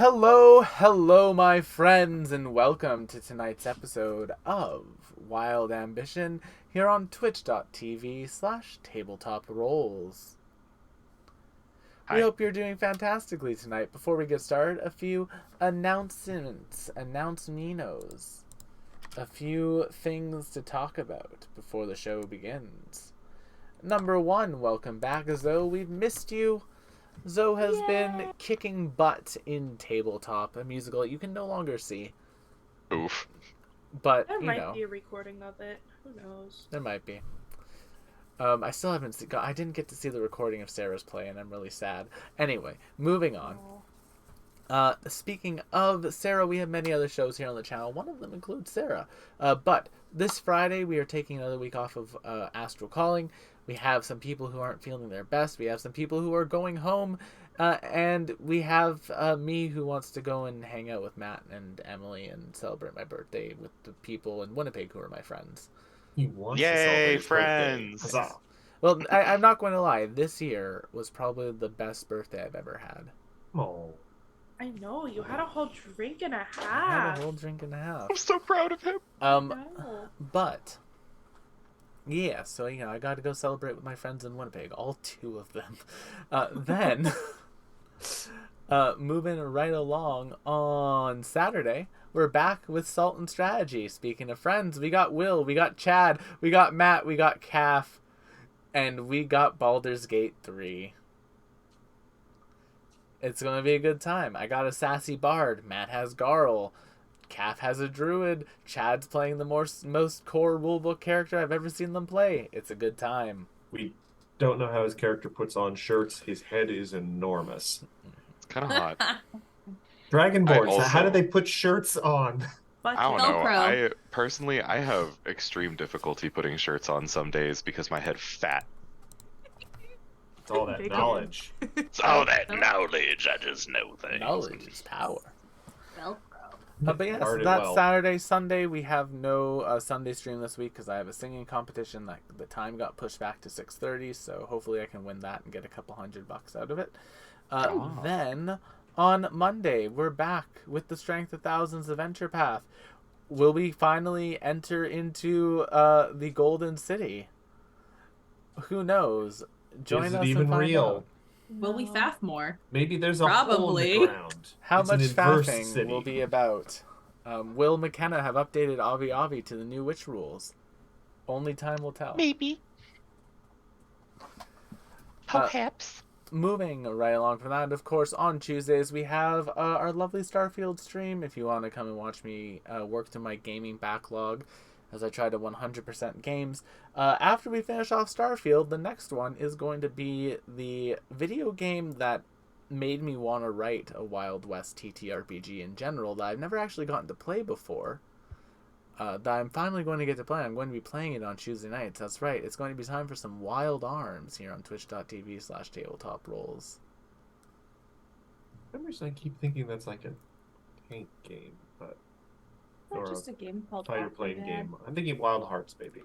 Hello, my friends, and welcome to tonight's episode of Wild Ambition here on twitch.tv/tabletop rolls. We Hi. hope you're doing fantastically tonight. Before we get started, a few announcements, a few things to talk about before the show begins. Number one, welcome back, Zoe. We've missed you. Zoe has been kicking butt in Tabletop, a musical that you can no longer see. Oof. But, There might be a recording of it. Who knows? There might be. I still haven't seen... I didn't get to see the recording of Sarah's play, and I'm really sad. Anyway, moving on. Speaking of Sarah, we have many other shows here on the channel. One of them includes Sarah. But this Friday, we are taking another week off of Astral Calling. We have some people who aren't feeling their best. We have some people who are going home. And we have me who wants to go and hang out with Matt and Emily and celebrate my birthday with the people in Winnipeg who are my friends. He wants Yay, to celebrate his friends! birthday. Huzzah. Well, I'm not going to lie. This year was probably the best birthday I've ever had. Oh. I know, you had a whole drink and a I had half. a whole drink and a half. I'm so proud of him. No. But yeah, so I got to go celebrate with my friends in Winnipeg, all two of them. Then moving right along on Saturday, we're back with Salt and Strategy. Speaking of friends, we got Will, we got Chad, we got Matt, we got Calf, and we got Baldur's Gate 3. It's gonna be a good time. I got a sassy bard. Matt has Garl. Calf has a druid. Chad's playing the most core rulebook character I've ever seen them play. It's a good time. We don't know how his character puts on shirts. His head is enormous. It's kind of hot. Dragonborns, how do they put shirts on? But I don't know. Velcro. I have extreme difficulty putting shirts on some days because my head fat. It's all that Big knowledge. It's all that knowledge. I just know things. Knowledge is power. Velcro. But yeah, so Guarded that's well. Saturday, Sunday. We have no Sunday stream this week because I have a singing competition. That the time got pushed back to 6:30, so hopefully I can win that and get a couple $100 out of it. Then on Monday, we're back with the Strength of Thousands Adventure Path. Will we finally enter into the Golden City? Who knows? Join Is us it and even find real? out. Will we faff more? Maybe there's a hole in Probably. the ground. How It's an much adverse faffing city. will be about? Will McKenna have updated Avi Avi to the new witch rules? Only time will tell. Maybe. Perhaps. Moving right along from that, of course, on Tuesdays we have our lovely Starfield stream. If you want to come and watch me work through my gaming backlog as I try to 100% games. After we finish off Starfield, the next one is going to be the video game that made me want to write a Wild West TTRPG in general that I've never actually gotten to play before. That I'm finally going to get to play. I'm going to be playing it on Tuesday nights. That's right. It's going to be time for some Wild Arms here on twitch.tv/tabletop rolls. For some reason, I keep thinking that's like a tank game, but Not or just a game called fighter plane game. I'm thinking Wild Hearts, baby.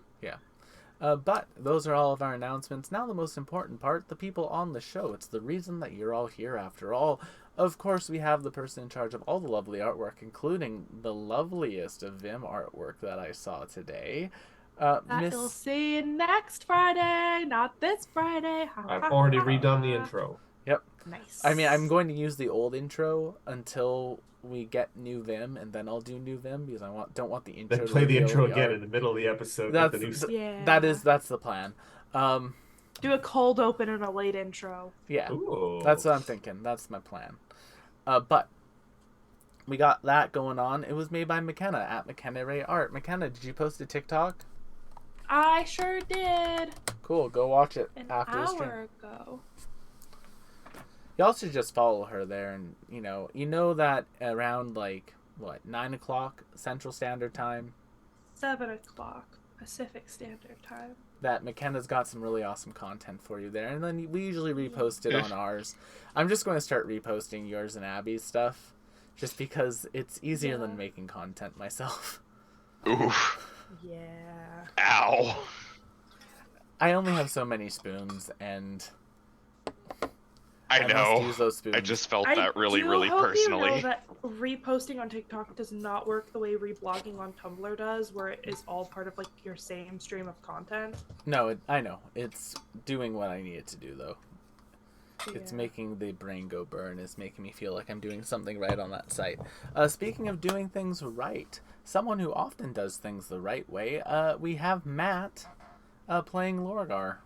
But those are all of our announcements. Now the most important part, the people on the show. It's the reason that you're all here after all. Of course, we have the person in charge of all the lovely artwork, including the loveliest of Vim artwork that I saw today. That you'll see next Friday, not this Friday. I've already redone the intro. Nice. I mean, I'm going to use the old intro until we get new Vim, and then I'll do new Vim because I don't want the intro Then to play the reveal intro the again art. in the middle of the episode. That's with the new... Yeah. that's the plan. Do a cold open and a late intro. Yeah. Ooh. That's what I'm thinking. That's my plan. But we got that going on. It was made by McKenna at McKenna Ray Art. McKenna, did you post a TikTok? I sure did. Cool. Go watch it An after the stream. hour ago. Y'all should just follow her there, and you know that around 9 o'clock Central Standard Time, 7 o'clock Pacific Standard Time. that McKenna's got some really awesome content for you there, and then we usually repost it on ours. I'm just going to start reposting yours and Abby's stuff, just because it's easier than making content myself. Oof. Yeah. Ow. I only have so many spoons, and I must know. use those spoons. I just felt I that really, do really hope personally. You know that reposting on TikTok does not work the way reblogging on Tumblr does, where it is all part of like your same stream of content. No, I know. It's doing what I need it to do, though. It's Yeah. making the brain go burn. It's making me feel like I'm doing something right on that site. Speaking of doing things right, someone who often does things the right way, we have Matt playing Lorgar.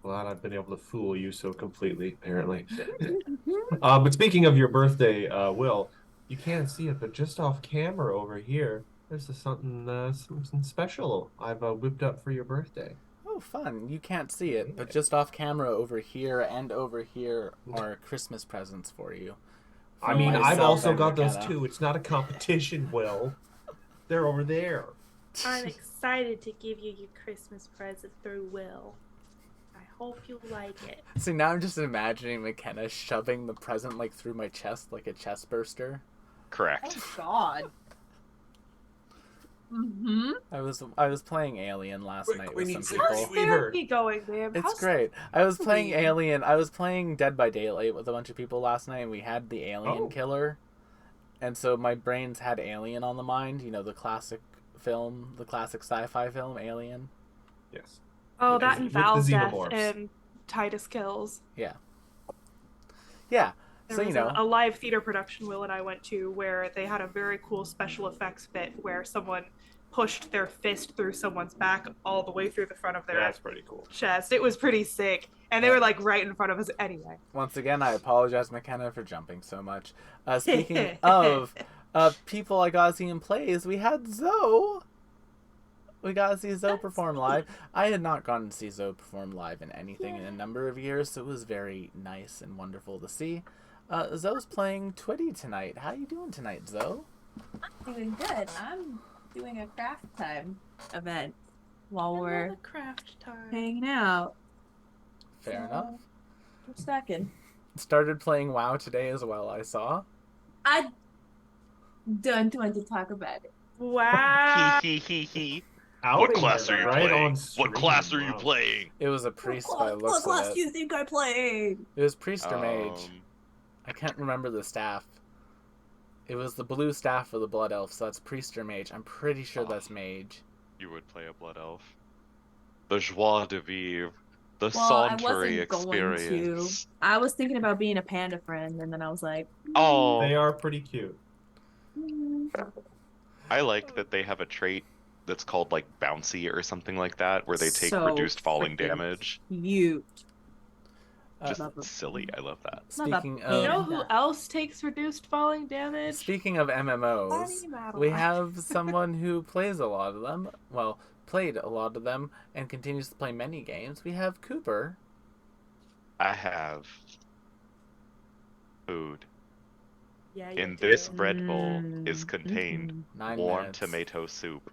Glad I've been able to fool you so completely, apparently. But speaking of your birthday, Will, you can't see it, but just off camera over here, there's something special I've whipped up for your birthday. Oh, fun. You can't see it, but just off camera over here and over here are Christmas presents for you. I mean, I've myself also and got those McKenna. too. It's not a competition, Will. They're over there. I'm excited to give you your Christmas present through Will. I hope you like it. See, now I'm just imagining McKenna shoving the present like through my chest like a chest burster. Correct. Oh God. Mm-hmm. I was playing Alien last Quick, night we with need some some people. How's Sweetheart. therapy going, babe? It's How's great. I was playing Sweet. Alien. I was playing Dead by Daylight with a bunch of people last night, and we had the Alien Oh. killer. And so my brains had Alien on the mind. You know, the classic film, the classic sci-fi film, Alien. Yes. Oh, that With and the Val's death xenomorphs. and Titus Kills. Yeah. There So, was you know. a live theater production Will and I went to where they had a very cool special effects bit where someone pushed their fist through someone's back all the way through the front of their That's pretty cool. chest. It was pretty sick. And they were like right in front of us anyway. Once again, I apologize, McKenna, for jumping so much. Speaking of people I got to see in plays, we had Zoe. We got to see Zoe perform live. I had not gotten to see Zoe perform live in anything in a number of years, so it was very nice and wonderful to see. Zoe's playing Twitty tonight. How you doing tonight, Zoe? I'm doing good. I'm doing a craft time event while we're Another craft time. hanging out. Fair enough. We're stacking. Started playing WoW today as well, I saw. I don't want to talk about it. Wow. Hee. Out What in class there, are you right playing? on What stream. class are you Wow. playing? It was a priest by the What looks class of do it. you think I'm playing? It was priest or mage. Um, I can't remember the staff. It was the blue staff for the blood elf, so that's priest or mage. I'm pretty sure that's mage. You would play a blood elf. The joie de vivre. The Well, I sauntery wasn't going experience. to. I was thinking about being a panda friend, and then I was like, Oh, They are pretty cute. I like that they have a trait that's called like bouncy or something like that, where they take So reduced falling freaking damage. cute. Just love them. silly. I love that. Love a Speaking You of know who else takes reduced falling damage? speaking of MMOs, we have someone who plays a lot of them. Well, played a lot of them and continues to play many games. We have Cooper. I have food. Yeah, you In do. this bread bowl is Mm, contained 9 warm minutes. tomato soup.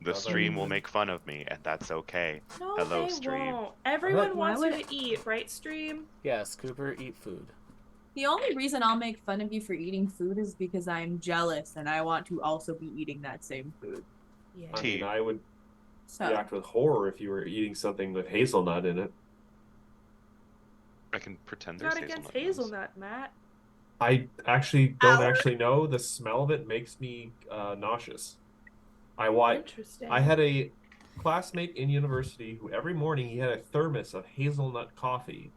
The Love it. stream will make fun of me, and that's okay. No, Hello, they stream. won't. Everyone Why wants would you to eat, right, stream? Yes, Cooper, eat food. The only reason I'll make fun of you for eating food is because I'm jealous and I want to also be eating that same food. Yeah. I Tea. mean, I would So react with horror if you were eating something with hazelnut in it. I can pretend there's Not against hazelnut. hazelnut, Matt. I actually don't Ow. actually know. The smell of it makes me nauseous. I Interesting. had a classmate in university who every morning he had a thermos of hazelnut coffee,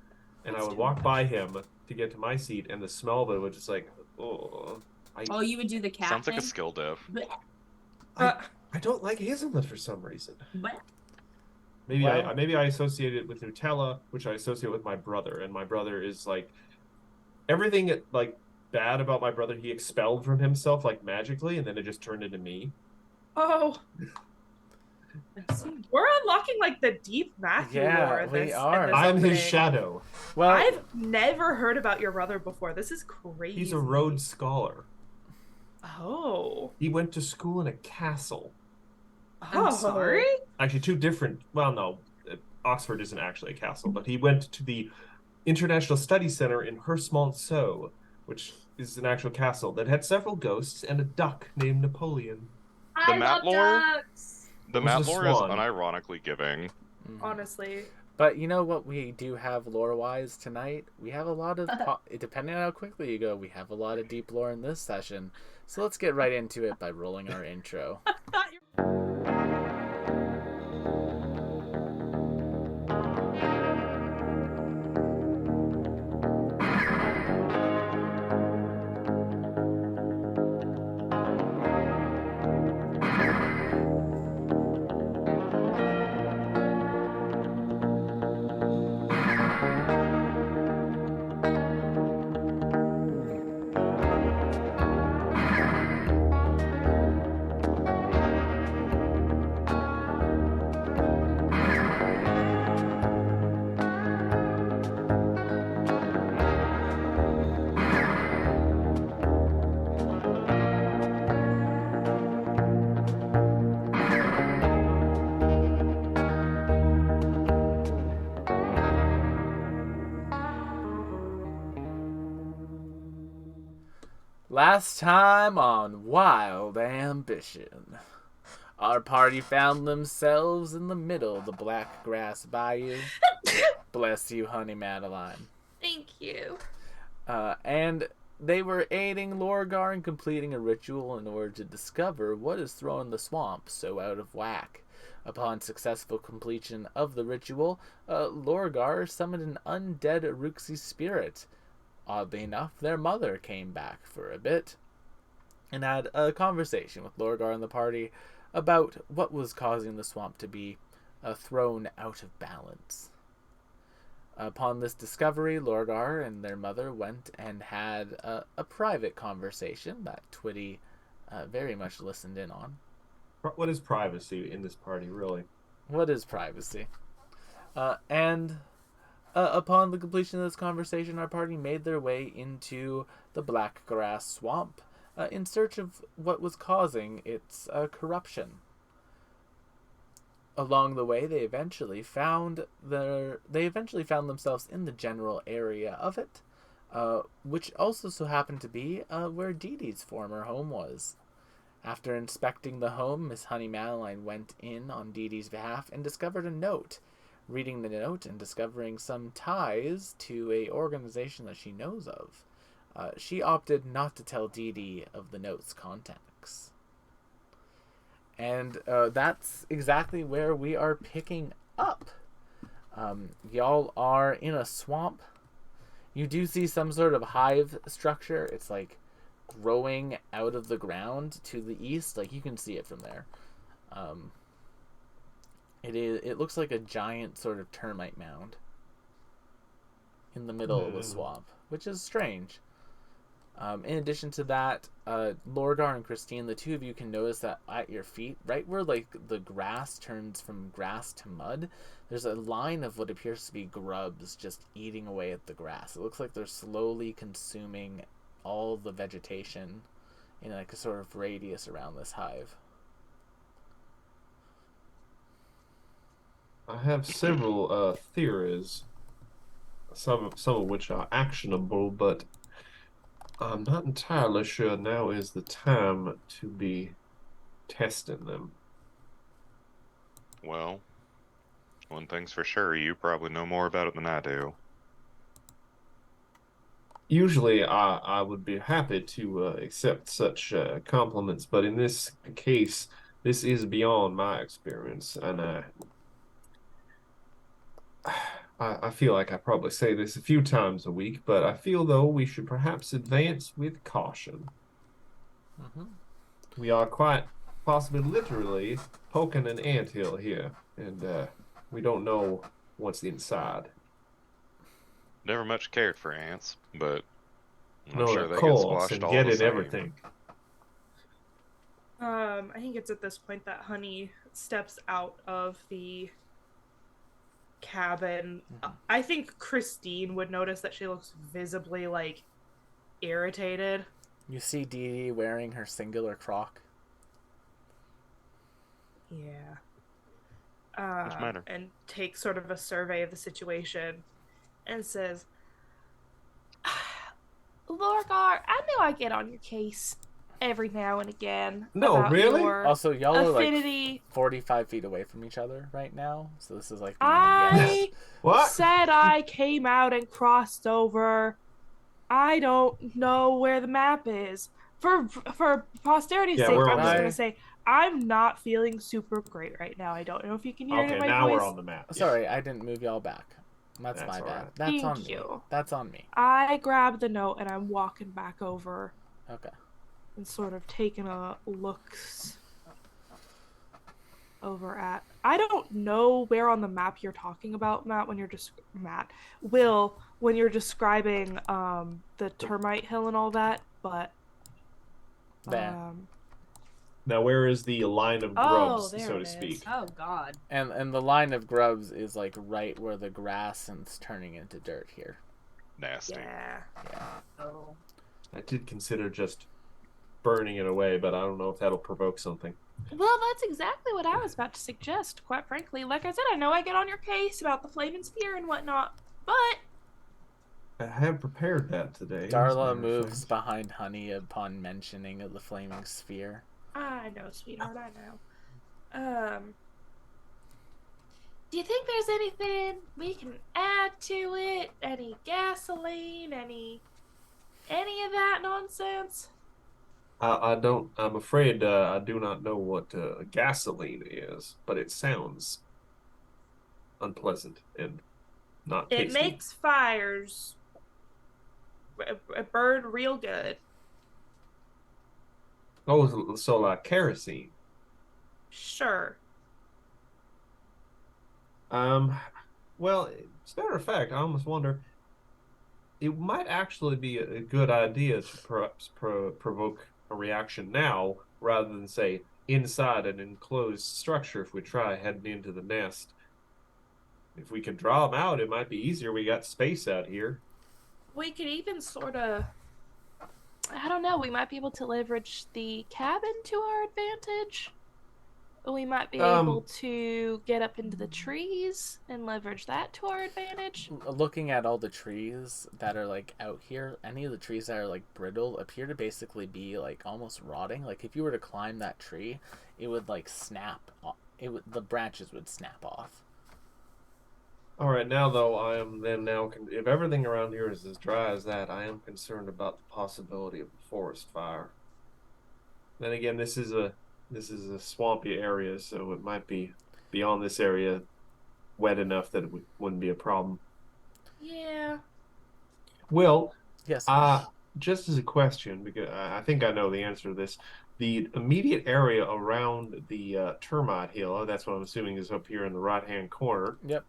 and I That's would too walk much. by him to get to my seat, and the smell of it was just like, oh, oh, you would do the cat Sounds like a thing? skill diff. Blech, I don't like hazelnut for some reason. blech. Maybe Well- maybe I associate it with Nutella, which I associate with my brother, and my brother is like everything like bad about my brother he expelled from himself like magically, and then it just turned into me. Oh, we're unlocking like the deep Matthew Yeah, lore. we This, are. In this I'm his opening. shadow. Well, I've never heard about your brother before. This is crazy. He's a Rhodes Scholar. Oh. He went to school in a castle. I'm Oh. sorry? Actually, two different. Well, no, Oxford isn't actually a castle, but he went to the International Study Center in Herstmontceau, which is an actual castle that had several ghosts and a duck named Napoleon. The I Matt love lore? ducks. The It was Matt a lore is swan. unironically giving. mhm. Honestly. But you know what we do have lore-wise tonight? We have a lot of, depending on how quickly you go, we have a lot of deep lore in this session. So let's get right into it by rolling our intro. Last time on Wild Ambition, our party found themselves in the middle of the Black Grass Bayou. Bless you, honey Madeline. Thank you. And they were aiding Lorgar in completing a ritual in order to discover what has thrown the swamp so out of whack. Upon successful completion of the ritual, Lorgar summoned an undead Uruxi spirit. Oddly enough, their mother came back for a bit and had a conversation with Lorgar and the party about what was causing the swamp to be thrown out of balance. Upon this discovery, Lorgar and their mother went and had a private conversation that Twitty very much listened in on. What is privacy in this party, really? What is privacy? Upon the completion of this conversation, our party made their way into the Black Grass Swamp in search of what was causing its corruption. Along the way, they eventually found themselves in the general area of it, which also so happened to be where Dee Dee's former home was. After inspecting the home, Miss Honey Madeline went in on Dee Dee's behalf and discovered a note. Reading the note and discovering some ties to a organization that she knows of, she opted not to tell Dee Dee of the note's contents. And that's exactly where we are picking up. Y'all are in a swamp. You do see some sort of hive structure. It's like growing out of the ground to the east. Like you can see it from there. It looks like a giant sort of termite mound in the middle of the swamp, which is strange. In addition to that, Lorgar and Christine, the two of you can notice that at your feet, right where like the grass turns from grass to mud, there's a line of what appears to be grubs just eating away at the grass. It looks like they're slowly consuming all the vegetation in like a sort of radius around this hive. I have several theories, some of which are actionable, but I'm not entirely sure now is the time to be testing them. Well, one thing's for sure, you probably know more about it than I do. Usually, I would be happy to accept such compliments, but in this case, this is beyond my experience, and I feel like I probably say this a few times a week, but I feel though we should perhaps advance with caution. Mm-hmm. We are quite possibly literally poking an anthill here, and we don't know what's inside. Never much cared for ants, but I'm No, sure of they get course, squashed and all get the in same. everything. I think it's at this point that Honey steps out of the cabin. I think Christine would notice that she looks visibly like irritated. You see Dee Dee wearing her singular croc. Yeah. What's the matter? And takes sort of a survey of the situation and says, Lorgar, I know I get on your case, every now and again. No, about really? your Also, y'all are like affinity. 45 feet away from each other right now, so this is like the I What? said I came out and crossed over. I don't know where the map is. For posterity's Yeah, sake, we're I'm on just there. gonna say I'm not feeling super great right now. I don't know if you can hear it in Okay, my now voice. we're on the map. Sorry, I didn't move y'all back. That's That's my all bad. right. That's on Thank me. you. That's on me. I grabbed the note and I'm walking back over Okay. and sort of taking a looks over at. I don't know where on the map you're talking about, Matt, when you're just Will, when you're describing the termite hill and all that, but There. Now, where is the line of Oh, grubs, there so to it is. speak? Oh God. And the line of grubs is like right where the grass and it's turning into dirt here. Nasty. yeah. Oh. I did consider just burning it away, but I don't know if that'll provoke something. Well, that's exactly what I was about to suggest, quite frankly. Like I said, I know I get on your case about the flaming sphere and whatnot, but I have prepared that today. as a Darla matter of moves fact. behind Honey upon mentioning of the flaming sphere. I know, sweetheart, I know. Do you think there's anything we can add to it? Any gasoline? Any of that nonsense? I don't. I'm afraid I do not know what gasoline is, but it sounds unpleasant and not It tasty. makes fires burn real good. Oh, so like kerosene. Sure. Well, as a matter of fact, I almost wonder it might actually be a good idea to perhaps provoke a reaction now rather than say inside an enclosed structure if we try heading into the nest. If we can draw them out, it might be easier. We got space out here. We could even sort of, I don't know, we might be able to leverage the cabin to our advantage. We might be able to get up into the trees and leverage that to our advantage. Looking at all the trees that are like out here, any of the trees that are like brittle appear to basically be like almost rotting. Like if you were to climb that tree, it would like snap. The branches would snap off. All right, now though, I am then now. If everything around here is as dry as that, I am concerned about the possibility of a forest fire. Then again, this is a swampy area, so it might be beyond this area wet enough that it wouldn't be a problem. Yeah. Well, Yes. just as a question, because I think I know the answer to this, the immediate area around the termite hill, that's what I'm assuming is up here in the right-hand corner. Yep.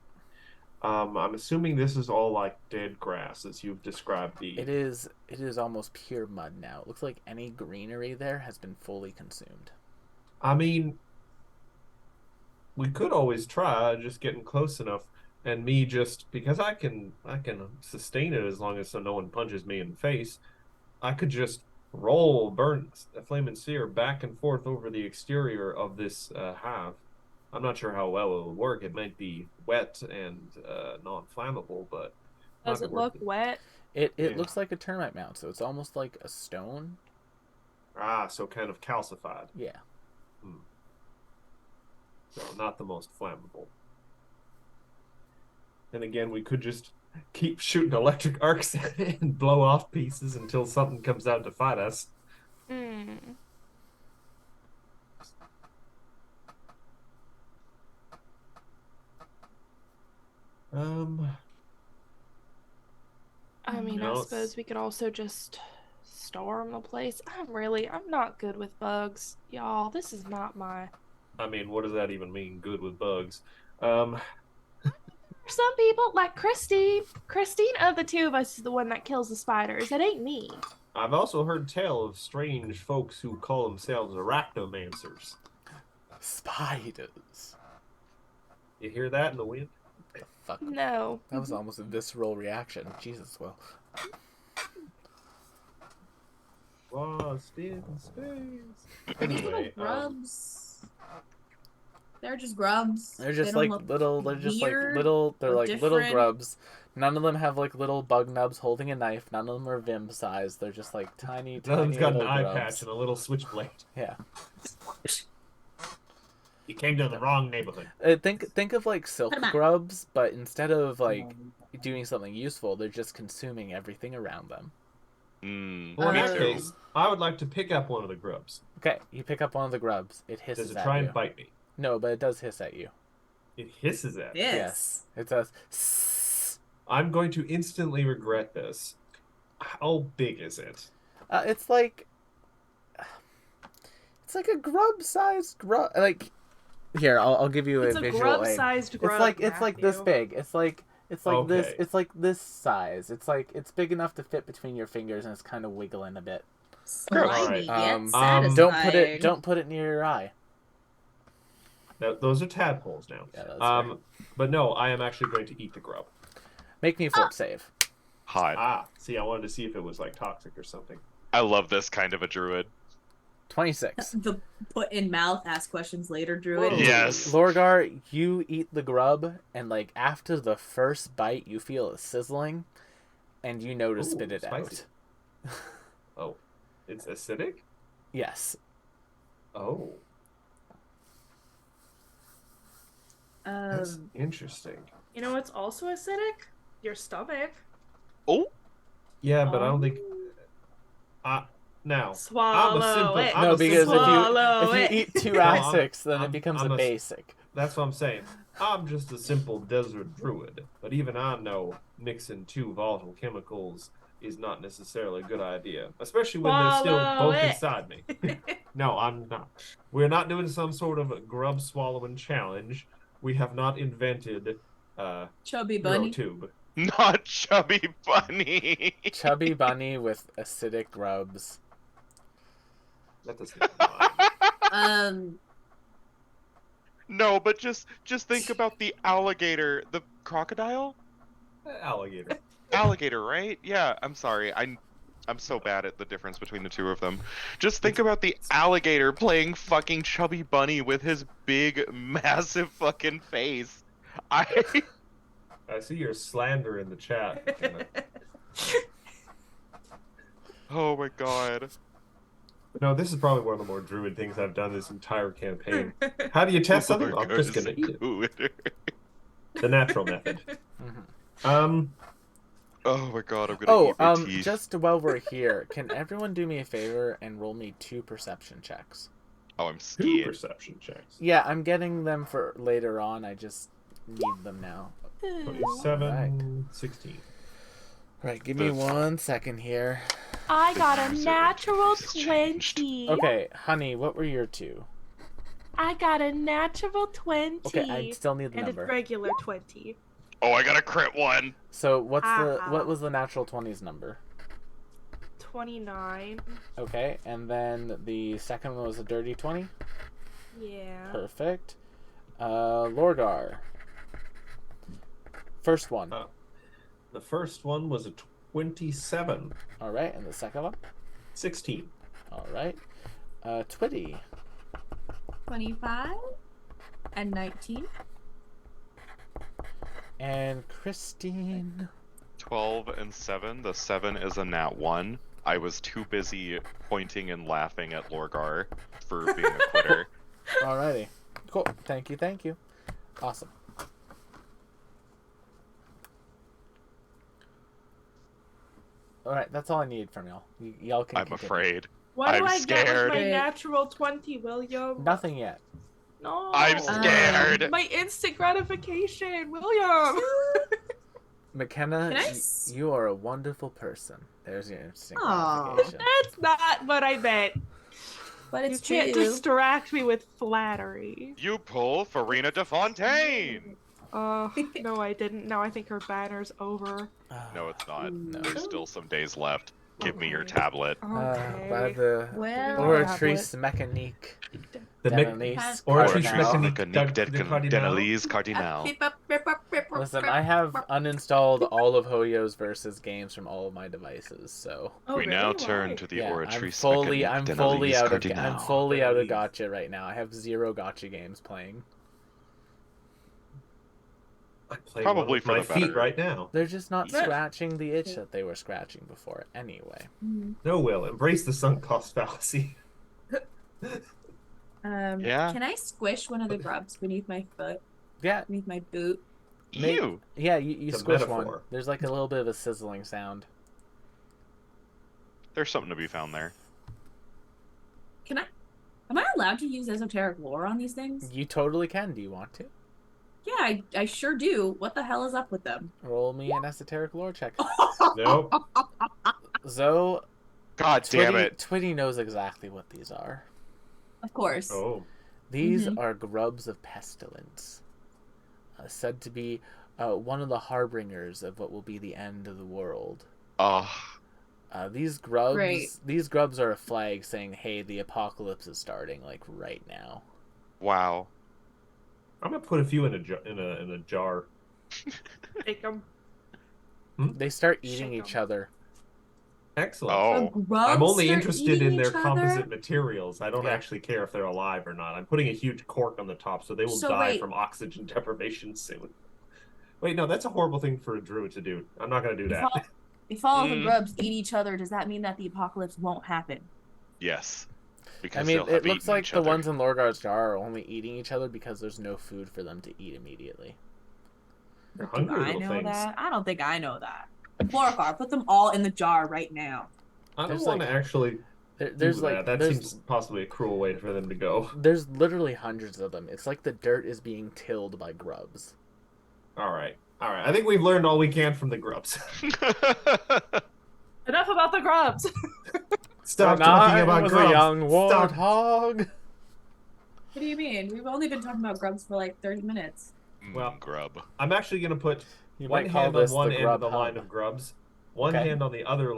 I'm assuming this is all like dead grass, as you've described the. It is almost pure mud now. It looks like any greenery there has been fully consumed. I mean, we could always try just getting close enough, and me just because I can sustain it as long as so no one punches me in the face. I could just burn a flaming sear back and forth over the exterior of this hive. I'm not sure how well it will work. It might be wet and non-flammable, but might Does be it worth look it. wet? It Yeah. looks like a termite mound, so it's almost like a stone. So kind of calcified. Yeah. So not the most flammable. And again, we could just keep shooting electric arcs at it and blow off pieces until something comes out to fight us. Hmm. I mean, I suppose we could also just storm the place. I'm not good with bugs, y'all. This is not my. I mean, what does that even mean? Good with bugs. Some people, like Christine. Christine of the two of us is the one that kills the spiders. It ain't me. I've also heard tell of strange folks who call themselves arachnomancers. Spiders. You hear that in the wind? Fuck. No. That was almost a visceral reaction. Jesus, Will. Lost in space. Are these little Anyway, grubs They're just grubs. They're They just don't like look little. They're just like weird little. They're or like little different. grubs. None of them have like little bug nubs holding a knife. None of them are Vim sized. They're just like tiny, None of them's got an little eye grubs. patch and a little switchblade. Yeah. You came to the wrong neighborhood. Think of like silk Come on. grubs, but instead of like doing something useful, they're just consuming everything around them. Well, in Me that too. case, I would like to pick up one of the grubs. Okay, you pick up one of the grubs. It hisses Does it at try you. and bite me? No, but it does hiss at you. It hisses at me. Yes. It does. Sss. I'm going to instantly regret this. How big is it? It's like a grub-sized grub. Like, here, I'll give you It's a a visual aid. grub-sized grub. It's like this Matthew. big. It's like this. Okay. It's like this size. It's like it's big enough to fit between your fingers, and it's kind of wiggling a bit. Slimy, yet Um, satisfying. Don't put it near your eye. Those are tadpoles now. Yeah, that's fair. But no, I am actually going to eat the grub. Make me a fort save. Hot. See, I wanted to see if it was like toxic or something. I love this kind of a druid. 26. The put in mouth, ask questions later, druid. Whoa. Yes. Lorgar, you eat the grub, and like after the first bite, you feel a sizzling, and you know to Ooh, spit it spicy. out. Oh, it's acidic? Yes. Oh, that's interesting. You know what's also acidic? Your stomach. Oh, Yeah, but I don't think. Now, Swallow it. I'm No, a because simple- Swallow if you it. eat two No, acids, then it I'm- becomes I'm a a- basic. That's what I'm saying. I'm just a simple desert druid, but even I know mixing two volatile chemicals is not necessarily a good idea, especially when they're still Swallow both it. inside me. No, I'm not. We're not doing some sort of grub swallowing challenge. We have not invented Chubby bunny. tube. not chubby bunny. Chubby bunny with acidic grubs. That doesn't mind. No, but just think about the alligator, the crocodile, Alligator. alligator, right? Yeah. I'm sorry. I'm so bad at the difference between the two of them. Just think about the alligator playing fucking chubby bunny with his big, massive fucking face. I see your slander in the chat. McKenna. Oh my god. No, this is probably one of the more druid things I've done this entire campaign. How do you test something? I'm just gonna eat it. The natural method. Mhm. Oh my god, I'm gonna eat my teeth. Just while we're here, can everyone do me a favor and roll me 2 perception checks? Oh, I'm 2 scared. perception checks. Yeah, I'm getting them for later on. I just need them now. 27, 16. Right, give me 1 second here. I got a times natural has changed. 20. Okay, honey, what were your 2? I got a natural 20. Okay, I still need the and number. a regular 20. Oh, I got a crit one. So what Ow. was the natural 20's number? 29. Okay, and then the second one was a dirty 20. Yeah. Perfect. Lorgar. First one. The first one was a 27. All right, and the second one. 16. All right. Twitty. 25 and 19. And Christine. 12 and 7. The 7 is a nat 1. I was too busy pointing and laughing at Lorgar for being a quitter. Alrighty. Cool. Thank you. Awesome. Alright, that's all I need from y'all. Y'all can I'm continue. afraid. What do I'm I get scared. with my natural 20, William? Nothing yet. No. I'm scared. My instant gratification, William. McKenna, Can I s- you are a wonderful person. There's your instant Aw. gratification. That's not what I meant. But You it's can't true. distract me with flattery. You pull Farina de Fontaine. No, I didn't. No, I think her banner's over. No, it's not. No. There's still some days left. Give me your Okay. tablet. Okay. By the Well, Oratrice Mécanique. The Denise Oratrice Cardinal. Mécanique Denalise Cardinal. Listen, I have uninstalled all of Hoyo's Versus games from all of my devices, so Oh, We really? now Why? turn to the yeah, Oratrice I'm fully Mécanique out of Denalise I'm Cardinal. fully out of Denalise. gotcha right now. I have 0 gotcha games playing. I'm playing one Probably with for my the feet better. right now. They're just not Yeah. scratching the itch that they were scratching before anyway. No, Will, embrace the sunk cost fallacy. Yeah. Can I squish one of the grubs beneath my foot, Yeah, beneath my boot? You. yeah, you It's a squish metaphor. one. There's like a little bit of a sizzling sound. There's something to be found there. Am I allowed to use esoteric lore on these things? You totally can. Do you want to? Yeah, I sure do. What the hell is up with them? Roll me an esoteric lore check. Nope. Zoe, God damn it. Twitty knows exactly what these are. Of course. Oh. These are grubs of pestilence, said to be one of the harbingers of what will be the end of the world. Oh, These Great. grubs are a flag saying, "Hey, the apocalypse is starting, like right now." wow. I'm gonna put a few in a jar. Take them. They start eating Shake each 'em. other. Excellent. Oh. Grubs I'm only start interested eating in their each other? composite materials. I don't Yeah. actually care if they're alive or not. I'm putting a huge cork on the top, so they will So die wait. from oxygen deprivation soon. Wait, no, that's a horrible thing for a druid to do. I'm not gonna do that. If all the Mm. grubs eat each other, does that mean that the apocalypse won't happen? Yes. Because I mean, they'll have it looks eaten like each the other. ones in Lorgar's jar are only eating each other because there's no food for them to eat immediately. They're Do hungry I little know things. that? I don't think I know that. Glorifier, put them all in the jar right now. I don't There's, want like, to actually do There's that. like That seems possibly a cruel way for them to go. there's literally hundreds of them. It's like the dirt is being tilled by grubs. All right. I think we've learned all we can from the grubs. Enough about the grubs. Stop When talking I about was grubs. a young Stop. warthog. What do you mean? We've only been talking about grubs for like 30 minutes. Well, grub. I'm actually going to put You one might call hand on this one the end grub of the line hub. of grubs, one Okay. hand on the other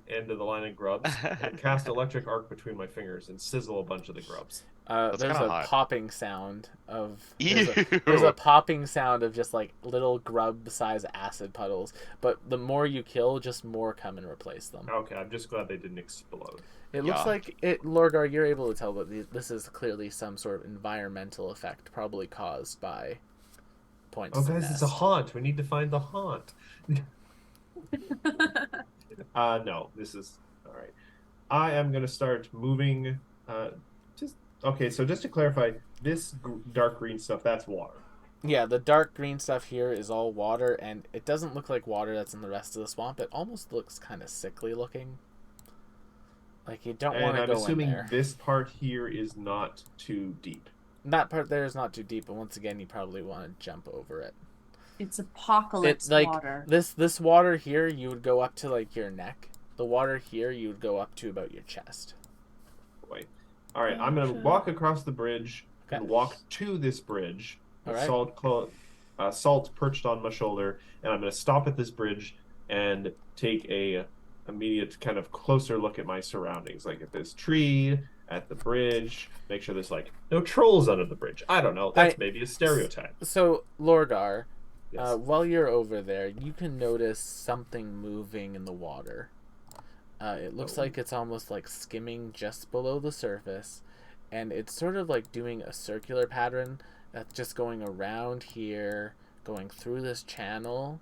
end of the line of grubs, and cast electric arc between my fingers and sizzle a bunch of the grubs. That's There's kinda a hot. popping sound of Ew. there's a popping sound of just like little grub-sized acid puddles. But the more you kill, just more come and replace them. Okay, I'm just glad they didn't explode. It looks Yeah. like it, Lorgar. You're able to tell that this is clearly some sort of environmental effect, probably caused by points. Oh, to guys, it's a nest. haunt. We need to find the haunt. No, this is all right. I am going to start moving. Okay, so just to clarify, this dark green stuff, that's water. Yeah, the dark green stuff here is all water, and it doesn't look like water that's in the rest of the swamp. It almost looks kind of sickly looking. Like you don't want And to I'm go in assuming there. this part here is not too deep. That part there is not too deep, but once again, you probably want to jump over it. It's apocalypse It's like water. this water here, you would go up to like your neck. The water here, you would go up to about your chest. Wait. All right, I'm going to walk across the bridge and Okay. walk to this bridge. All With right. salt perched on my shoulder, and I'm going to stop at this bridge and take a immediate kind of closer look at my surroundings, like at this tree, at the bridge, make sure there's like no trolls under the bridge. I don't know. That's maybe a stereotype. So, Lorgar, Yes. while you're over there, you can notice something moving in the water. It looks like it's almost like skimming just below the surface, and it's sort of like doing a circular pattern that's just going around here, going through this channel,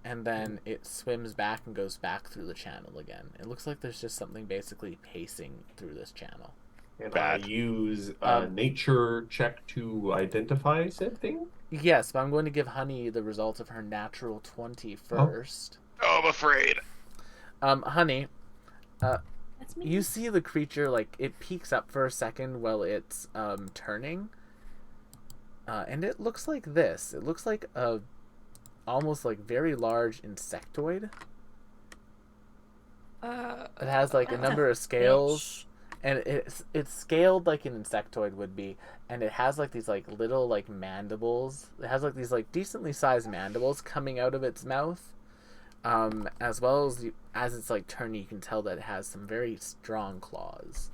and then it swims back and goes back through the channel again. It looks like there's just something basically pacing through this channel. And Bad. I use a nature check to identify said thing. Yes, but I'm going to give Honey the result of her natural 20 first. Oh, I'm afraid. Honey, That's me. you see the creature, like, it peeks up for a second while it's turning. And it looks like this. It looks like a almost like very large insectoid. It has like a number of scales, and it's scaled like an insectoid would be, and it has like these like little like mandibles. It has like these like decently sized mandibles coming out of its mouth. As well as it's like turning, you can tell that it has some very strong claws.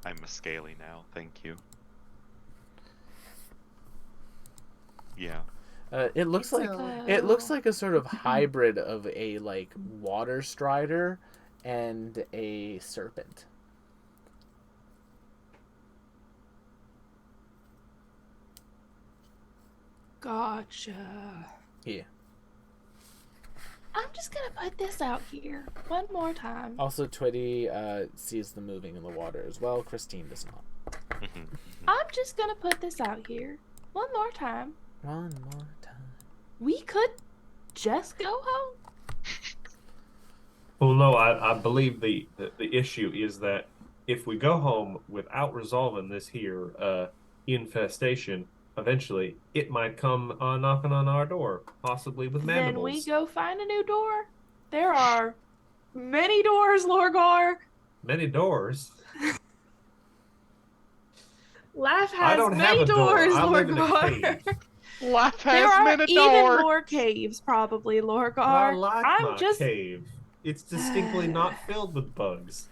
I'm a scaly now. Thank you. Yeah. It looks like it looks like a sort of hybrid of a like water strider and a serpent. Gotcha. Yeah. I'm just gonna put this out here one more time. Also, Twitty sees the moving in the water as well. Christine does not. I'm just gonna put this out here one more time. One more time. We could just go home. Well, no, I believe the issue is that if we go home without resolving this here infestation, eventually it might come knocking on our door, possibly with Then mandibles. we go find a new door. There are many doors, Lorgar. Many doors. Life I has don't many have a door. doors, I live in a Lorgar. cave. Life There has are many even doors. more caves, probably, Lorgar. But I like I'm my just cave. It's distinctly not filled with bugs.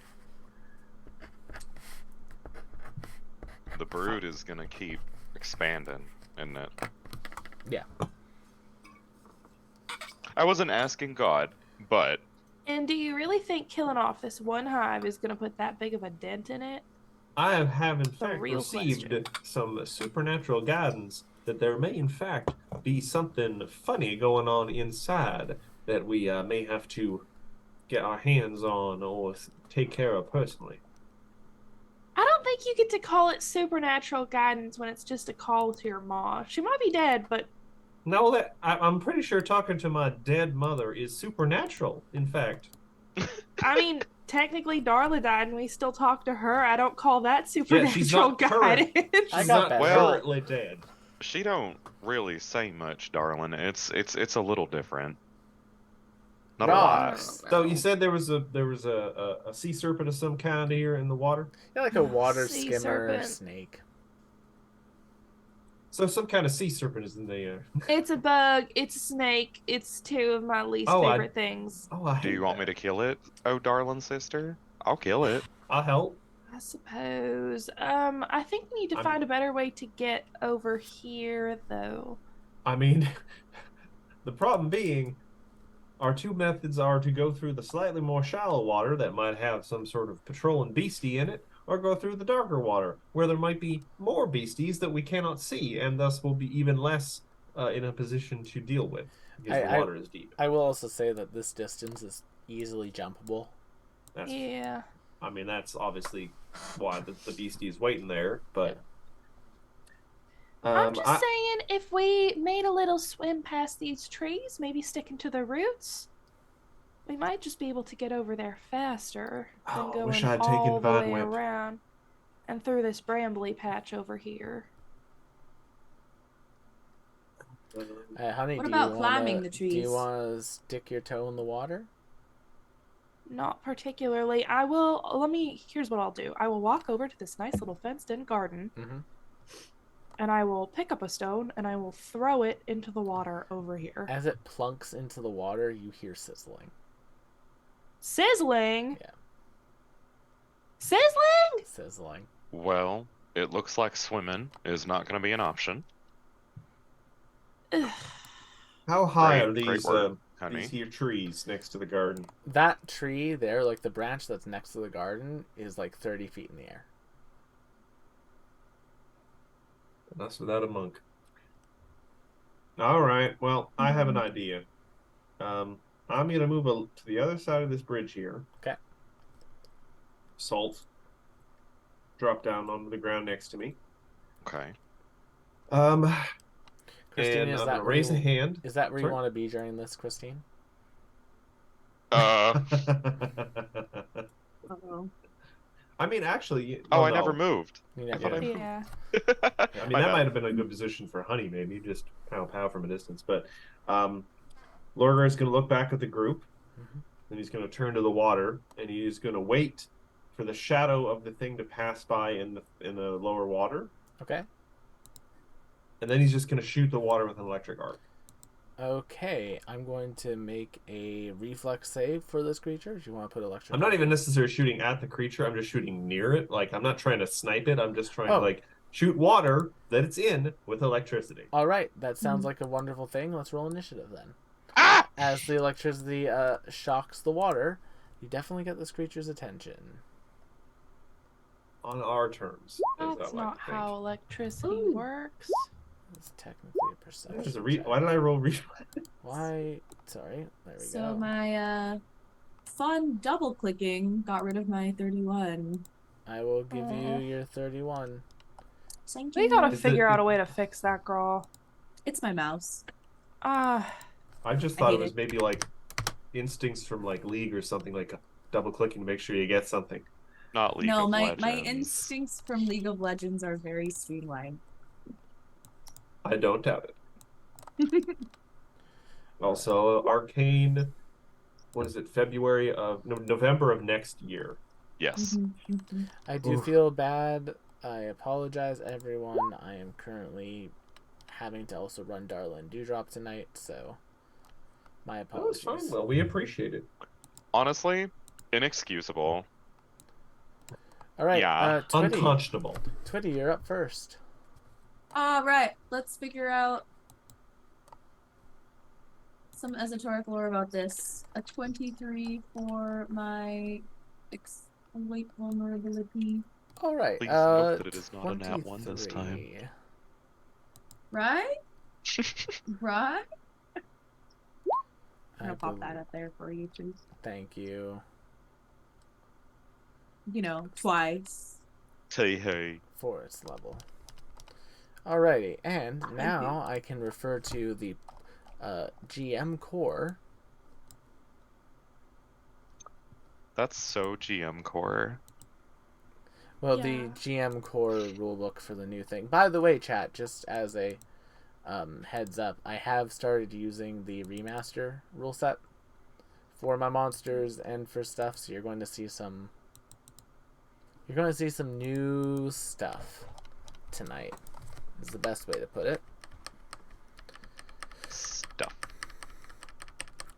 The brood is gonna keep expanding, isn't it? Yeah. I wasn't asking God, but And do you really think killing off this one hive is going to put that big of a dent in it? I have in fact real received question. some supernatural guidance that there may in fact be something funny going on inside that we may have to get our hands on or take care of personally. I don't think you get to call it supernatural guidance when it's just a call to your ma. She might be dead, but No, I'm pretty sure talking to my dead mother is supernatural. In fact, I mean, technically Darla died and we still talk to her. I don't call that yeah, supernatural she's not current. guidance. I She's got not that. Well- currently dead. she don't really say much, darling. It's a little different. Not a lot. Rocks. So you said there was a sea serpent of some kind here in the water. Yeah, like a water Sea skimmer serpent. snake. So some kind of sea serpent is in the air. It's a bug, it's a snake, it's two of my least Oh, favorite things. Oh, I Do hate you want me to kill it, oh darling sister? I'll kill it. I'll help. I suppose. I think we need to find a better way to get over here, though. I mean, the problem being, our two methods are to go through the slightly more shallow water that might have some sort of patrolling beastie in it, or go through the darker water where there might be more beasties that we cannot see, and thus will be even less in a position to deal with because the water is deep. I will also say that this distance is easily jumpable. That's, Yeah. I mean, that's obviously why the beastie is waiting there, but. I'm just saying, if we made a little swim past these trees, maybe sticking to the roots, we might just be able to get over there faster than going wish I'd all taken the Vine way Whip. around and through this brambly patch over here. Honey, What do about you climbing wanna, the Do you trees? want to stick your toe in the water? Not particularly. Here's what I'll do. I will walk over to this nice little fenced-in garden, Mm-hmm. and I will pick up a stone, and I will throw it into the water over here. As it plunks into the water, you hear sizzling. Sizzling? Yeah. Sizzling? Sizzling. Well, it looks like swimming is not gonna be an option. Ugh. How high Great- are great these work, honey. these here trees next to the garden? That tree there, like the branch that's next to the garden, is like 30 feet in the air. That's without a monk. All right. Well, I have an idea. I'm gonna move to the other side of this bridge here. Okay. Salt. Drop down onto the ground next to me. Okay. Christine, And is I'm that gonna raise a where you- hand. Is that where Sorry? you want to be during this, Christine? Uh-oh. I mean, actually. Oh, well, I never no. moved. You I never thought I did. moved. Yeah. I mean, My that bad. might have been a good position for Honey, maybe just pow from a distance. But Lorgar is going to look back at the group, Mhm. and he's going to turn to the water, and he's going to wait for the shadow of the thing to pass by in the lower water, Okay. and then he's just going to shoot the water with an electric arc. Okay, I'm going to make a reflex save for this creature. Do you want to put electric? I'm not even necessarily shooting at the creature. I'm just shooting near it. Like, I'm not trying to snipe it. I'm just trying Oh. to like shoot water that it's in with electricity. All right, that sounds like a wonderful thing. Let's roll initiative then. Ah! As the electricity shocks the water, you definitely get this creature's attention. On our terms. as I That's like not to think. how electricity Ooh. works. It's technically a perception. Why did I roll Why? Sorry. There we go. So my fun double clicking got rid of my 31. I will give you your 31. Thank We you. gotta figure out a way to fix that, girl. It's my mouse. I just thought hate it was it. maybe like instincts from like League or something, like double clicking to make sure you get something. Not League No, of my Legends. instincts from League of Legends are very streamlined. I don't doubt it. Also, Arcane, what is it? November of next year. Yes. I do feel bad. I apologize, everyone. I am currently having to also run Darla and Dewdrop tonight, so my apologies. Oh, it's fine. Well, we appreciate it. Honestly, inexcusable. All right. Yeah. Twitty. Unconscionable. Twitty, you're up first. All right, let's figure out some esoteric lore about this. A 23 for my exploit vulnerability. All right. Please note that it is not a nat 1 this 23. time. Right? Right? I'm I gonna pop believe- that up there for you too. Thank you. You know, twice. Hey. For its level. Alrighty, and now I can refer to the GM core. That's so GM core. Well, Yeah. the GM core rulebook for the new thing. By the way, chat, just as a heads up, I have started using the remaster rule set for my monsters and for stuff, so you're going to see some new stuff tonight. Is the best way to put it. Stuff.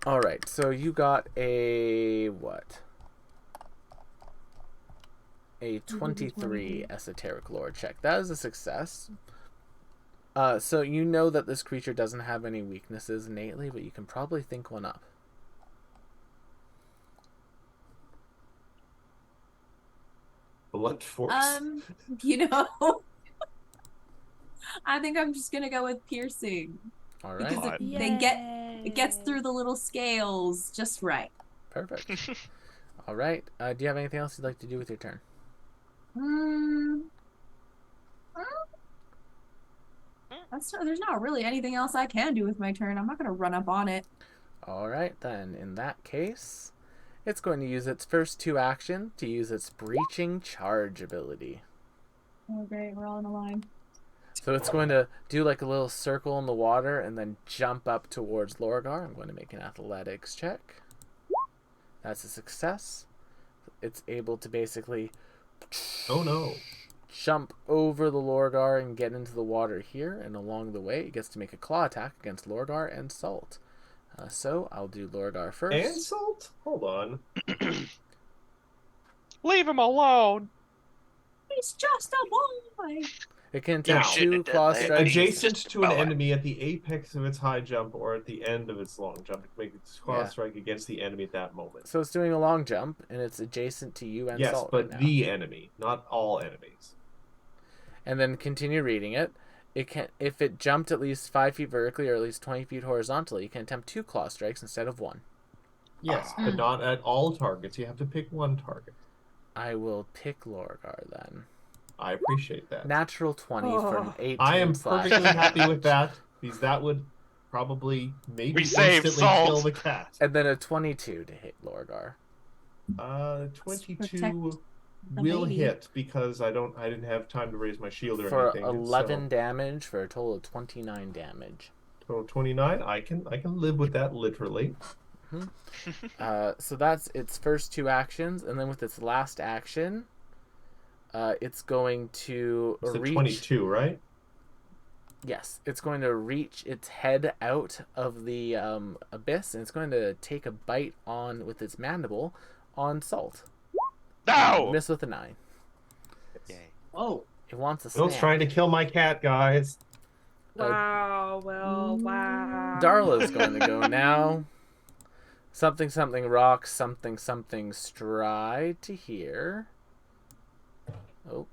All right, so you got a what? A 23 esoteric lore check. That is a success. So you know that this creature doesn't have any weaknesses innately, but you can probably think one up. Blunt force. You know, I think I'm just gonna go with piercing. All right. Because God. it gets through the little scales just right. Perfect. All right. Do you have anything else you'd like to do with your turn? There's not really anything else I can do with my turn. I'm not gonna run up on it. All right, then. In that case, it's going to use its first 2 action to use its breaching charge ability. Oh great, we're all in a line. So it's going to do like a little circle in the water and then jump up towards Lorgar. I'm going to make an athletics check. That's a success. It's able to basically Oh no. jump over the Lorgar and get into the water here, and along the way it gets to make a claw attack against Lorgar and Salt. So I'll do Lorgar first. And Salt? Hold on. Leave him alone. He's just a boy. It can Now, attempt 2 claw that. strikes. Adjacent just to an fella. enemy at the apex of its high jump or at the end of its long jump. Make its claw Yeah. strike against the enemy at that moment. So it's doing a long jump, and it's adjacent to you and Yes, Salt but right now. the enemy, not all enemies. And then continue reading it. It can, if it jumped at least 5 feet vertically or at least 20 feet horizontally, you can attempt 2 claw strikes instead of 1. Yes, but not at all targets. You have to pick one target. I will pick Lorgar then. I appreciate that. Natural 20 for an 18 I am slash. perfectly happy with that, because that would probably maybe We saved instantly Salt. kill the cat. And then a 22 to hit Lorgar. 22 the will baby. hit because I didn't have time to raise my shield or For anything. 11 damage for a total of 29 damage. Total 29. I can live with that literally. So that's its first 2 actions, and then with its last action, it's going to It's a reach. 22, right? Yes, it's going to reach its head out of the abyss, and it's going to take a bite on with its mandible on Salt. No! Miss with a 9. Yay. Whoa. It wants a Bill's snack. trying to kill my cat, guys. Wow, well, wow. Darla's going to go now. Something something rock, something something stride to here. Oh,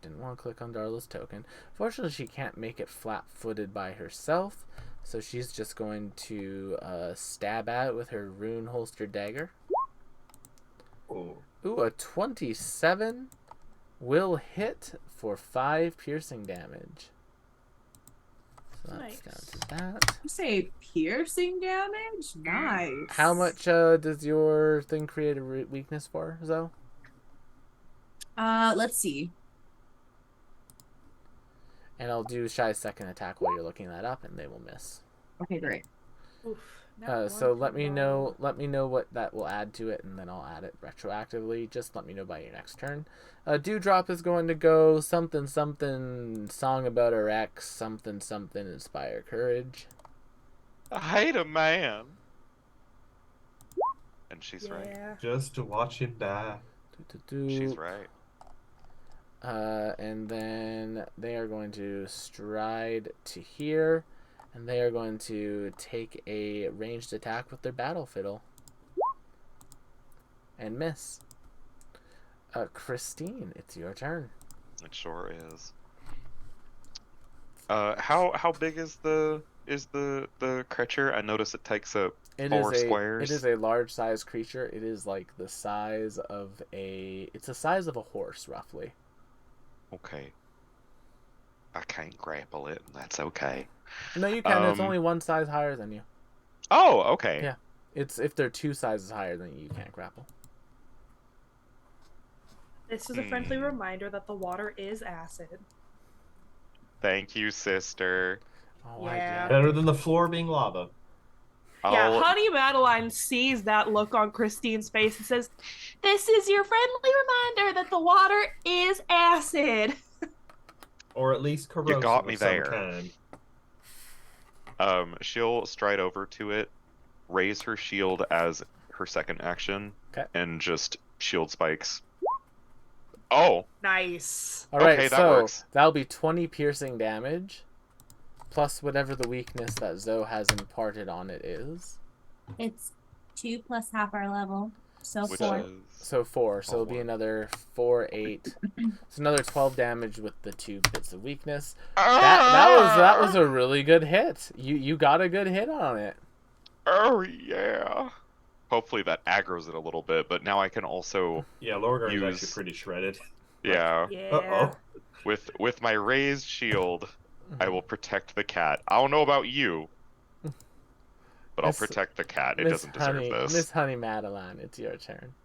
didn't want to click on Darla's token. Fortunately, she can't make it flat-footed by herself, so she's just going to stab at it with her rune holster dagger. Oh. Ooh, a 27 will hit for 5 piercing damage. So that's down to that. You say piercing damage? Nice. How much does your thing create a weakness for, Zoe? Let's see. And I'll do Shy's second attack while you're looking that up, and they will miss. Okay, great. Oof, So let me know what that will add to it, and then I'll add it retroactively. Just let me know by your next turn. Dewdrop is going to go something something song about her ex, something something inspire courage. I hate a man. And she's right. Just to watch him die. She's right. And then they are going to stride to here, and they are going to take a ranged attack with their battle fiddle. And miss. Christine, it's your turn. It sure is. How big is the creature? I notice it takes up 4 squares. It is a large size creature. It is like the size of it's the size of a horse, roughly. Okay. I can't grapple it, and that's okay. No, you can. It's only one size higher than you. Oh, okay. Yeah. It's if they're 2 sizes higher than you can't grapple. This is a friendly reminder that the water is acid. Thank you, sister. Oh, Yeah. Better than the floor being lava. Yeah, Honey Madeline sees that look on Christine's face and says, "This is your friendly reminder that the water is acid." Or at least corrosive. You got me of some there. kind. She'll stride over to it, raise her shield as her second action, Okay. and just shield spikes. Oh, Nice. All right, Okay, that so works. that'll be 20 piercing damage, plus whatever the weakness that Zoe has imparted on it is. It's 2 plus half our level, so which 4. is So 4, so it'll be 4. another 4, 8. It's another 12 damage with the 2 bits of weakness. Ah! That was a really good hit. You got a good hit on it. Oh yeah. Hopefully that aggroes it a little bit, but now I can also Yeah, Lorgar is Use- actually pretty shredded. yeah. Yeah. Uh-oh. With my raised shield, I will protect the cat. I don't know about you, but I'll Miss- protect the cat. It Miss doesn't deserve Honey, this. Miss Honey Madeline, it's your turn.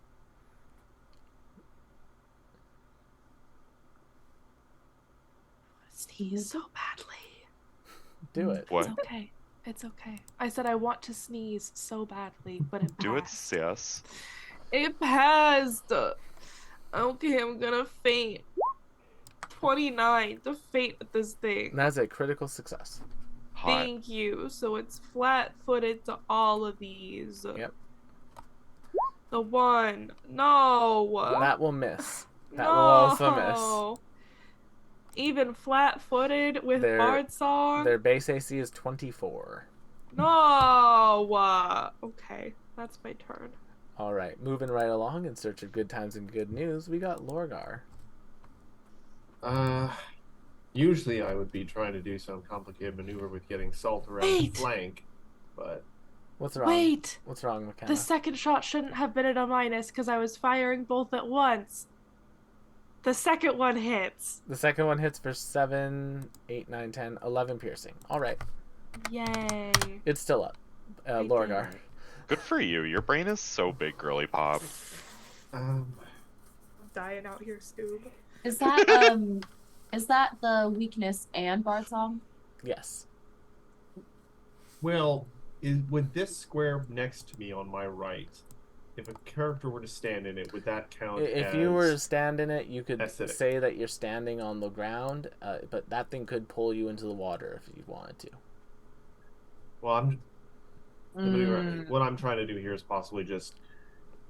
Sneeze so badly. Do it. What? It's okay. It's okay. I said I want to sneeze so badly, but it Do it, passed. sis. It passed. Okay, I'm gonna faint. 29 to faint at this thing. That's a critical success. Hot. Thank you. So it's flat-footed to all of these. Yep. The one. No. That will miss. That no. will also miss. Even flat-footed with Their- Bard Song? Their base AC is 24. No. Okay, that's my turn. All right, moving right along in search of good times and good news, we got Lorgar. Usually I would be trying to do some complicated maneuver with getting salt around the Wait. flank, but What's wrong? Wait. What's wrong, McKenna? The second shot shouldn't have been at a minus because I was firing both at once. The second one hits. The second one hits for 7, 8, 9, 10, 11 piercing. All right, Yay. it's still up. I Lorgar. did. Good for you. Your brain is so big, girly pop. I'm dying out here, Scoob. Is that the weakness and Bard Song? Yes. well, would this square next to me on my right, if a character were to stand in it, would that count? If as... you were to stand in it, you could acidic? say that you're standing on the ground, but that thing could pull you into the water if you wanted to. Well, what I'm trying to do here is possibly just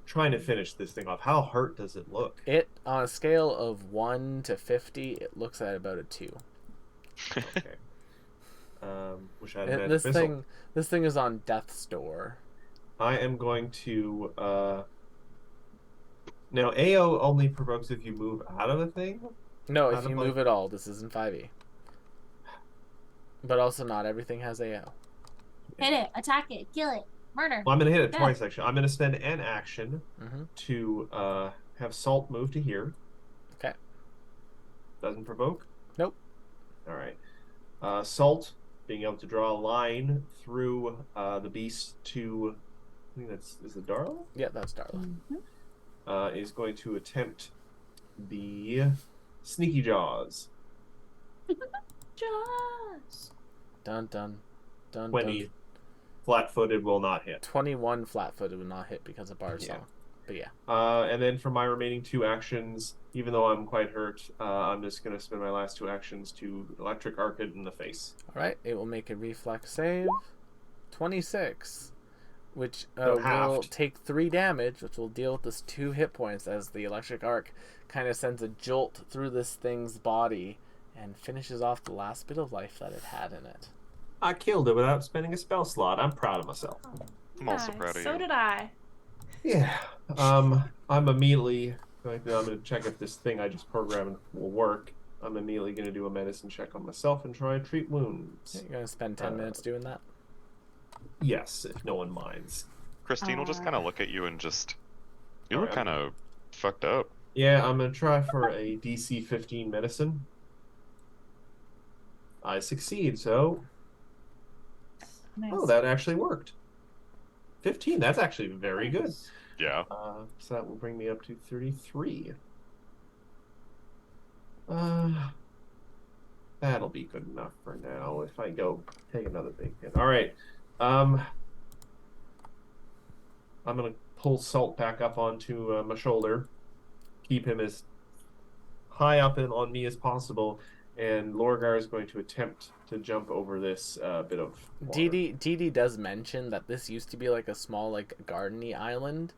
trying to finish this thing off. How hurt does it look? It, on a scale of 1 to 50, it looks at about a 2. Okay. Wish I had This thing is on death's door. I am going to now AO only provokes if you move out of a thing. No, Out if of you my- move at all, this isn't 5e. But also, not everything has AO. Hit it, attack it, kill it, murder. Well, I'm gonna hit it Yeah. twice actually. I'm gonna spend an action Mm-hmm. to have Salt move to here. Okay. Doesn't provoke. Nope. All right. Salt being able to draw a line through the beast to, I think is it Darla? Yeah, that's Darla. Is going to attempt the Sneaky Jaws. Jaws. Dun dun dun 20 dun. flat-footed will not hit. 21 flat-footed would not hit because of Bar's Yeah. song. But yeah. And then for my remaining 2 actions, even though I'm quite hurt, I'm just going to spend my last 2 actions to Electric Arc it in the face. All right, it will make a reflex save. 26, which So will halved. take 3 damage, which will deal with this 2 hit points as the electric arc kind of sends a jolt through this thing's body and finishes off the last bit of life that it had in it. I killed it without spending a spell slot. I'm proud of myself. I'm also proud of So you. did I. Yeah. I'm immediately I'm going to check if this thing I just programmed will work. I'm immediately going to do a medicine check on myself and try to treat wounds. You're going to spend 10 minutes doing that? Yes, if no one minds. Christine will just kind of look at you and just. You look Alright. kind of fucked up. Yeah, I'm going to try for a DC 15 medicine. I succeed, so... Nice. Oh, that actually worked. 15, that's actually very good. Yeah. So that will bring me up to 33. That'll be good enough for now if I go take another big hit. All right. I'm going to pull Salt back up onto my shoulder, keep him as high up and on me as possible, and Lorgar is going to attempt to jump over this bit of water. Dee Dee does mention that this used to be like a small, like, gardeny island,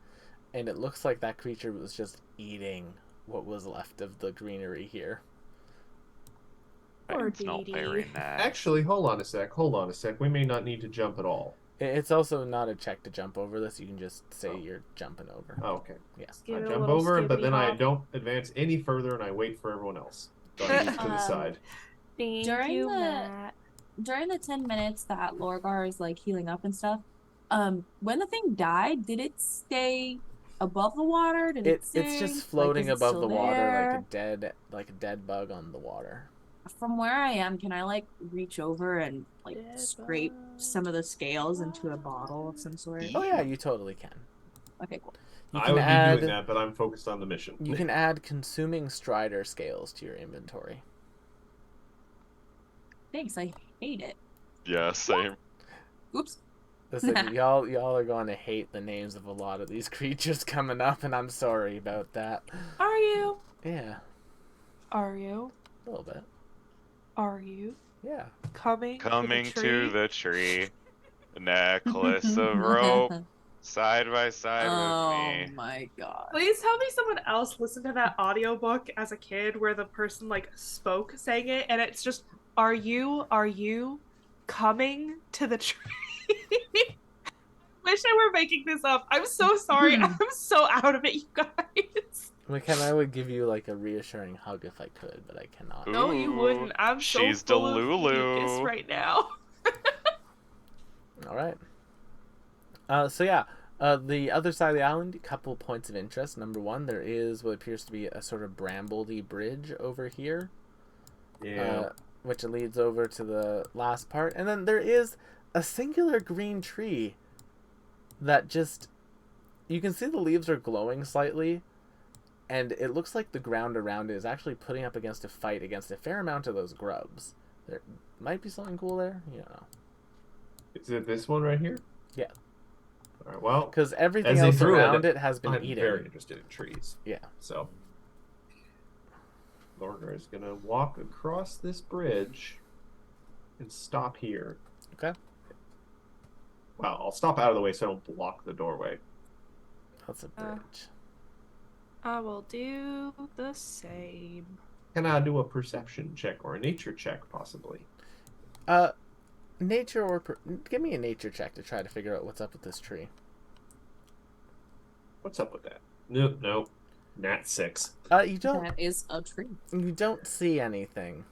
and it looks like that creature was just eating what was left of the greenery here. Poor It's not Dee very Dee. nice. Actually, hold on a sec. We may not need to jump at all. It's also not a check to jump over this. You can just say you're jumping over. Oh, okay. Yeah. Give I it a jump little over, but then I skibbity-hop. don't advance any further, and I wait for everyone else. So I move to the side. Thank During you, the- Matt. During the 10 minutes that Lorgar is like healing up and stuff, when the thing died, did it stay above the water? Did it It's sink? just floating is it above still the water there? like a dead bug on the water. From where I am, can I like reach over and like Dead scrape bug. some of the scales into a bottle of some sort? Oh yeah, you totally can. Okay, cool. You I can would add be doing that, but I'm focused on the mission. you can add consuming strider scales to your inventory. Thanks, I hate it. Yeah, same. Oops. Listen, y'all are going to hate the names of a lot of these creatures coming up, and I'm sorry about that. Are you? Yeah, Are you? a little bit. Are you Yeah. coming? Coming to to the tree. Necklace of rope. Side by side Oh with me. my god. Please tell me someone else listened to that audiobook as a kid where the person like spoke saying it and it's just are you coming to the tree? I wish I were making this up. I'm so sorry. I'm so out of it, you guys. I would give you like a reassuring hug if I could, but I cannot. No, you wouldn't. I'm so she's full of Delulu. mucus right now. All right. So yeah, the other side of the island, a couple points of interest. Number one, there is what appears to be a sort of brambledy bridge over here. Yeah. Which leads over to the last part. And then there is a singular green tree that just... You can see the leaves are glowing slightly, and it looks like the ground around it is actually putting up against a fight against a fair amount of those grubs. There might be something cool there. You know. Is it this one right here? Yeah. All right. Well, Because everything As they else threw it, around it has been I'm eaten. very interested in trees. Yeah. So, Lorgar is gonna walk across this bridge and stop here. Okay. Well, I'll stop out of the way so I don't block the doorway. That's a bridge. I will do the same. Can I do a perception check or a nature check, possibly? Nature or... Give me a nature check to try to figure out what's up with this tree. What's up with that? Nope, nope. Nat 6. You don't That is a tree. see anything.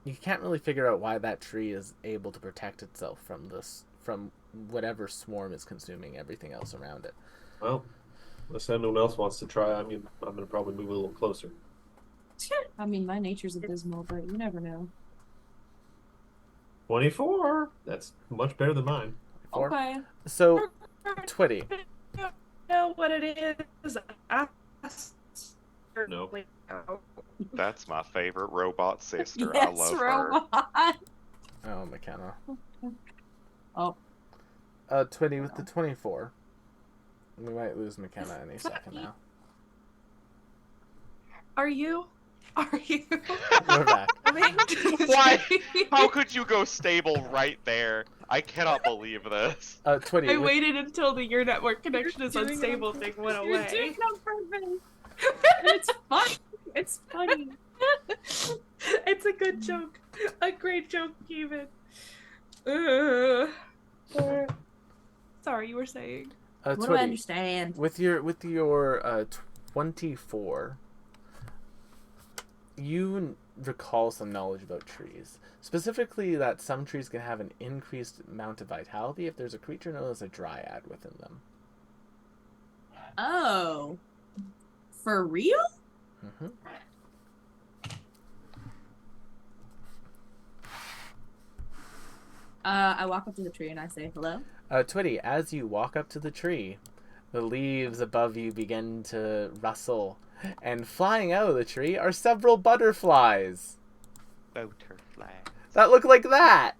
You can't really figure out why that tree is able to protect itself from whatever swarm is consuming everything else around it. Well, unless anyone else wants to try, I'm gonna probably move a little closer. I mean, my nature's abysmal, but you never know. 24. That's much better than mine. Four. Okay. So, Twitty. You know what it is? No. That's my favorite robot sister. Yes, I love her. robot. Oh, McKenna. Oh. Twitty with the 24. We might lose McKenna any second now. Are you? We're back. Why? How could you go stable right there? I cannot believe this. Twitty. I waited until your network connection is unstable thing went You're away. doing it on purpose. It's funny. It's funny. It's a good joke. A great joke, even. Sorry, you were saying. What do I Twitty, understand? with your 24, you recall some knowledge about trees. Specifically that some trees can have an increased amount of vitality if there's a creature known as a dryad within them. Oh. For real? Mm-hmm. I walk up to the tree and I say hello. Twitty, as you walk up to the tree, the leaves above you begin to rustle, and flying out of the tree are several butterflies Butterfly. that look like that.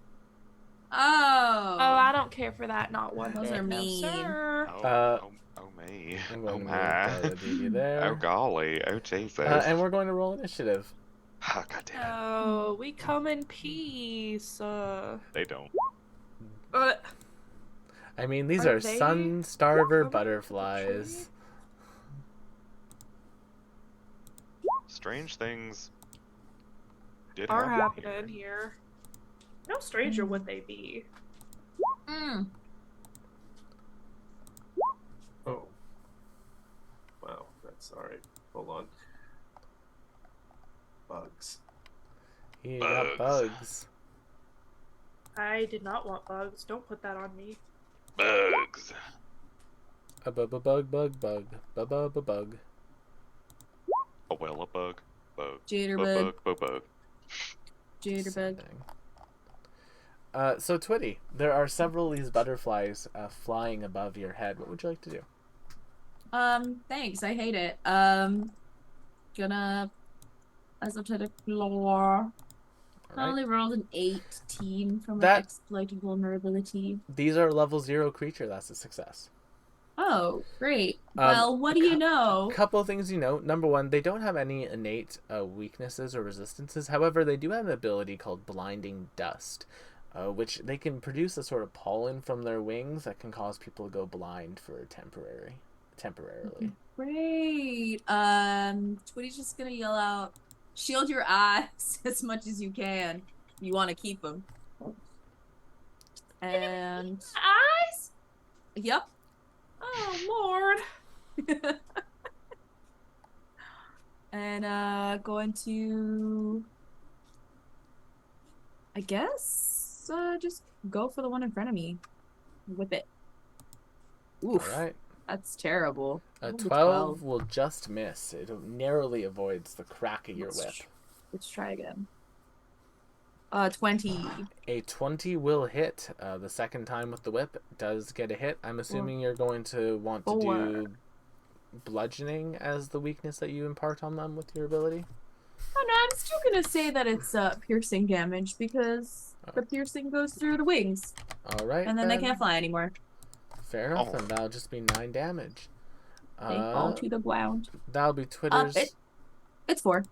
Oh. Oh, I don't care for that. Not one Those bit. are No, mean. sir. Oh me. I'm Oh going to move my. the DB there. Oh golly. Oh Jesus. And we're going to roll initiative. Oh, God damn it. Oh, we come in peace. They don't. I mean, these Are are they sun starver coming to the butterflies. Strange things did Are happen happening here. No stranger would they be. Mm. Oh. Wow, that's alright. Hold on. Bugs. You got bugs. I did not want bugs. Don't put that on me. Bugs. A bug. Bug. A well, a bug. Bug. Jitterbug. Bug. Jitterbug. So Twitty, there are several of these butterflies flying above your head. What would you like to do? Thanks. I hate it. Gonna esoteric lore. I All only right. rolled an 18 from That- an exploited vulnerability. These are level 0 creature. That's a success. Oh, great. Um, Well, what do you know? A couple of things you know. Number one, they don't have any innate weaknesses or resistances. However, they do have an ability called blinding dust, which they can produce a sort of pollen from their wings that can cause people to go blind for temporarily. Great. Twitty's just gonna yell out, "Shield your eyes as much as you can. You want to keep them." And Eyes? yep. Oh, Lord. And going to, I guess, just go for the one in front of me. Whip it. Oof. All right. That's terrible. A Rolled a 12 will just miss. It narrowly avoids the crack of your whip. Let's try again. 20. A 20 will hit. The second time with the whip does get a hit. I'm assuming you're going to want to do bludgeoning as the weakness that you impart on them with your ability. Oh no, I'm still gonna say that it's piercing damage because the piercing goes through the wings, All right. and then they can't fly anymore. Fair enough, Oh. then that'll just be 9 damage. They fall to the ground. That'll be Twitter's. It's 4.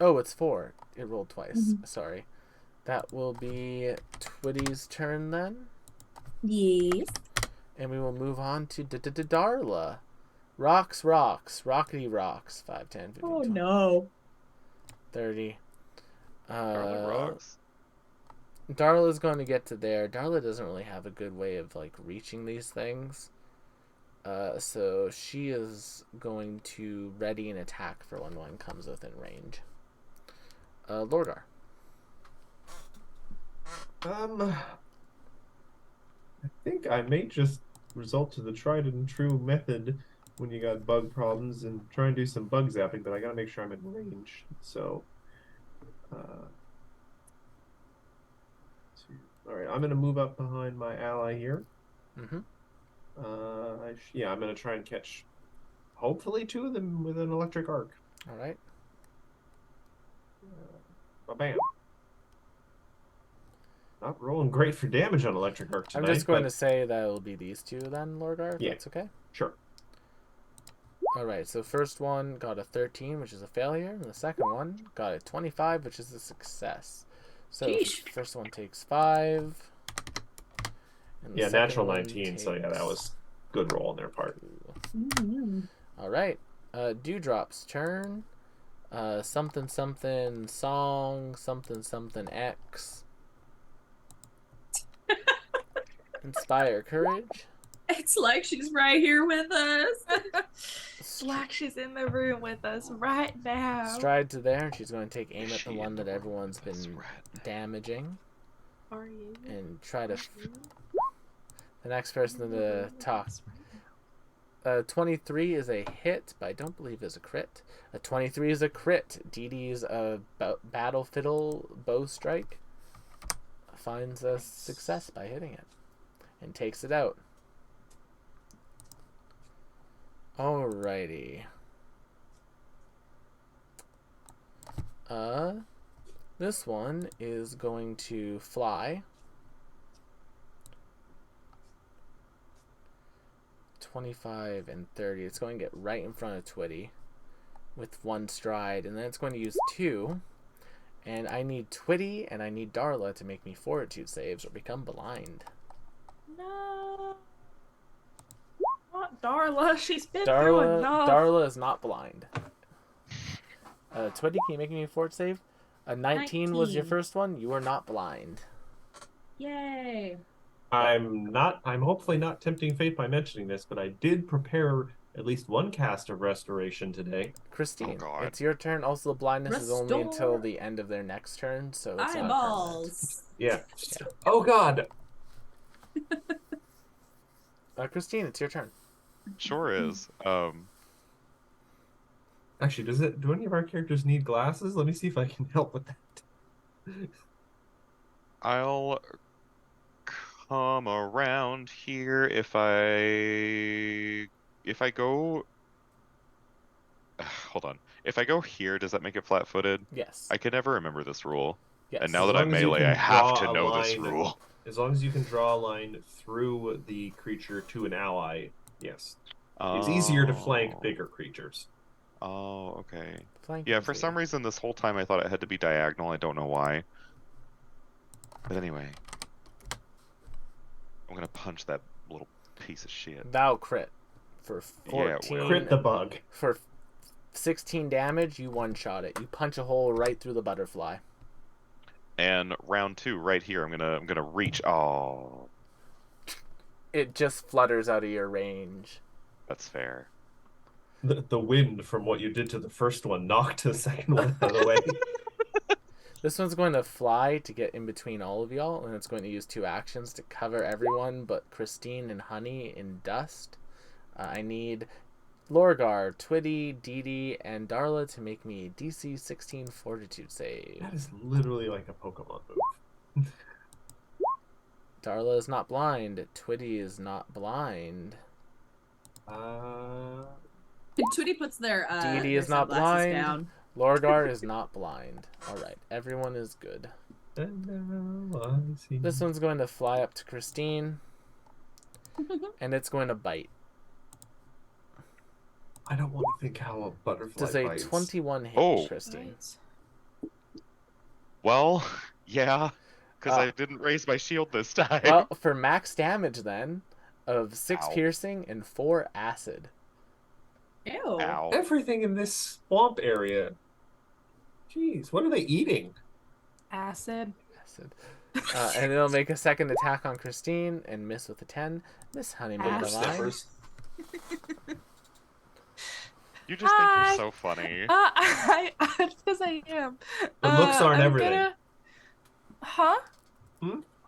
Oh, it's 4. It rolled twice. Mhm. Sorry. That will be Twitty's turn then. Yes. And we will move on to Darla. Rocks. Rockety rocks. 5, 10, 15, Oh 20, no. 30. Darla rocks. Darla's going to get to there. Darla doesn't really have a good way of, like, reaching these things. So she is going to ready an attack for when one comes within range. Lorgar. I think I may just resort to the tried and true method when you got bug problems and try and do some bug zapping, but I gotta make sure I'm in range. So, all right, I'm gonna move up behind my ally here. Mm-hmm. I'm gonna try and catch, hopefully, 2 of them with an electric arc. All right. Bam. Not rolling great for damage on electric arc tonight. I'm just going to say that it'll be these 2 then, Lorgar. Yeah. That's okay. Sure. All right. So first one got a 13, which is a failure, and the second one got a 25, which is a success. So Sheesh. first one takes 5. And the Yeah, second natural one 19. So yeah, that was good roll on their part. Mm-hmm. All right. Dewdrop's turn. Something something song something something X. Inspire courage. It's like she's right here with us. It's like she's in the room with us right now. Stride to there, and she's going to take aim at She the in one the that room everyone's with us been right now. damaging, Are you? and try to. Are you? The next person to talk. 23 is a hit, but I don't believe is a crit. A 23 is a crit. Dee Dee's battle fiddle bow strike finds a success by hitting it and takes it out. Alrighty. This one is going to fly 25 and 30. It's going to get right in front of Twitty with 1 stride, and then it's going to use 2. And I need Twitty and I need Darla to make me fortitude saves or become blind. No. Not Darla. She's been through enough. Darla is not blind. Twitty, can you make me a fort save? A 19 was your 19. first one. You are not blind. Yay. I'm hopefully not tempting fate by mentioning this, but I did prepare at least 1 cast of restoration today. Christine, Oh, God. it's your turn. Also, the blindness is only until Restore. the end of their next turn, so it's not permanent. Eyeballs. Yeah. Oh God. Christine, it's your turn. Sure is. Actually, do any of our characters need glasses? Let me see if I can help with that. I'll come around here if I go. Hold on. If I go here, does that make it flat-footed? Yes. I can never remember this rule. Yes. And now As that I'm long as you melee, can I have draw to a know this line- rule. As long as you can draw a line through the creature to an ally, yes. It's easier to flank bigger creatures. Oh, okay. Flank Yeah, is for some easy. reason this whole time I thought it had to be diagonal. I don't know why. But anyway. I'm gonna punch that little piece of shit. Thou crit for Yeah, 14. well. Crit the bug. For 16 damage, you one-shot it. You punch a hole right through the butterfly. And round 2, right here, I'm gonna reach. Oh, It just flutters out of your range. that's fair. The wind from what you did to the first one knocked the second one out of the way. This one's going to fly to get in between all of y'all, and it's going to use 2 actions to cover everyone but Christine and Honey in dust. I need Lorgar, Twitty, Dee Dee, and Darla to make me a DC 16 Fortitude save. That is literally like a Pokemon move. Darla is not blind. Twitty is not blind. Tootie puts their Dee Dee is their not sunglasses blind. down. Lorgar is not blind. Alright, everyone is good. And now I see. This one's going to fly up to Christine, and it's going to bite. I don't want to think how a butterfly Does a bites. 21 hit Oh. Christine? Right. Well, yeah, because Ah. I didn't raise my shield this time. Well, for max damage then, of 6 Ow. piercing and 4 acid. Ew. Ow. Everything in this swamp area. Jeez, what are they eating? Acid. Acid. And it'll make a second attack on Christine and miss with a 10. Miss Honey made the Acid. line. Steppers. You just think Hi. you're so funny. Because I am. The looks aren't I'm everything. gonna. Huh?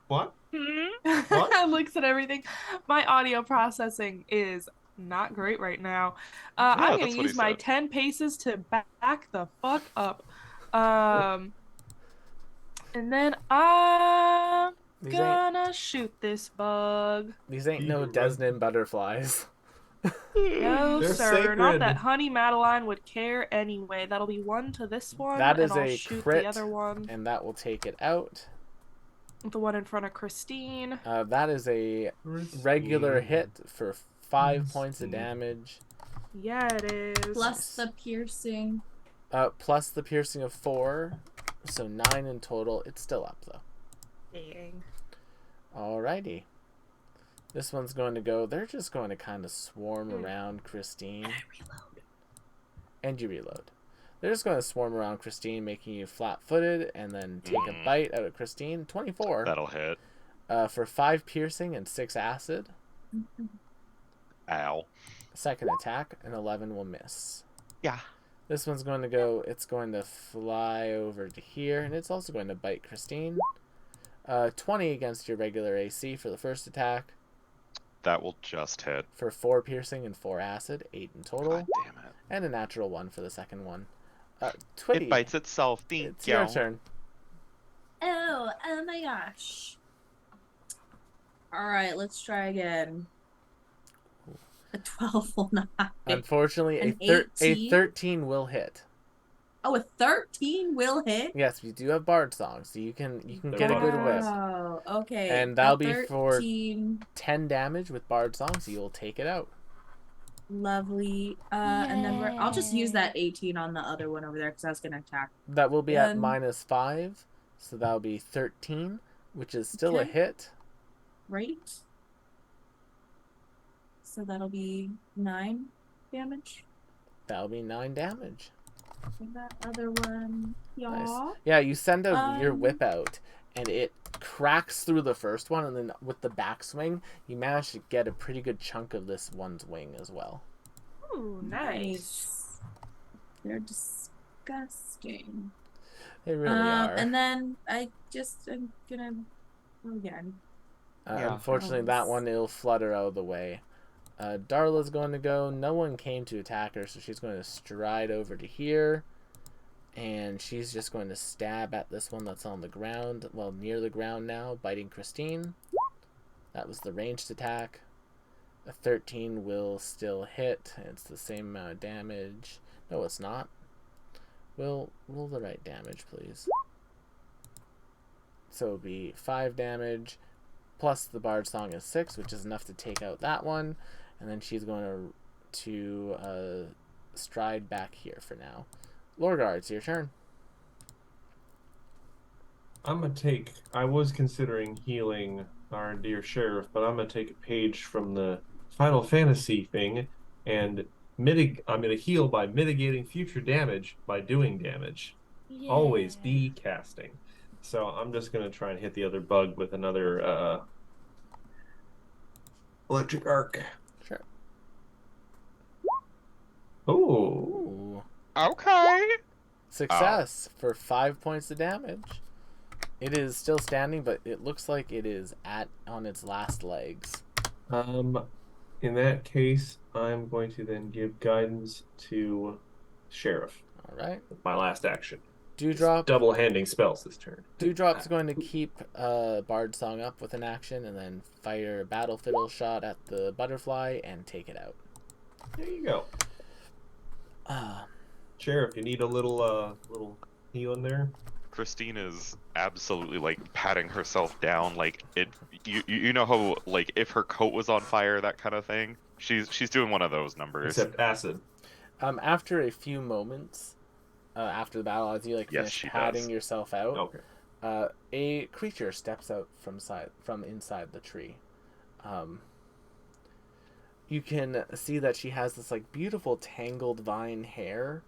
What? Hmm? What? Looks at everything. My audio processing is not great right now. Yeah, I'm gonna that's what he use my said. 10 paces to back the fuck up. Um, and then I'm These ain't gonna shoot this bug. no Desnin butterflies. No, They're sir. Not that sacred. Honey Madeline would care anyway. That'll be one to this one, That is and I'll a shoot crit, the other one. and that will take it out. The one in front of Christine. That is a regular hit for 5 points of damage. Yeah, it is. Plus the piercing. Plus the piercing of 4, so 9 in total. It's still up though. Dang. Alrighty. This one's going to go. They're just going to kind of swarm around Christine. And I reload. And you reload. They're just going to swarm around Christine, making you flat-footed, and then take a bite out of Christine. 24. That'll hit. For 5 piercing and 6 acid. Ow. Second attack, an 11 will miss. Yeah. This one's going to go. It's going to fly over to here, and it's also going to bite Christine. 20 against your regular AC for the first attack. That will just hit. For 4 piercing and 4 acid, 8 in total. God damn it. And a natural 1 for the second one. Twitty, It bites itself. it's your turn. Oh my gosh. Alright, let's try again. A 12 will not. Unfortunately, An a 18? 13 will hit. Oh, a 13 will hit? Yes, you do have bard song, so you can get a good whip. Oh, okay. And that'll A be for 13. 10 damage with bard song, so you'll take it out. Lovely. And then I'll just use that 18 on the other one over there because I was gonna attack. That will be at Then- -5, so that'll be 13, which is still a Okay. hit. Right? So that'll be 9 damage. That'll be 9 damage. And that other one, yeah. Nice. Yeah, you send your Um, whip out, and it cracks through the first one, and then with the backswing, you manage to get a pretty good chunk of this one's wing as well. Ooh, nice. They're disgusting. They really are. And then I'm gonna go again. Yeah. Unfortunately, that one will flutter out of the way. Darla's going to go. No one came to attack her, so she's going to stride over to here. And she's just going to stab at this one that's on the ground. Well, near the ground now, biting Christine. That was the ranged attack. A 13 will still hit. It's the same amount of damage. No, it's not. Roll the right damage, please. So it'll be 5 damage. Plus the Bard Song is 6, which is enough to take out that one. And then she's going to stride back here for now. Lorgar, it's your turn. I'm gonna take. I was considering healing our dear sheriff, but I'm gonna take a page from the Final Fantasy thing, and I'm gonna heal by mitigating future damage by doing damage. Always be casting. So I'm just gonna try and hit the other bug with another electric arc. Sure. Oh, Ooh. Okay. Success for 5 points of damage. It is still standing, but it looks like it is on its last legs. in that case, I'm going to then give guidance to sheriff. All right. With my last action. Dewdrop. Double handing spells this turn. Dewdrop's going to keep Bard Song up with an action and then fire a Battle Fiddle shot at the butterfly and take it out. There you go. Sheriff, you need a little healing there? Christine is absolutely like patting herself down, like it. You know how like if her coat was on fire, that kind of thing. She's doing one of those numbers. Except acid. After a few moments, after the battle, as you finish patting yourself out, Okay. a creature steps out from inside the tree. You can see that she has this beautiful tangled vine hair,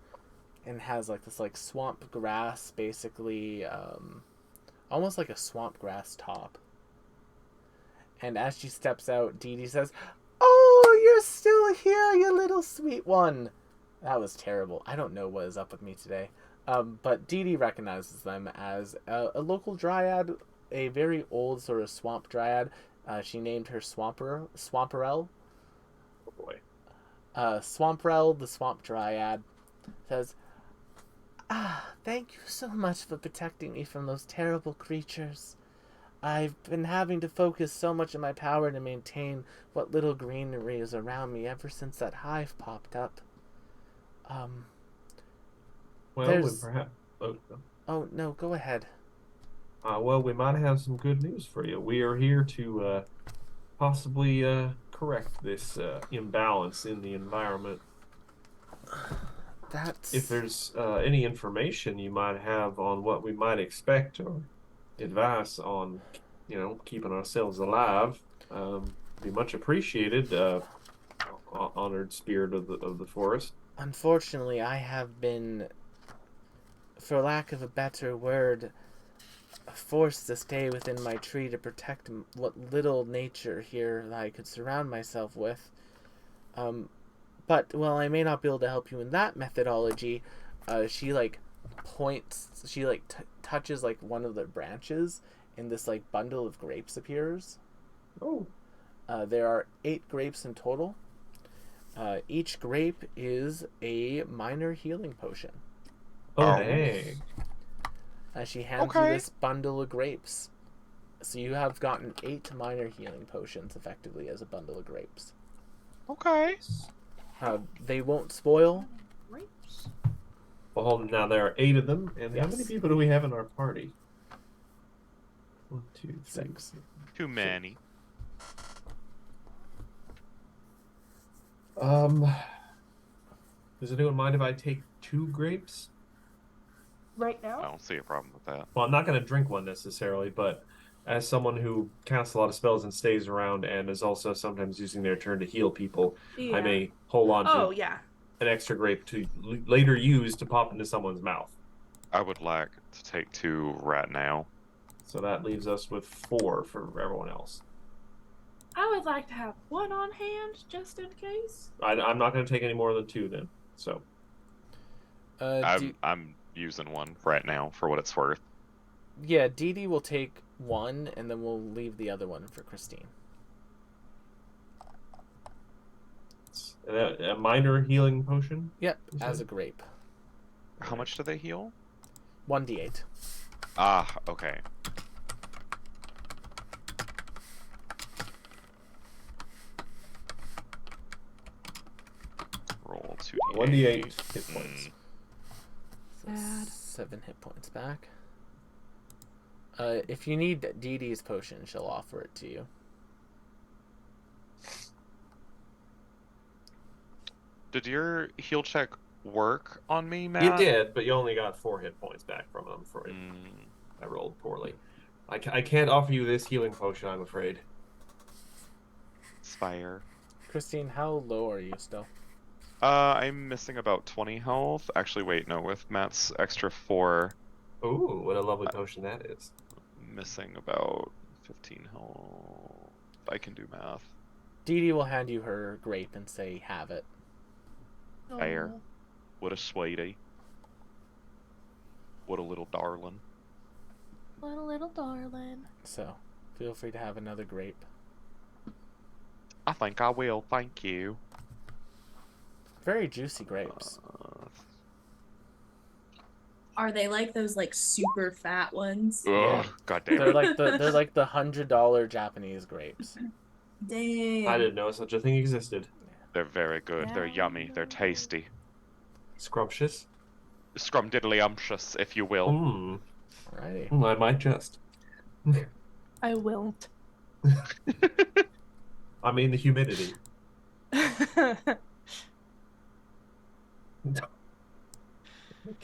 and has this swamp grass, basically, almost like a swamp grass top. And as she steps out, Dee Dee says, "Oh, you're you're still here, you little sweet one. That was terrible. I don't know what is up with me today. But Dee Dee recognizes them as a local dryad, a very old sort of swamp dryad. She named her Swamperelle. Oh boy. Swamperelle, the swamp dryad, says, thank you so much for protecting me from those terrible creatures. I've been having to focus so much of my power to maintain what little greenery is around me ever since that hive popped up. Well, we perhaps. Oh, no, go ahead. Well, we might have some good news for you. We are here to possibly correct this imbalance in the environment. If there's any information you might have on what we might expect or advice on, keeping ourselves alive, be much appreciated. Honored spirit of the forest. Unfortunately, I have been, for lack of a better word, forced to stay within my tree to protect what little nature here that I could surround myself with. But while I may not be able to help you in that methodology, she points, she touches one of the branches, and this bundle of grapes appears. Oh. There are 8 grapes in total. Each grape is a minor healing potion. Oh, dang. She hands you this bundle of grapes. So you have gotten 8 minor healing potions effectively as a bundle of grapes. Okay. They won't spoil. Grapes. Well, hold on. Now there are 8 of them, and how Yes. many people do we have in our party? 1, 2, 3, 6. Too many. Does anyone mind if I take 2 grapes? Right I now? don't see a problem with that. Well, I'm not going to drink one necessarily, but as someone who casts a lot of spells and stays around and is also sometimes using their turn to heal people, Yeah. I may hold on to yeah. an extra grape to later use to pop into someone's mouth. I would like to take 2 right now. So that leaves us with 4 for everyone else. I would like to have 1 on hand just in case. I'm not going to take any more than 2 then. So I'm using 1 right now for what it's worth. Yeah, Dee Dee will take 1, and then we'll leave the other one for Christine. a minor healing potion? Yep, as a grape. How much do they heal? 1d8. Ah, okay. Roll 2d8. 1d8 hit points. Sad. 7 hit points back. If you need Dee Dee's potion, she'll offer it to you. Did your heal check work on me, Matt? It did, but you only got 4 hit points back from them for it. I rolled poorly. I can't offer you this healing potion, I'm afraid. Spire. Christine, how low are you still? I'm missing about 20 health. Actually, wait, no, with Matt's extra 4. Ooh, what a lovely potion that is. Missing about 15 health. I can do math. Dee Dee will hand you her grape and say, have it. Fair. What a sweetie. What a little darling. What a little darling. So, feel free to have another grape. I think I will, thank you. Very juicy grapes. Are they like those super fat ones? Ugh, god damn They're it. like the $100 Japanese grapes. Dang. I didn't know such a thing existed. They're very good. They're yummy. They're tasty. Scrumptious? Scrumdiddlyumptious, if you will. Alrighty. I might just. I won't. I mean the humidity.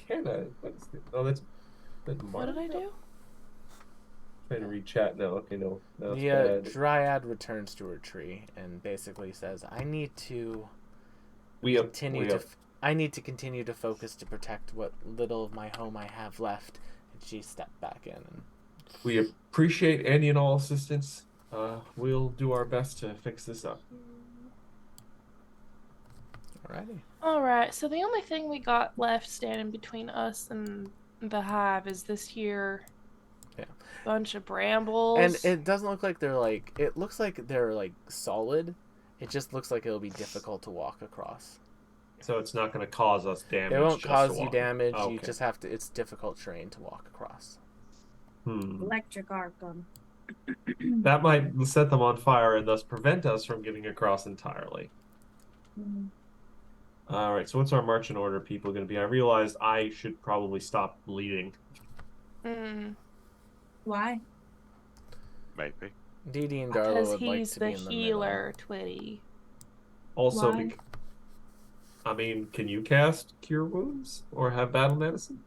Can I? Oh, that's What did I do? Trying to read chat. No, okay, no. No, it's The bad. dryad returns to her tree and basically says, I need to I need to continue to focus to protect what little of my home I have left. And she stepped back in. And... We appreciate any and all assistance. We'll do our best to fix this up. Alrighty. Alright, so the only thing we got left standing between us and the hive is this here bunch of brambles. And it doesn't look like they're like, it looks like they're like solid. It just looks like it'll be difficult to walk across. So it's not going to cause us damage. It won't just cause to you walk. damage. Okay. You just have to, it's difficult terrain to walk across. Electric arc gun. That might set them on fire and thus prevent us from getting across entirely. All right, so what's our marching order, people, going to be? I realized I should probably stop bleeding. Why? Maybe. Dee Dee and Darla Because would like he's to the be in the healer, Twitty. Also, Why? I mean, can you cast Cure Wounds or have Battle Medicine?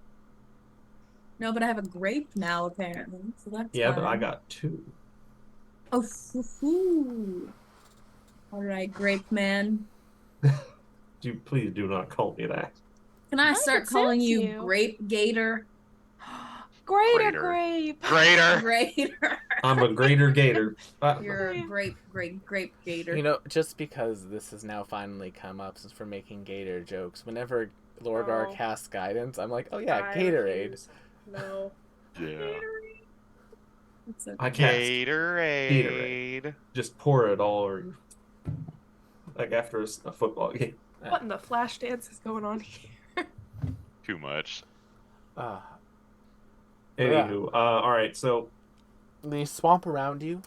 No, but I have a grape now, apparently. So that's Yeah, fine. but I got 2. Oh, foo-foo. All right, grape man. Please do not call me that. Can I I start could calling sense you you. Grape Gator? Greater Greater. grape. Greater. Greater. I'm a greater gator. You're a grape gator. You know, just because this has now finally come up since we're making Gator jokes, whenever Lorgar Oh. casts guidance, I'm like, oh yeah, I Gatorade. refuse. No. Yeah. It's okay. I cast. Gatorade. Just pour it all over you. Like after a football game. What in the flash dance is going on here? Too much. Yeah. Anywho, all right, so The swamp around you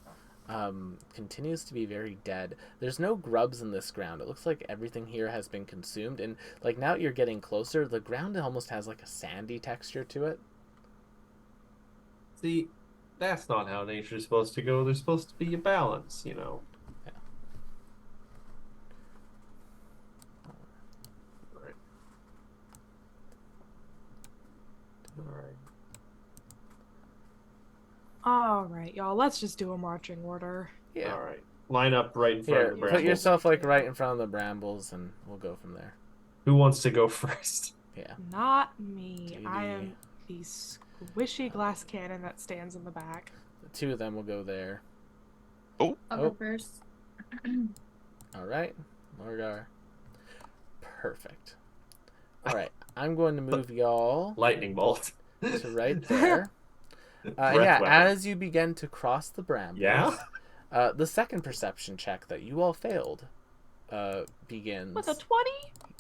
continues to be very dead. There's no grubs in this ground. It looks like everything here has been consumed, and like now you're getting closer, the ground almost has like a sandy texture to it. see, that's not how nature's supposed to go. There's supposed to be a balance, you know. Yeah. All right. All right. All right, y'all. Let's just do a marching order. Yeah. All right. Line up right in front Here, of the put brambles. yourself like right in front of the brambles, and we'll go from there. Who wants to go first? Yeah. Not me. Judy. I am the squishy glass cannon that stands in the back. The 2 of them will go there. I'll Oh. go first. All right, Lorgar. Perfect. All right, I'm going to move y'all Lightning bolt. to right there. Breath Yeah, weapon. as you begin to cross the brambles, Yeah? the second perception check that you all failed begins With a 20?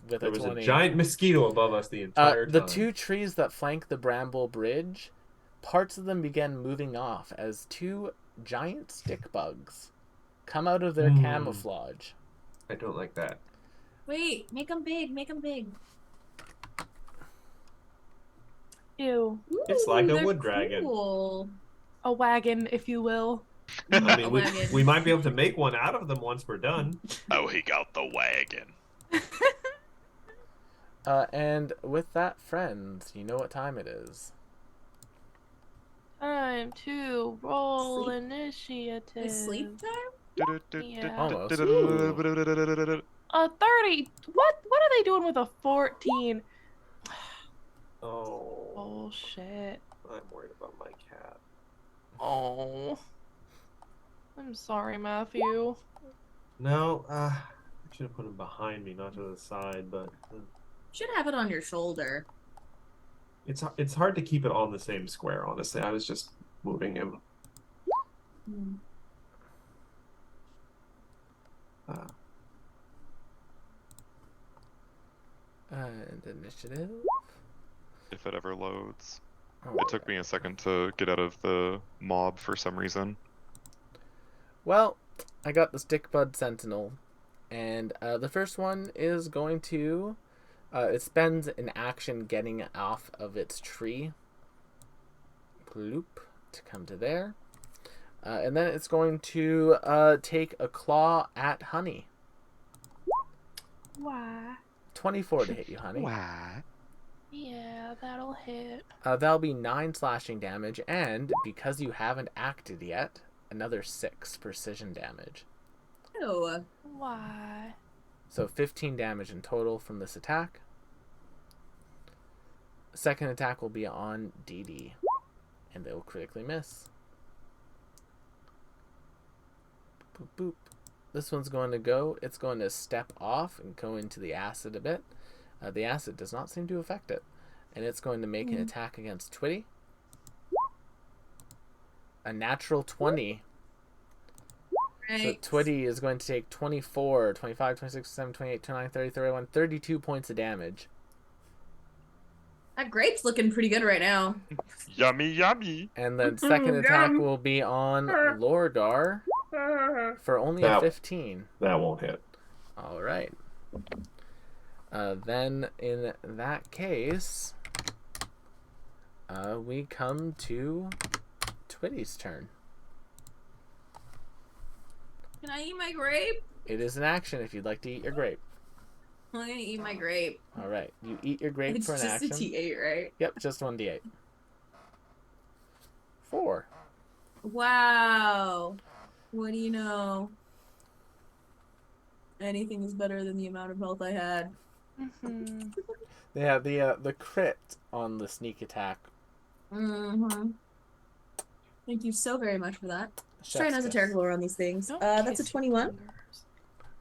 with There a was 20. a giant mosquito above us the entire The time. 2 trees that flank the bramble bridge, parts of them begin moving off as 2 giant stick bugs come out of their camouflage. I don't like that. Wait, make them big. Make them big. Ew. It's like a they're wood dragon. Cool. A wagon, if you will. I mean, A wagon. we might be able to make one out of them once we're done. Oh, he got the wagon. And with that, friends, you know what time it is. Time to roll Sleep. initiative. Is sleep time? Yeah. Almost. 30. What are they doing with a 14? Oh, Bullshit. I'm worried about my cat. Oh. I'm sorry, Matthew. No, I should have put him behind me, not to the side, but Should have it on your shoulder. it's hard to keep it on the same square, honestly. I was just moving him. Hmm. And initiative. If it ever loads. Oh, It took me a second to get out of the mob for some reason. Well, I got the Stickbud Sentinel, and the first one is going to. It spends an action getting off of its tree. Bloop, to come to there. And then it's going to take a claw at Honey. Why? 24 to hit you, Honey. Why? Yeah, that'll hit. That'll be 9 slashing damage, and because you haven't acted yet, another 6 precision damage. Ew. Why? So 15 damage in total from this attack. Second attack will be on DD, and they will critically miss. Boop, boop. this one's going to go. It's going to step off and go into the acid a bit. The acid does not seem to affect it. And it's going to make an attack against Twitty. A natural 20. Right. So Twitty is going to take 24, 25, 26, 27, 28, 29, 30, 31, 32 points of damage. That grape's looking pretty good right now. Yummy, yummy. And then second attack will be on Lorgar for only a 15. That won't hit. All right. Then in that case, we come to Twitty's turn. Can I eat my grape? It is an action if you'd like to eat your grape. I'm gonna eat my grape. All right. You eat your grape It's for an just action. a T8, right? Yep, just 1d8. 4. Wow. What do you know? Anything is better than the amount of health I had. Mm-hmm. Yeah, the crit on the sneak attack. Mm-hmm. Thank you so very much for that. Chef's Trying as a kiss. terrible on these things. That's a 21.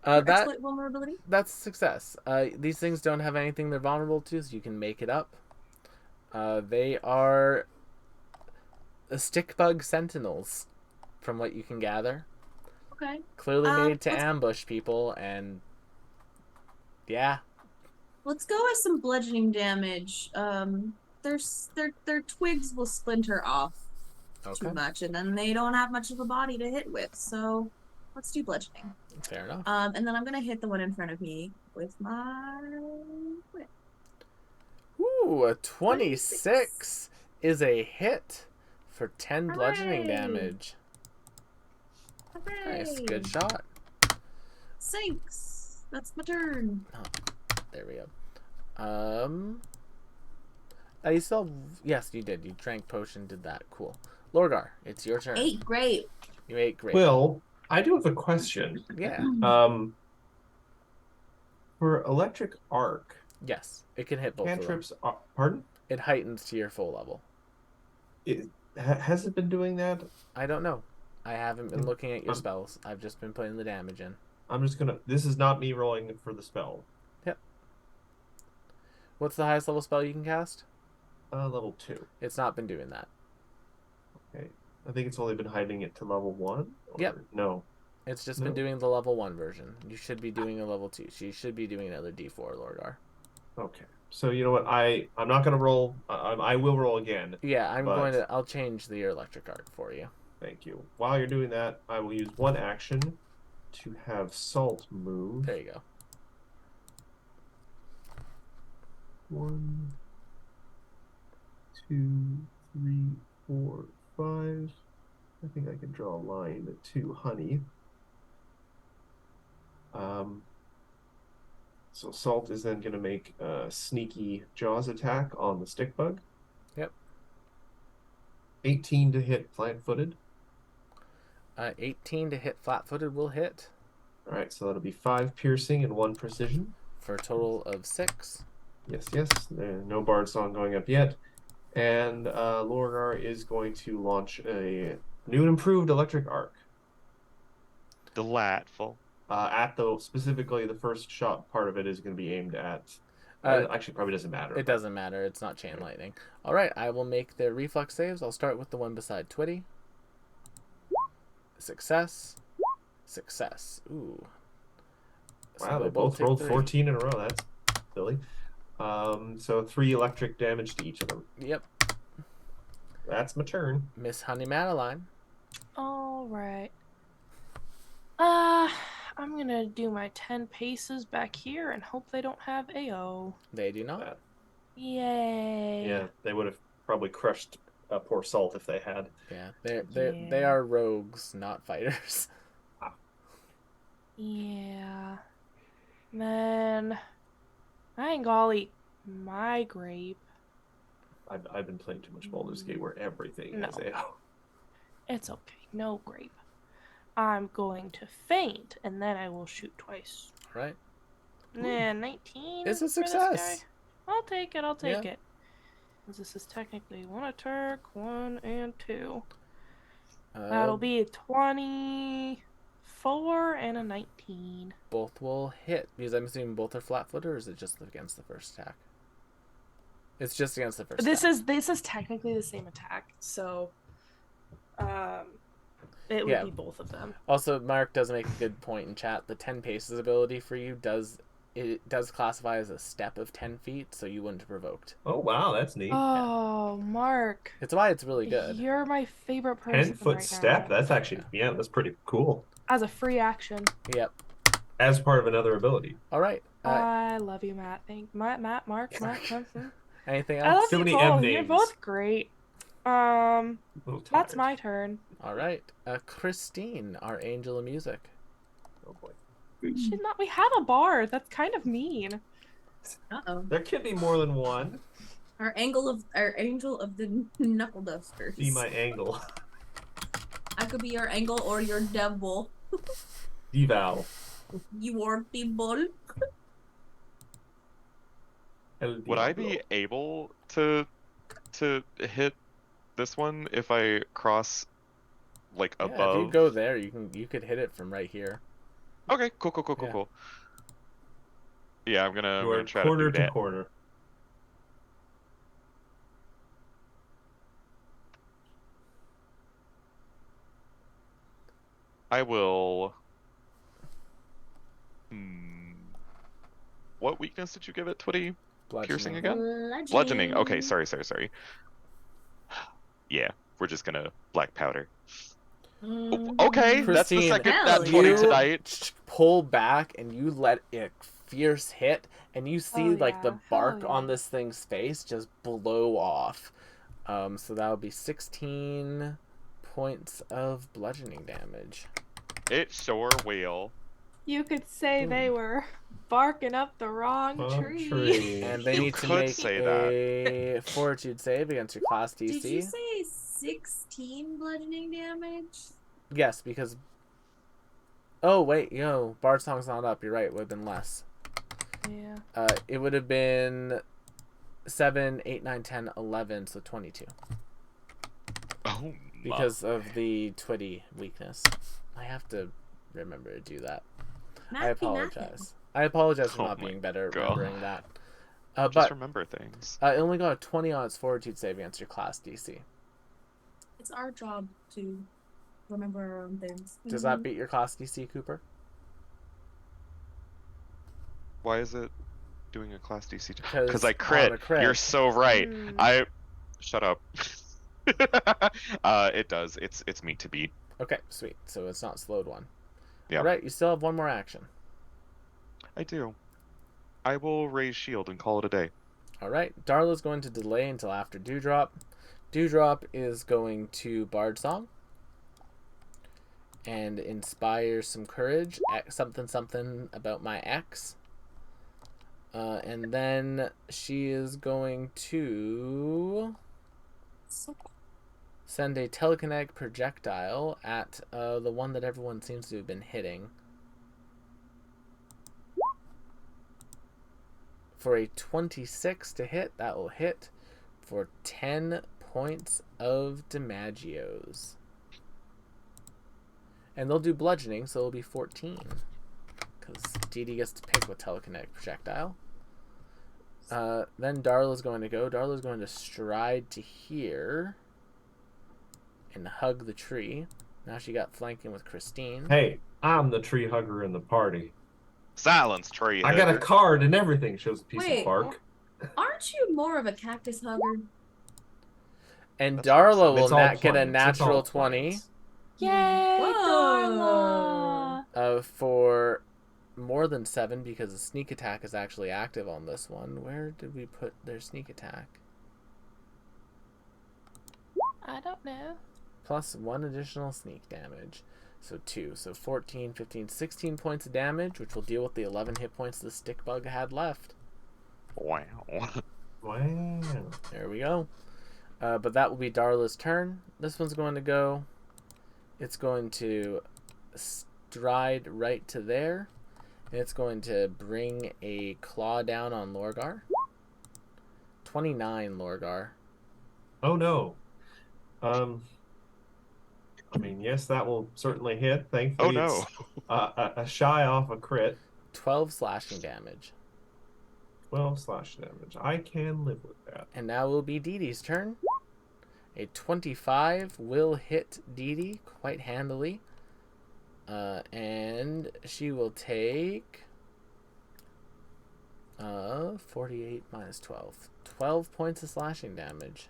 That Exploit vulnerability. that's success. These things don't have anything they're vulnerable to, so you can make it up. They are stick bug sentinels, from what you can gather. Okay. Clearly made to let's- ambush people, and yeah. Let's go with some bludgeoning damage. Their twigs will splinter off Okay, too much, and then they don't have much of a body to hit with. So let's do bludgeoning. fair enough. And then I'm gonna hit the one in front of me with my whip. Ooh, a 26 is a hit for 10 bludgeoning Hooray! damage. Nice, good shot. Sinks. That's my turn. There we go. You still, yes, you did. You drank potion, did that. Cool. Lorgar, it's your turn. 8 grape. You ate great. Will, I do have a question. Yeah. For electric arc, Yes, it can hit both of them. cantrips. Pardon? It heightens to your full level. Has it been doing that? I don't know. I haven't been looking at your Um, spells. I've just been putting the damage in. I'm just gonna. This is not me rolling for the spell. What's the highest level spell you can cast? Level 2. It's not been doing that. Okay. I think it's only been hiding it to level 1. Yep. No. It's just been No. doing the level 1 version. You should be doing a level 2. So you should be doing another D4, Lorgar. Okay. So you know what? I'm not gonna roll. I will roll again. Yeah, But- I'll change the electric arc for you. Thank you. While you're doing that, I will use one action to have Salt move. There you go. 1, 2, 3, 4, 5. I think I can draw a line to Honey. So Salt is then going to make a sneaky Jaws attack on the stick bug. Yep. 18 to hit flat-footed. 18 to hit flat-footed will hit All right, so that'll be 5 piercing and 1 precision. for a total of 6. Yes, yes. No Bard Song going up yet. And Lorgar is going to launch a new and improved electric arc. Delightful. Specifically, the first shot part of it is going to be aimed at. Actually, probably doesn't matter. It doesn't matter. It's not chain lightning. All right, I will make their reflex saves. I'll start with the one beside Twitty. Success. Success. Ooh. So Wow, they'll they both take rolled 3. 14 in a row. That's silly. So 3 electric damage to each of them. Yep. That's my turn. Miss Honey Madeline. All right. I'm gonna do my 10 paces back here and hope they don't have AO. They do not. Yay. Yeah, they would have probably crushed poor Salt if they had. Yeah, they Yeah. are rogues, not fighters. Yeah. Man, I ain't gonna eat my grape. I've been playing too much Baldur's Gate where everything No. is AO. It's okay, no grape. I'm going to faint, and then I will shoot twice. Right? Nah, 19. It's a for this success. guy. I'll take it. I'll take Yeah. it. 'Cause this is technically 1 attack, 1 and 2. That'll be 24 24 and a 19. Both will hit, because I'm assuming both are flat-footed, or is it just against the first attack? It's just against the first attack. This is technically the same attack, so it would be both of them. Also, Mark does make a good point in chat. The 10 paces ability for you does classify as a step of 10 feet, so you wouldn't have provoked. Oh wow, that's neat. Oh, Mark. It's why it's really good. You're my favorite person 10-foot right step. now. That's actually that's pretty cool. As a free action. Yep. As part of another ability. All right. I love you, Matt. Mark. Anything else? I love So you many both. M You're names. both great. That's my turn. All right. Christine, our angel of music. Oh boy. She's not. We have a bar. That's kind of mean. Uh-oh. There can be more than one. Our angel of the knuckle dusters. Be my angle. I could be your angle or your devil. Deval. You are the bull. Would I be able to hit this one if I cross like Yeah, above? if you go there, you could hit it from right here. Okay, cool. Yeah, I'm gonna try corner to do that. corner. I will. What weakness did you give it, Twitty? Piercing again? Bludgeoning. Okay, sorry. Yeah, we're just gonna black powder. Okay, that's the Christine, second hell that 20 you tonight. pull back and you let it fierce hit, and you see Oh, like the yeah. bark Hell on yeah. this thing's face just blow off. So that would be 16 points of bludgeoning damage. It sure will. You could say they were barking up the wrong tree. And they You need to could make say a fortitude save against your class DC. Did you say 16 bludgeoning damage? Yes, because... Oh, wait, Bard Song's not up. You're right, it would have been less. Yeah. It would have been 7, 8, 9, 10, 11, so 22. Oh, Because of the Twitty weakness. I have to remember to do that. I Matthew. apologize. I apologize for Oh not my being better at God. remembering that. just But remember things. it only got a 20 on its fortitude save against your class DC. It's our job to remember our own things. Does that beat your class DC, Cooper? Why is it doing a class DC? Because Because I on a crit. crit. You're so right. Mm. Shut up. It does. It's meant to be. Okay, sweet. So it's not slowed one. Yeah. Alright, you still have one more action. I do. I will raise shield and call it a day. Alright, Darla's going to delay until after Dewdrop. Dewdrop is going to Bard Song and inspire some courage. Something about my ex. And then she is going to send a telekinetic projectile at the one that everyone seems to have been hitting. For a 26 to hit, that will hit for 10 points of damagios. And they'll do bludgeoning, so it'll be 14. Because Dee Dee gets to pick with telekinetic projectile. Then Darla's going to go. Darla's going to stride to here and hug the tree. Now she got flanking with Christine. Hey, I'm the tree hugger in the party. Silence, tree. I got a card and everything. Shows a piece of bark. Aren't you more of a cactus hugger? And That's what I'm Darla will It's all not get a plants. It's all natural 20. plants. Yay, Whoa. Darla! For more than 7, because the sneak attack is actually active on this one. Where did we put their sneak attack? I don't know. Plus 1 additional sneak damage. So 2. So 14, 15, 16 points of damage, which will deal with the 11 hit points the stick bug had left. Wow. Wow. There we go. But that will be Darla's turn. This one's going to go. It's going to stride right to there. And it's going to bring a claw down on Lorgar. 29, Lorgar. Oh no. I mean, yes, that will certainly hit. Oh Thankfully, no. it's a shy off a crit. 12 slashing damage. 12 slash damage. I can live with that. And now will be Dee Dee's turn. A 25 will hit Dee Dee quite handily. And she will take 48 minus 12. 12 points of slashing damage.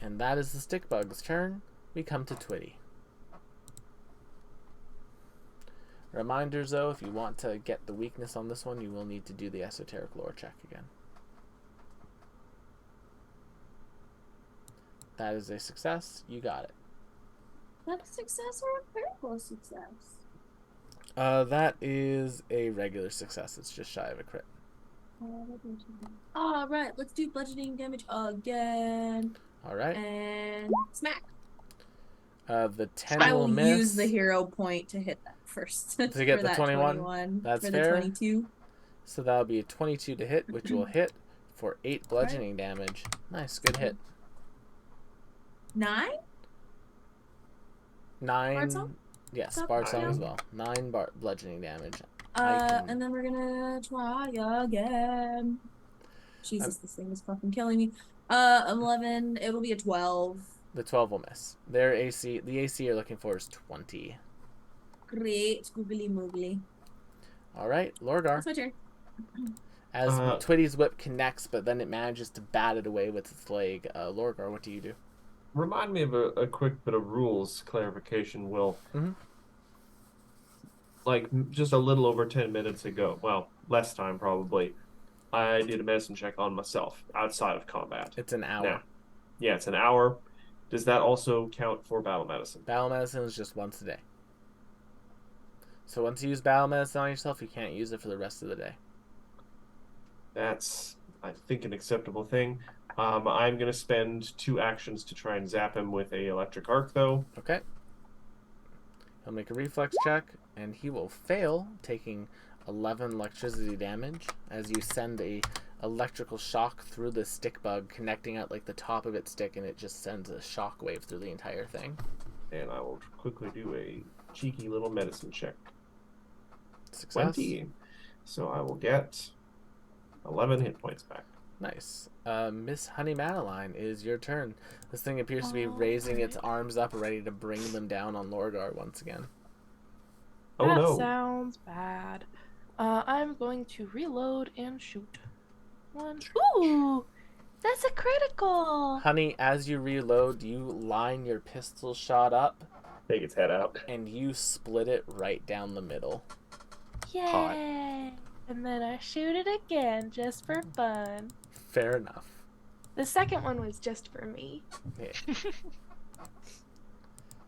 And that is the stick bug's turn. We come to Twitty. Reminders though, if you want to get the weakness on this one, you will need to do the esoteric lore check again. That is a success. You got it. That a success or a critical success? That is a regular success. It's just shy of a crit. All right, let's do bludgeoning damage again. All right. And smack. The 10 I will will miss. use the hero point to hit that first. To get for the that 21? That's for fair. the 22. So that'll be a 22 to hit, which will hit for 8 bludgeoning damage. Nice, good hit. 9? 9. Bard song? Yes, Stop. Bard song Yeah. as well. 9 bludgeoning damage. And then we're gonna try again. Jesus, this thing is fucking killing me. 11. It will be a 12. The 12 will miss. Their AC, the AC you're looking for is 20. Great, googly moogly. All right, Lorgar. That's my turn. As Twitty's whip connects, but then it manages to bat it away with its leg. Lorgar, what do you do? Remind me of a quick bit of rules clarification, Will. Mm-hmm. Like, just a little over 10 minutes ago, well, less time probably, I did a medicine check on myself outside of combat. It's an hour. Now, yeah, it's an hour. Does that also count for battle medicine? Battle medicine is just once a day. So once you use battle medicine on yourself, you can't use it for the rest of the day. That's, I think, an acceptable thing. I'm going to spend 2 actions to try and zap him with a electric arc, though. Okay. He'll make a reflex check, and he will fail, taking 11 electricity damage as you send a electrical shock through the stick bug, connecting at like the top of its stick, and it just sends a shock wave through the entire thing. And I will quickly do a cheeky little medicine check. Success. 20. So I will get 11 hit points back. Nice. Miss Honey Madeline, is your turn. This thing appears to be raising its arms up, ready to bring them down on Lorgar once again. Oh that no. sounds bad. I'm going to reload and shoot. 1. Ooh! That's a critical! Honey, as you reload, you line your pistol shot up, Take its head out. and you split it right down the middle. Yay! Hot. And then I shoot it again just for fun. Fair enough. The second one was just for me. Yeah.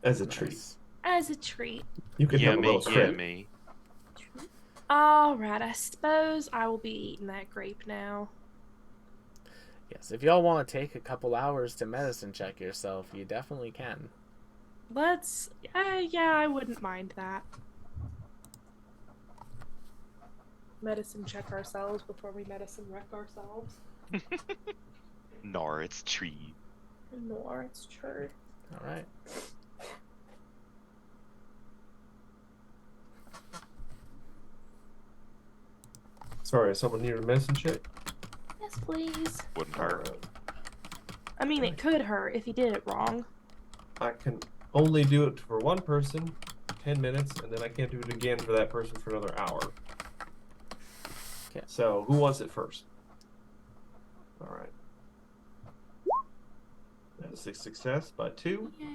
As a treat. Nice. As a treat. You can have a little Yummy, crit. yummy. Alright, I suppose I will be eating that grape now. Yes, if y'all want to take a couple hours to medicine check yourself, you definitely can. Let's... yeah, I wouldn't mind that. Medicine check ourselves before we medicine wreck ourselves. Nor it's tree. Nor, it's true. All right. Sorry, someone needed a medicine check? Yes, please. Wouldn't hurt. I mean, it could hurt if you did it wrong. I can only do it for one person, 10 minutes, and then I can't do it again for that person for another hour. Okay. So, who wants it first? Alright. That's a success by 2, Yay.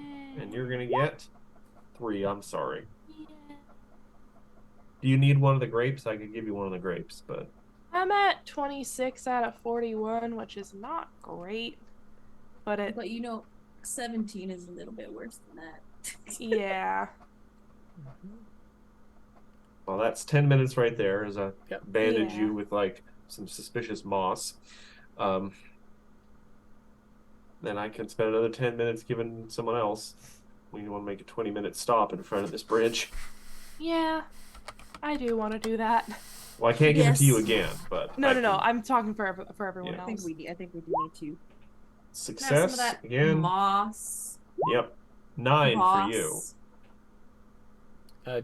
and you're gonna get 3, I'm sorry. Yeah. Do you need one of the grapes? I could give you one of the grapes, but... I'm at 26 out of 41, which is not great. But it, But you know, 17 is a little bit worse than that. yeah. Well, that's 10 minutes right there as I Yep. bandage Yeah. you with, like, some suspicious moss. Then I can spend another 10 minutes giving someone else. We want to make a 20-minute stop in front of this bridge. Yeah. I do want to do that. Well, I can't give it to you Yes. again, but... No, I no, no. can- I'm talking for everyone Yeah. I think else. we do need to. Can I have some of Success that again. moss. Yep. 9 for you. Moss.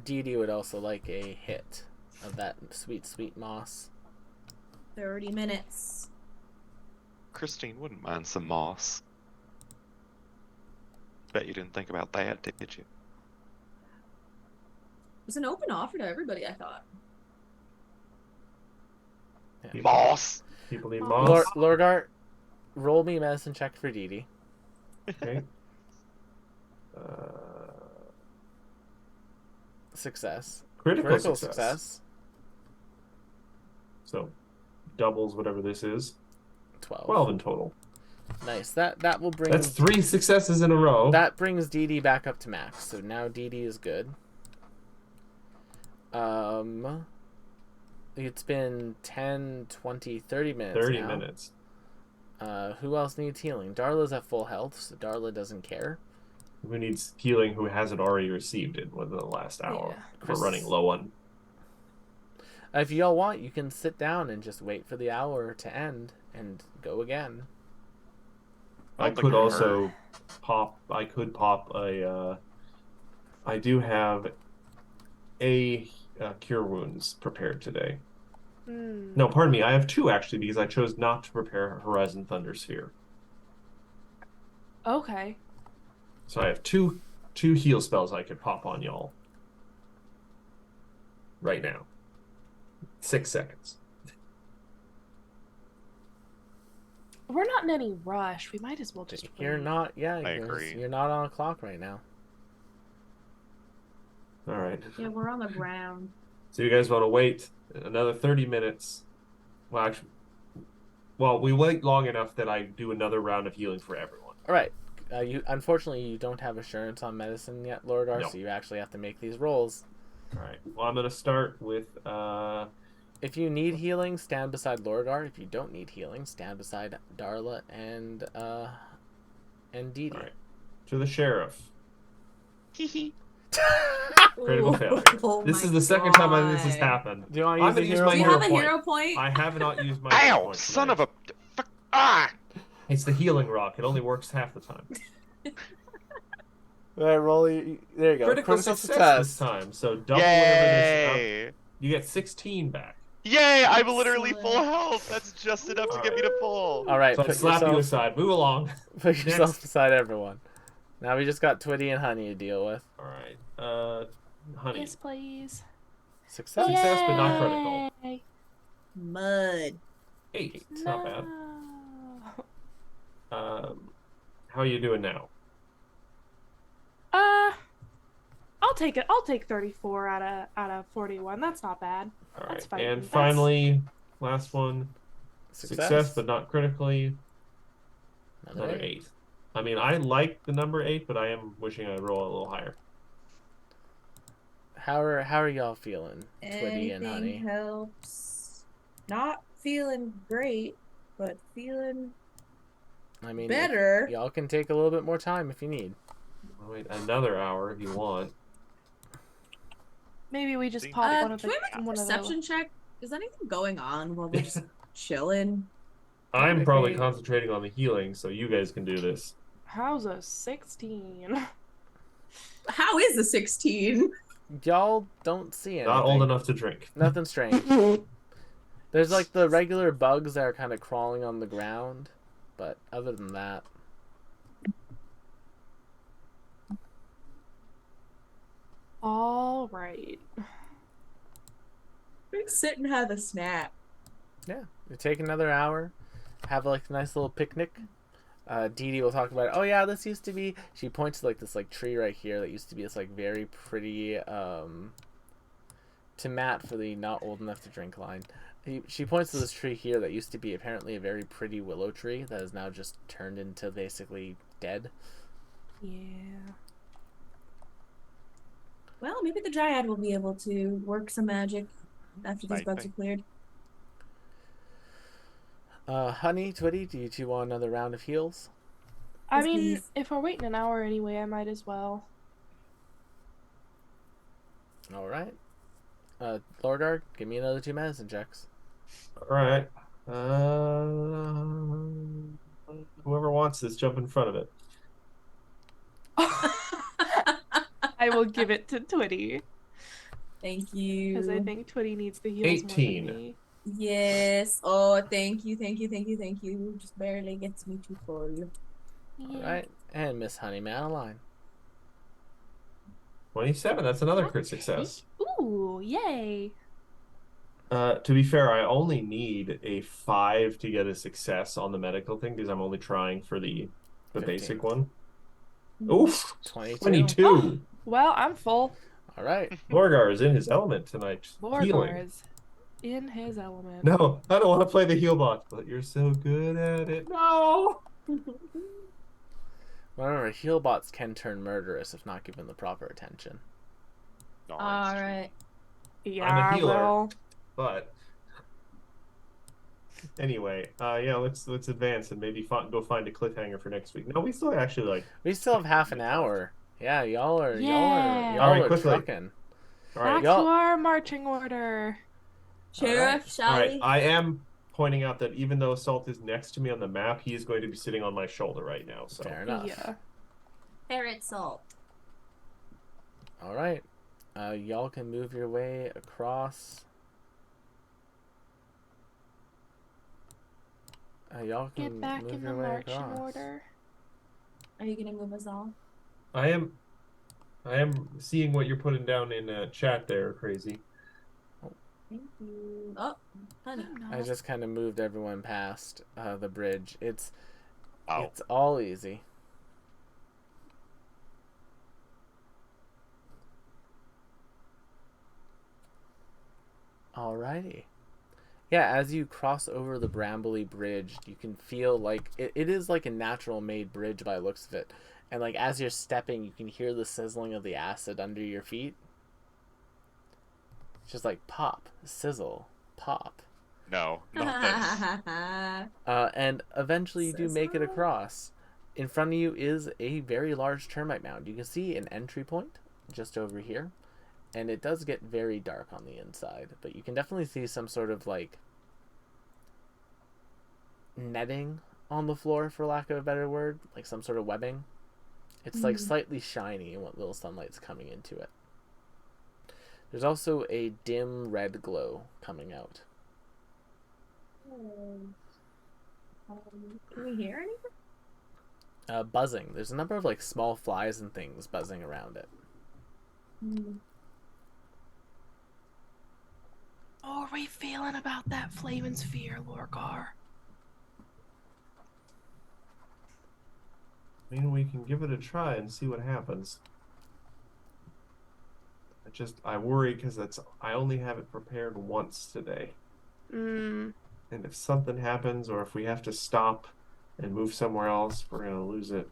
Dee Dee would also like a hit of that sweet, sweet moss. 30 minutes. Christine wouldn't mind some moss. Bet you didn't think about that, did you? It was an open offer to everybody, I thought. Yeah. Moss! People need Moss. moss. Lorgar, roll me medicine check for Dee Dee. Okay. Success. Critical Critical success. success. So doubles whatever this is. 12. 12 in total. Nice. That will bring. That's 3 successes in a row. That brings Dee Dee back up to max. So now Dee Dee is good. It's been 10, 20, 30 minutes 30 now. minutes. Who else needs healing? Darla's at full health, so Darla doesn't care. Who needs healing who hasn't already received it within the last hour? Yeah. We're running low on. If y'all want, you can sit down and just wait for the hour to end and go again. I Not the could also car. pop. I could pop a. I do have a cure wounds prepared today. No, pardon me. I have 2 actually because I chose not to prepare Horizon Thunder Sphere. Okay. So I have two heal spells I could pop on y'all right now. 6 seconds. We're not in any rush. We might as well just You're wait. not. Yeah, I agree. You're not on a clock right now. All right. Yeah, we're on the ground. So you guys want to wait another 30 minutes? Well, actually, we wait long enough that I do another round of healing for everyone. All right. Unfortunately, you don't have assurance on medicine yet, Lorgar, No. so you actually have to make these rolls. All right. Well, I'm gonna start with. If you need healing, stand beside Lorgar. If you don't need healing, stand beside Darla and Dee Dee. All right. To the sheriff. Hee Critical failure. Oh This my is the second time this has God. happened. Do you want I'm to gonna use use a my Do you hero have point? a hero point? I have not used my hero Ow! point Son today. of a... Fuck. Ah! It's the healing rock. It only works half the time. All right, roll. There you go. Critical success this time. So double whatever this. Yay! You get 16 back. Yay! I'm literally Excellent. full health. That's just enough to get me to full. All right, So I put slap you yourself, aside. Move along. put yourself Next. beside everyone. Now we just got Twitty and Honey to deal with. All right. Honey. Yes, please. Success. Success, but not critical. Yay. Mud. 8. It's not bad. No. How are you doing now? I'll take it. I'll take 34 out of 41. That's not bad. All That's right. fine. And That's- finally, last one. Success, but not critically. Another 8. I mean, I like the number 8, but I am wishing I'd roll a little higher. How are y'all feeling, Twitty and Honey? Anything helps. Not feeling great, but feeling I mean, better. y'all can take a little bit more time if you need. Wait another hour if you want. Maybe we just pop one of Can the we make a one of perception check? Is anything going on while we're just chilling? I'm probably Okay. concentrating on the healing, so you guys can do this. How's a 16? How is the 16? Y'all don't see anything. Not old enough to drink. Nothing strange. There's like the regular bugs that are kind of crawling on the ground, but other than that, All right. Sit and have a snack. yeah. You take another hour, have like a nice little picnic. Dee Dee will talk about it. Oh yeah, this used to be. She points to like this like tree right here that used to be this like very pretty. To Matt for the not old enough to drink line. She points to this tree here that used to be apparently a very pretty willow tree that is now just turned into basically dead. Yeah. Well, maybe the Dryad will be able to work some magic after these Might bugs be. are cleared. Honey, Twitty, do you two want another round of heals? I Yes, mean, please. if we're waiting an hour anyway, I might as well. All right. Lorgar, give me another 2 medicine checks. All right. Whoever wants this, jump in front of it. I will give it to Twitty Thank because I you. think Twitty needs the heals more than 18. me. Yes. Oh, thank you, thank you, thank you, thank you. Just barely gets me to full. All right, and Miss Honey Madeline. 27. That's another crit success. Ooh, yay! To be fair, I only need a 5 to get a success on the medical thing because I'm only trying for the 15. basic one. Oof! 22. 22. Well, I'm full. All right. Lorgar is in his element tonight. Lorgar Healing. is in his element. No, I don't want to play the heal bot, but you're so good at it. No! Remember, heal bots can turn murderous if not given the proper attention. No, All right. Yeah, I'm a healer. well, But anyway, yeah, let's advance and maybe go find a cliffhanger for next week. No, we still actually like. We still have half an hour. Yeah, y'all are Yeah. All right, are quickly. trucking. All back right, to our marching order. Sheriff, shall all right. we? I am pointing out that even though Salt is next to me on the map, he is going to be sitting on my shoulder right now. So Fair enough. Yeah. Parrot salt. All right. Y'all can move your way across. Y'all can Get back move in the your way marching across. order. Are you gonna move us all? I am seeing what you're putting down in chat there, Crazy. Thank you. Oh, honey. I just kind of moved everyone past the bridge. It's Ow. it's all easy. Alrighty. Yeah, as you cross over the Brambly Bridge, you can feel like it is like a natural made bridge by the looks of it. And like as you're stepping, you can hear the sizzling of the acid under your feet. It's just like pop, sizzle, pop. No, not this. And eventually you do make it across. In front of you is a very large termite mound. You can see an entry point just over here. And it does get very dark on the inside. But you can definitely see some sort of like netting on the floor, for lack of a better word. Like some sort of webbing. It's like slightly shiny when little sunlight's coming into it. There's also a dim red glow coming out. Can we hear anything? Buzzing. There's a number of like small flies and things buzzing around it. Oh, are we feeling about that flaming sphere, Lorgar? I mean, we can give it a try and see what happens. I worry because I only have it prepared once today. And if something happens or if we have to stop and move somewhere else, we're going to lose it.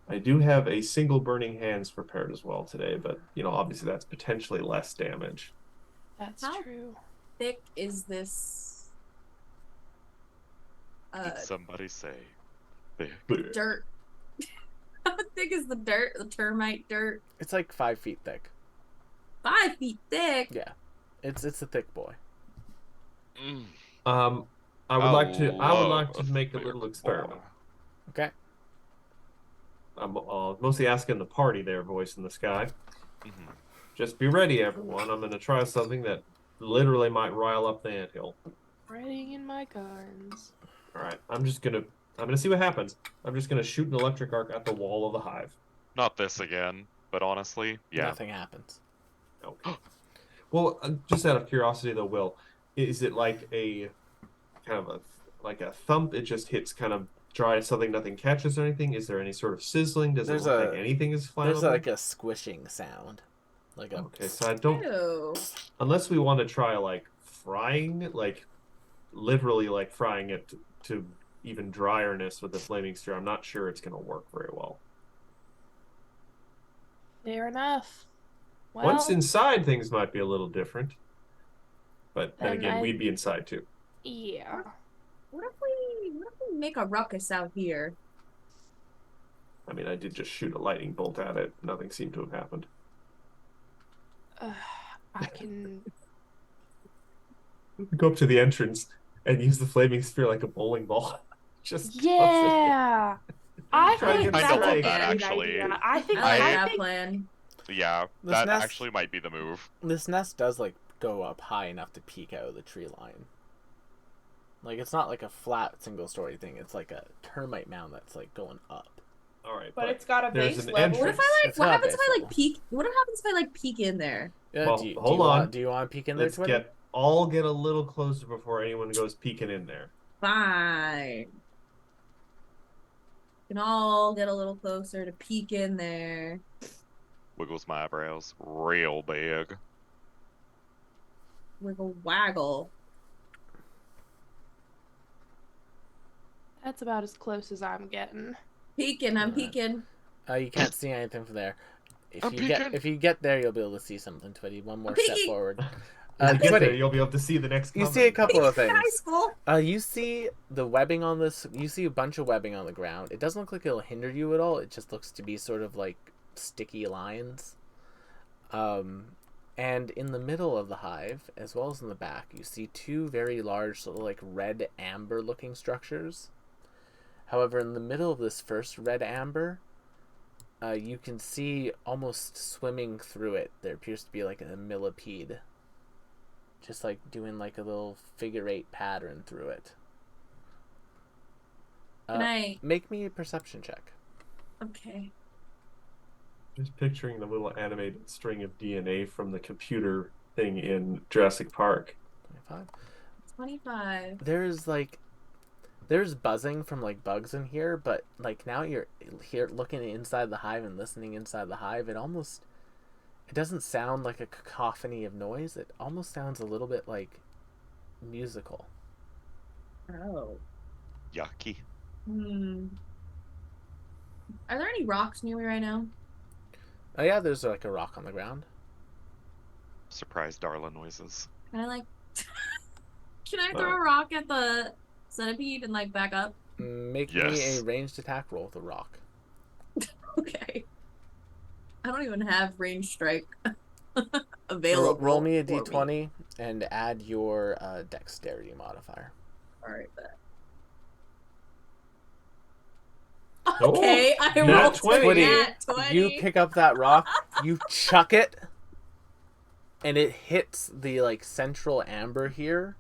I do have a single burning hands prepared as well today, but, you know, obviously that's potentially less damage. That's How true. thick is this Did somebody say big? dirt? How thick is the dirt? The termite dirt? It's like 5 feet thick. 5 feet thick. Yeah, it's a thick boy. I would like to make a thick little experiment. Okay. I'm mostly asking the party there, voice in the sky. Mhm. Just be ready, everyone. I'm going to try something that literally might rile up the anthill. Ready in my guns. All right, I'm gonna see what happens. I'm just gonna shoot an electric arc at the wall of the hive. Not this again, but honestly, yeah. Nothing happens. Okay. Well, just out of curiosity, though, Will, is it like a kind of a thump? It just hits kind of dry, something nothing catches or anything. Is there any sort of sizzling? Does it look like anything is flammable? There's like a squishing sound. Like a. Okay, so I don't. Ew. Unless we want to try like frying, like literally like frying it to even drierness with the flaming sphere, I'm not sure it's going to work very well. Fair enough. Well, Once inside, things might be a little different. But then Then again, we'd be inside too. yeah. What if we make a ruckus out here? I mean, I did just shoot a lightning bolt at it. Nothing seemed to have happened. I can. Go up to the entrance and use the flaming sphere like a bowling ball. Just Yeah. I Try to think get that's a love good that, Good actually. idea. I think I like I- that think plan. Yeah, This that nest- actually might be the move. This nest does like go up high enough to peek out of the tree line. Like it's not like a flat single story thing. It's like a termite mound that's like going up. All right, but it's got a there's base an level. What if entrance. I like? It's What not happens if I baseball. like peek? What happens if I like peek in there? Yeah, Well, hold on. Do you want to peek in there, Let's Twitter? get a little closer before anyone goes peeking in there. Fine. We can all get a little closer to peek in there. Wiggles my eyebrows real big. Wiggle waggle. That's about as close as I'm getting. Peeking, I'm Alright. peeking. You can't see anything from there. I'm peeking. If you get there, you'll be able to see something, Twitty. One more I'm step peeking. forward. When you get there, Twitty, you'll be able to see the next. you comment. see a couple of Peeking things. high school. You see the webbing on this. You see a bunch of webbing on the ground. It doesn't look like it'll hinder you at all. It just looks to be sort of like sticky lines. And in the middle of the hive, as well as in the back, you see two very large, sort of like red amber looking structures. However, in the middle of this first red amber, you can see almost swimming through it. There appears to be like a millipede. Just like doing like a little figure eight pattern through it. Can I? Make me a perception check. Okay. Just picturing the little animated string of DNA from the computer thing in Jurassic Park. 25. 25. There's buzzing from like bugs in here, but like now you're here looking inside the hive and listening inside the hive, it doesn't sound like a cacophony of noise. It almost sounds a little bit like musical. Oh. Yucky. Are there any rocks near me right now? Oh yeah, there's like a rock on the ground. Surprise Darla noises. Can I like? Can I throw a rock at the centipede and like back up? Make me Yes. a ranged attack roll with a rock. Okay. I don't even have range strike available. Roll me a for d20 and add your dexterity modifier. All right, bet. Oh, Okay, I nat rolled 20. nat 20. You pick up that rock, you chuck it, and it hits the like central amber here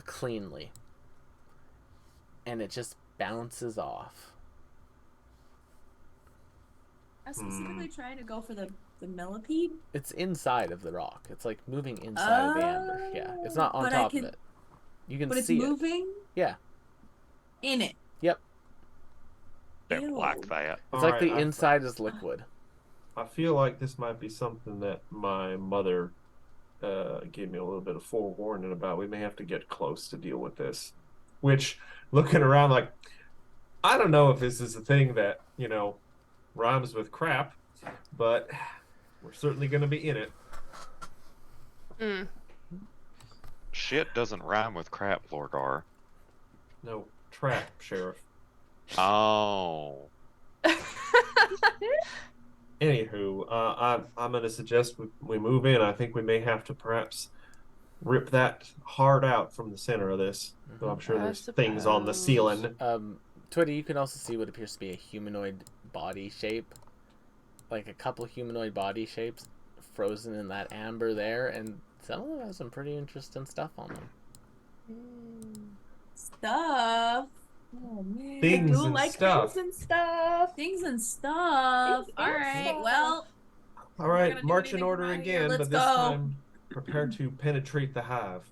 cleanly. And it just bounces off. I was specifically trying to go for the millipede. It's inside of the rock. It's like moving inside of the amber. Yeah, it's not on But I top can- of it. You can But it's see it. moving Yeah, in it. Yep. Don't Ew. like that. It's like the Alright, inside is liquid. I feel like this might be something that my mother gave me a little bit of forewarning about. We may have to get close to deal with this. Which, looking around, like, I don't know if this is a thing that, rhymes with crap, but we're certainly going to be in it. Shit doesn't rhyme with crap, Lorgar. No, trap, Sheriff. Oh. Anywho, I'm going to suggest we move in. I think we may have to perhaps rip that hard out from the center of this. Though I'm sure I there's things on the ceiling. Twitter, you can also see what appears to be a humanoid body shape. Like a couple humanoid body shapes frozen in that amber there, and some of them have some pretty interesting stuff on them. Stuff. Oh man. Things do and like stuff. things and stuff. Things and stuff. Things All and right. stuff. Well, All We're right, gonna do march in anything order from out here. again, Let's but this go. time prepare to penetrate the hive.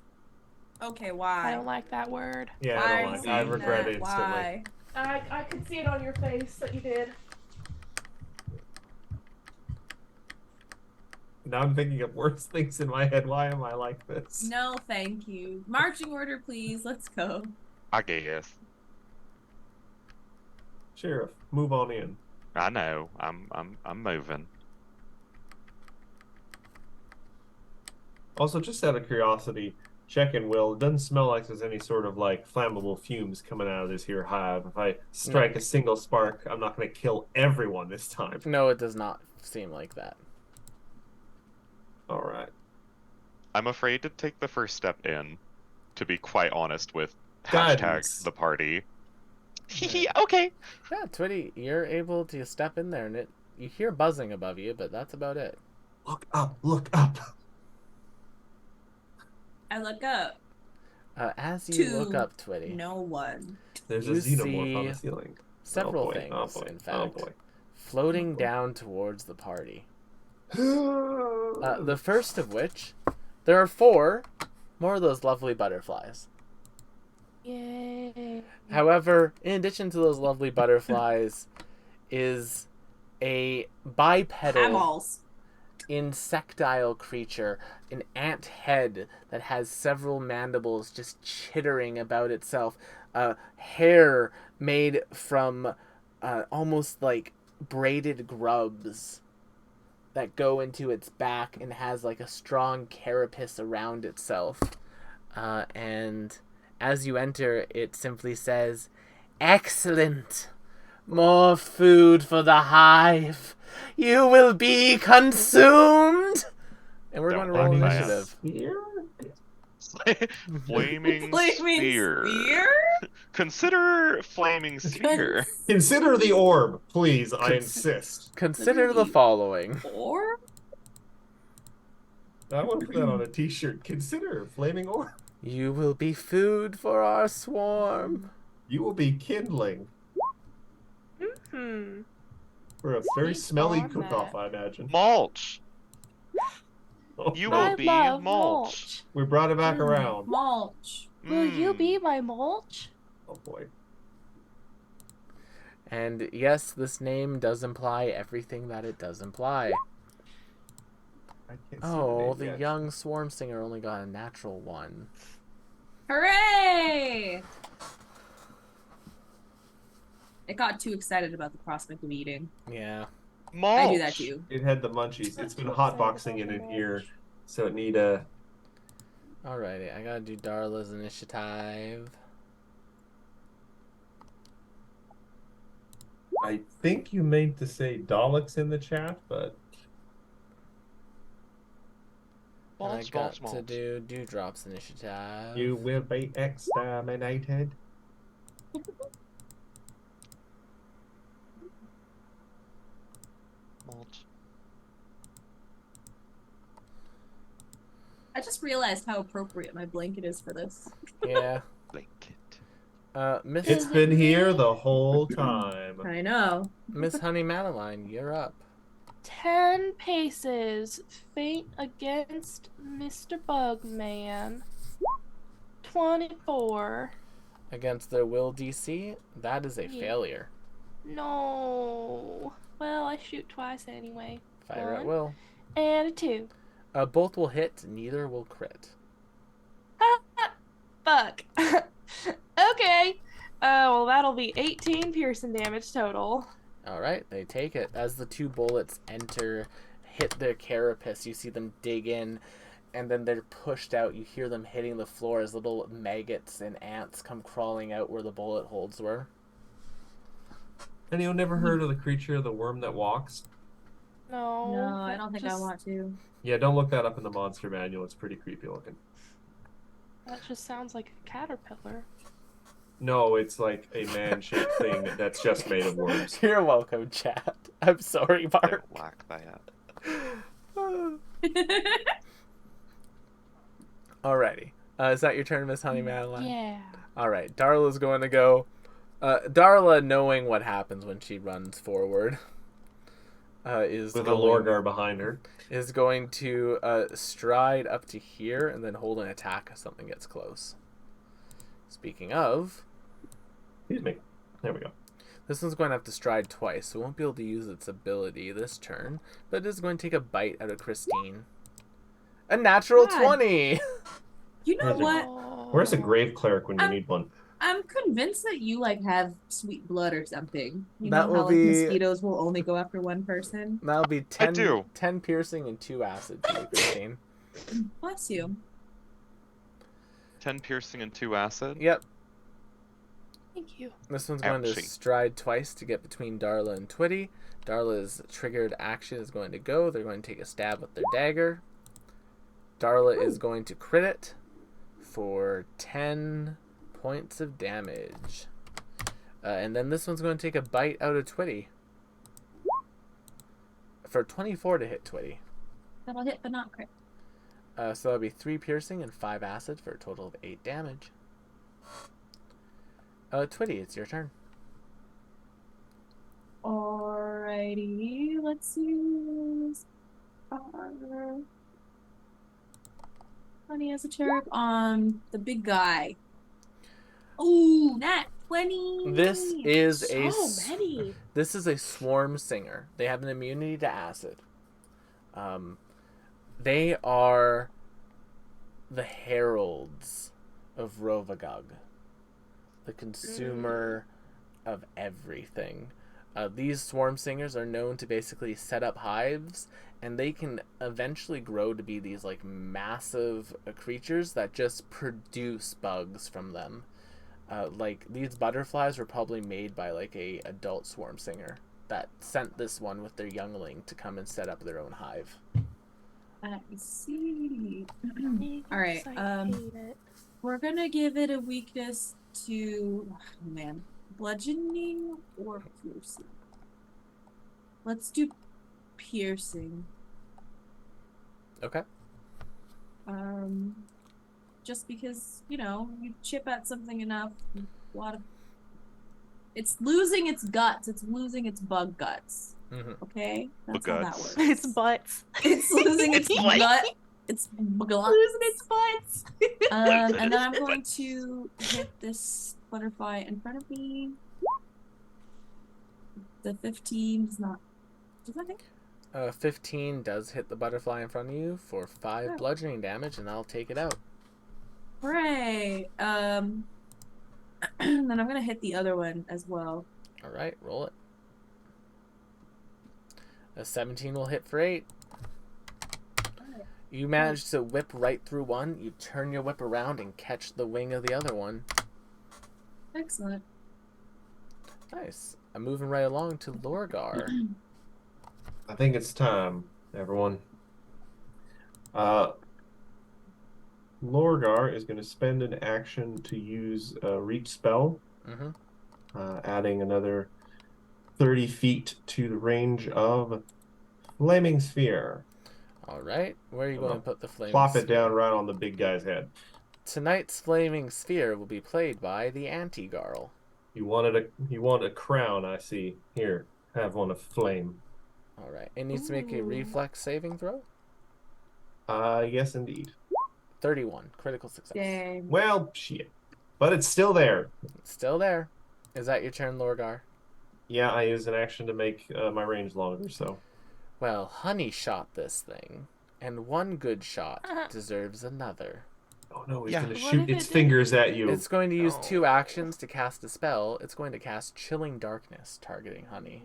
okay. I Why? don't like that word. Yeah, Why I are don't you like. I saying regret that? it instantly. Why? I could see it on your face that you did. Now I'm thinking of worse things in my head. Why am I like this? No, thank you. Marching order, please. Let's go. I guess. Sheriff, move on in. I know. I'm moving. Also, just out of curiosity, checking Will. It doesn't smell like there's any sort of like flammable fumes coming out of this here hive. If I strike a single spark, I'm not going to kill everyone this time. No, it does not seem like that. All right. I'm afraid to take the first step in, to be quite honest with Guidance. # the party. Okay. Yeah, Twitty, you're able to step in there, and you hear buzzing above you, but that's about it. Look up, look up. I look up. As you look To up, Twitty, no one. There's You a xenomorph on see the ceiling. several boy, things, oh boy, in oh fact, boy. floating Oh boy. down towards the party. The The first of which, there are 4 more of those lovely butterflies. Yay. However, in addition to those lovely butterflies, is a bipedal Camels. insectile creature, an ant head that has several mandibles just chittering about itself, hair made from almost like braided grubs that go into its back and has like a strong carapace around itself. And as you enter, it simply says, "Excellent! More food for the hive! You will be consumed!" And we're Don't going to roll like that. initiative. Flaming Flaming sphere. spear? Consider flaming sphere. Consider the orb, please. I Cons- insist. Consider the following. Or I want to put that on a T-shirt. Consider flaming orb. You will be food for our swarm. You will be kindling Hmm. for a very Speak smelly on cook-off, that. I imagine. Mulch. Oh, You no. will I be love mulch. We brought it back around. mulch. Will you Mm. be my mulch? Oh boy. And yes, this name does imply everything that it does imply. I can't see Oh, name the yet. young swarm singer only got a natural 1. Hooray! I got too excited about the prospect of eating. Yeah. Mulch. I do that too. It had the munchies. It's been Too hotboxing excited in about here, lunch. so it need a. Alrighty, I gotta do Darla's initiative. I think you meant to say Daleks in the chat, but And I Mulch, got mulch, to mulch. do Dewdrop's initiative. you will be exterminated. Mulch. I just realized how appropriate my blanket is for this. Yeah. Blanket. Miss It's been here the whole time. I know. Miss Honey Madeline, you're up. 10 paces. Faint against Mr. Bugman. 24. Against their will DC, that is a Yeah. failure. No. Well, I shoot twice anyway. Fire at One. will. And a 2. Both will hit, neither will crit. Fuck. Okay. Well, that'll be 18 piercing damage total. Alright, they take it. As the 2 bullets hit their carapace, you see them dig in, and then they're pushed out. You hear them hitting the floor as little maggots and ants come crawling out where the bullet holes were. Anyone never heard of the creature, the worm that walks? No. No, I don't think I just- want to. Yeah, don't look that up in the monster manual. It's pretty creepy looking. That just sounds like a caterpillar. No, it's like a man-shaped thing that's just made of worms. You're welcome, chat. I'm sorry, I Mark. don't like that. Alrighty. Is that your turn, Miss Honey Madeline? Yeah. Alright, Darla's going to go. Darla, knowing what happens when she runs forward, is With a going, Lorgar behind her. is going to stride up to here and then hold an attack if something gets close. Speaking of, Excuse me. There we go. this one's going to have to stride twice, so it won't be able to use its ability this turn, but it is going to take a bite out of Christine. A natural God. 20! You know Where's it? what? Where's a grave cleric when you need one? I'm convinced that you like have sweet blood or something. You That know will how like be- mosquitoes will only go after one person. That'll be 10, do. 10 piercing and 2 acid to you, Christine. Bless you. 10 piercing and 2 acid. Yep. Thank you. This one's going to Ouchie. stride twice to get between Darla and Twitty. Darla's triggered action is going to go. They're going to take a stab with their dagger. Darla is going to crit it for 10 points of damage. And then this one's going to take a bite out of Twitty. For 24 to hit Twitty. That'll hit, but not crit. So that'll be 3 piercing and 5 acid for a total of 8 damage. Twitty, it's your turn. Alrighty, let's use Honey as a cherub on the big guy. Ooh, nat 20. This is So many. This is a swarm singer. They have an immunity to acid. They are the heralds of Rovagug, the consumer of everything. These swarm singers are known to basically set up hives, and they can eventually grow to be these like massive creatures that just produce bugs from them. Like these butterflies were probably made by like a adult swarm singer that sent this one with their youngling to come and set up their own hive. I see. All right. I hate it. We're gonna give it a weakness to bludgeoning or piercing. Let's do piercing. Okay. Just because, you chip at something enough, it's losing its guts. It's losing its bug guts. Mm-hmm. Okay? That's Bug how that guts. works. It's butts. It's losing its It's what? gut. It's guts. Losing its butts. And then I'm going to hit this butterfly in front of me. The 15 does not. Does that hit? 15 does hit the butterfly in front of you for 5 bludgeoning damage, and I'll take it out. Hooray! Then I'm gonna hit the other one as well. All right, roll it. A 17 will hit for 8. Alright. You manage to whip right through one. You turn your whip around and catch the wing of the other one. Excellent. Nice. I'm moving right along to Lorgar. I think it's time, everyone. Lorgar is going to spend an action to use a reach spell, adding another 30 feet to the range of Flaming Sphere. All right. Where are you going to put the flaming Plop sphere? it down right on the big guy's head. Tonight's flaming sphere will be played by the Anti-Garl. You want a crown, I see. Here, have one of flame. All right. It needs to make a reflex saving throw. Yes, indeed. 31. Critical success. Dang. Well, shit. But it's still there. It's still there. Is that your turn, Lorgar? Yeah, I use an action to make my range longer, so. Well, Honey shot this thing, and one good shot deserves another. Oh no, he's Yeah. going to What shoot if its it fingers at you. It's going to use No. 2 actions to cast a spell. It's going to cast Chilling Darkness, targeting Honey.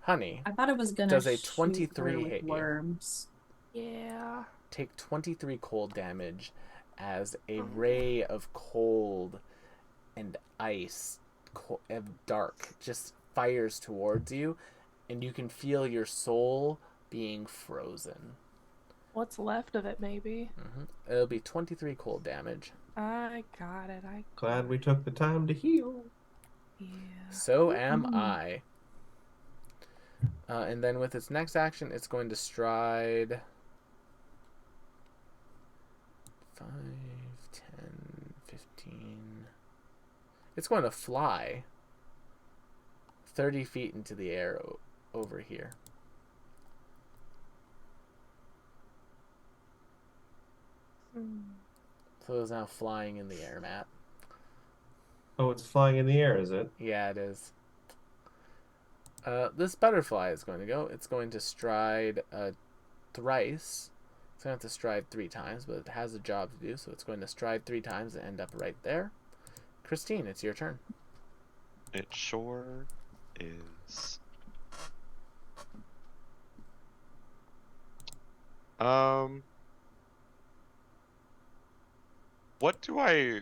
Honey, I thought it was gonna Does a shoot 23 her with hit you? worms. Yeah. take 23 cold damage as a ray of cold and ice, dark, just fires towards you, and you can feel your soul being frozen. What's left of it, maybe? It'll be 23 cold damage. I got it. Glad we took the time to heal. Yeah. So am I. And then with its next action, it's going to stride 5, 10, 15. It's going to fly 30 feet into the air over here. So it's now flying in the air, Matt. Oh, it's flying in the air, is it? Yeah, it is. This butterfly is going to go. It's going to stride thrice. It's going to have to stride 3 times, but it has a job to do, so it's going to stride 3 times and end up right there. Christine, it's your turn. It sure is. What do I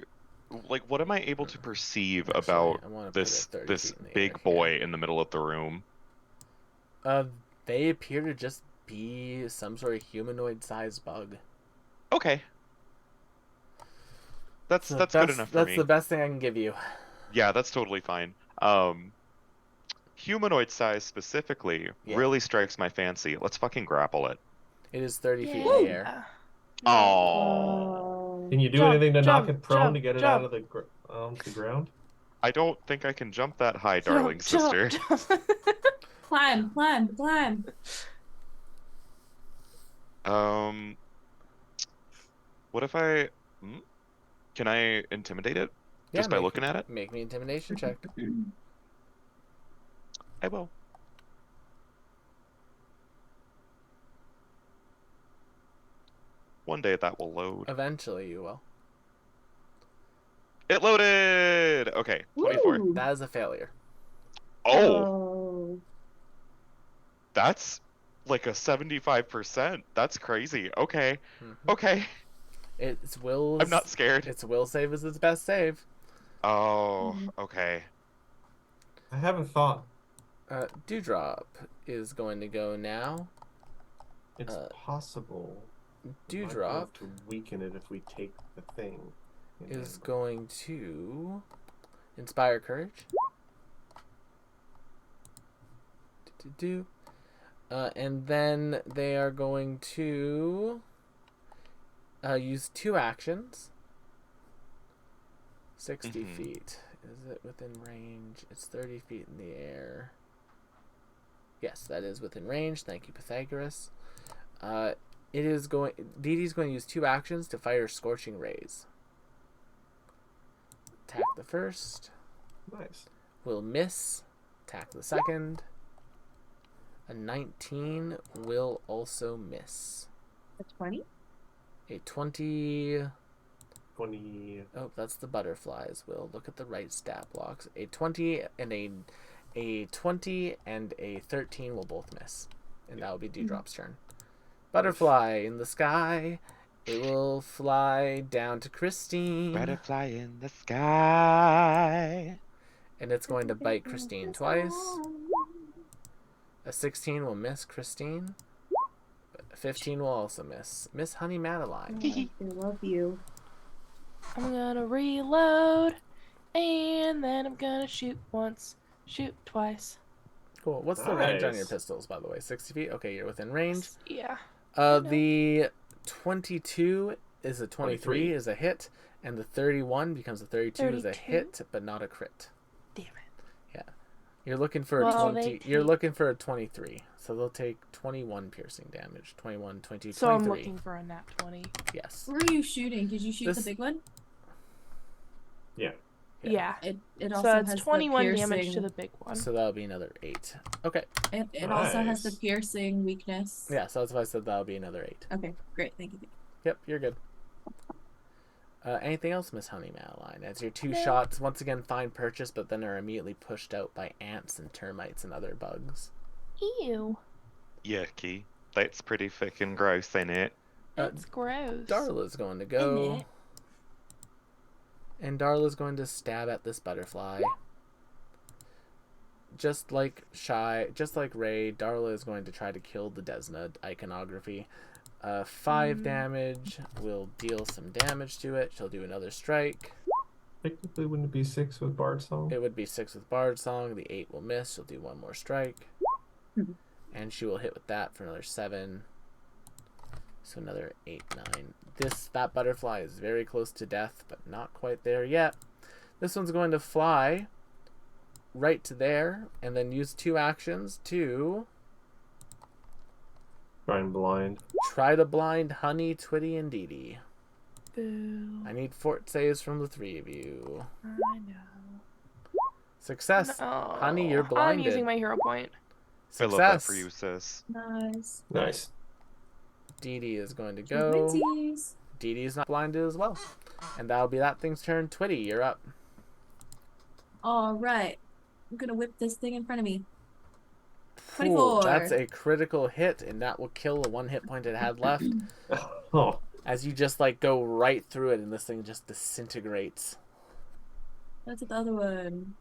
like? What am I able to perceive Actually, about I wanna put this it 30 this feet in the big air boy here. in the middle of the room? They appear to just be some sort of humanoid-sized bug. Okay. That's So good enough for That's me. the best thing I can give you. Yeah, that's totally fine. Humanoid size specifically Yeah. really strikes my fancy. Let's fucking grapple it. It is 30 feet in Yeah. the air. Oh, Can you do Jump, anything to knock jump, it prone to jump, get it out jump. of the onto the ground? I don't think I can jump that high, darling Jump, sister. jump. Climb, climb, climb. Um, what if I... hmm? Can I intimidate it Yeah, just by looking at it? Make me intimidation check. I will. One day that will load. Eventually you will. It loaded! Okay, 24. Ooh. That is a failure. Oh, Oh. that's like a 75%. That's crazy. Okay, Mhm. okay. Its will. I'm not scared. Its will save is its best save. Oh, okay. I haven't thought. Dewdrop is going to go now. It's possible. we might be able Dewdrop to weaken it if we take the thing. is going to inspire courage. And then they are going to use 2 actions. 60 Mhm. feet. Is it within range? It's 30 feet in the air. Yes, that is within range. Thank you, Pythagoras. It is going. Dee Dee's going to use 2 actions to fire scorching rays. Attack the first. Nice. Will miss. Attack the second. A 19 will also miss. A 20? A 20. 20. Oh, that's the butterflies. Will look at the right stat blocks. A 20 and a 20 and a 13 will both miss, and that will be Dewdrop's turn. Butterfly in the sky. It will fly down to Christine. Butterfly in the sky. And it's going to bite Christine twice. A 16 will miss Christine. A 15 will also miss. Miss Honey Madeline. I love you. I'm gonna reload, and then I'm gonna shoot once, shoot twice. Cool. What's the range on your Nice. pistols, by the way? 60 feet? Okay, you're within range. Yeah. The 22 is a 23 23. is a hit, and the 31 becomes a 32 is a 32? hit, but not a crit. Damn it. You're looking for a Well, 20. they You're take- looking for a 23, so they'll take 21 piercing damage. 21, 22, So I'm 23. looking for a nat 20. Yes. Where are you shooting? Did you shoot This- the big one? Yeah. Yeah. It also So has it's 21 the damage piercing, to the big one. So that'll be another 8. Okay. It also has the Nice. piercing weakness. Yeah, so that's why I said that'll be another 8. Okay, great. Thank you. Yep, you're good. Anything else, Miss Honey Madeline? As your 2 No. shots, once again, find purchase, but then are immediately pushed out by ants and termites and other bugs. Ew. Yucky. That's pretty fucking gross, ain't it? That's gross. Darla's going to go. it? And Darla's going to stab at this butterfly. Just like Ray, Darla is going to try to kill the Desna iconography. 5 damage will deal some damage to it. She'll do another strike. Technically, wouldn't it be 6 with Bard Song? It would be 6 with Bard Song. The 8 will miss. She'll do one more strike. And she will hit with that for another 7. So another 8, 9. That butterfly is very close to death, but not quite there yet. This one's going to fly right to there, and then use 2 actions to Try and blind. try to blind Honey, Twitty, and Dee Dee. Boo. I need fort saves from the 3 of you. I know. Success. No. Honey, you're I'm blinded. using my hero point. I love that for you, sis. Nice. Nice. Dee Dee is going to go. Twinsies. Dee Dee's not blinded as well. And that'll be that thing's turn. Twitty, you're up. All right. I'm gonna whip this thing in front of me. Ooh, 24. that's a critical hit, and that will kill the 1 hit point it had left. Oh, As you just like go right through it, and this thing just disintegrates. Let's hit the other one.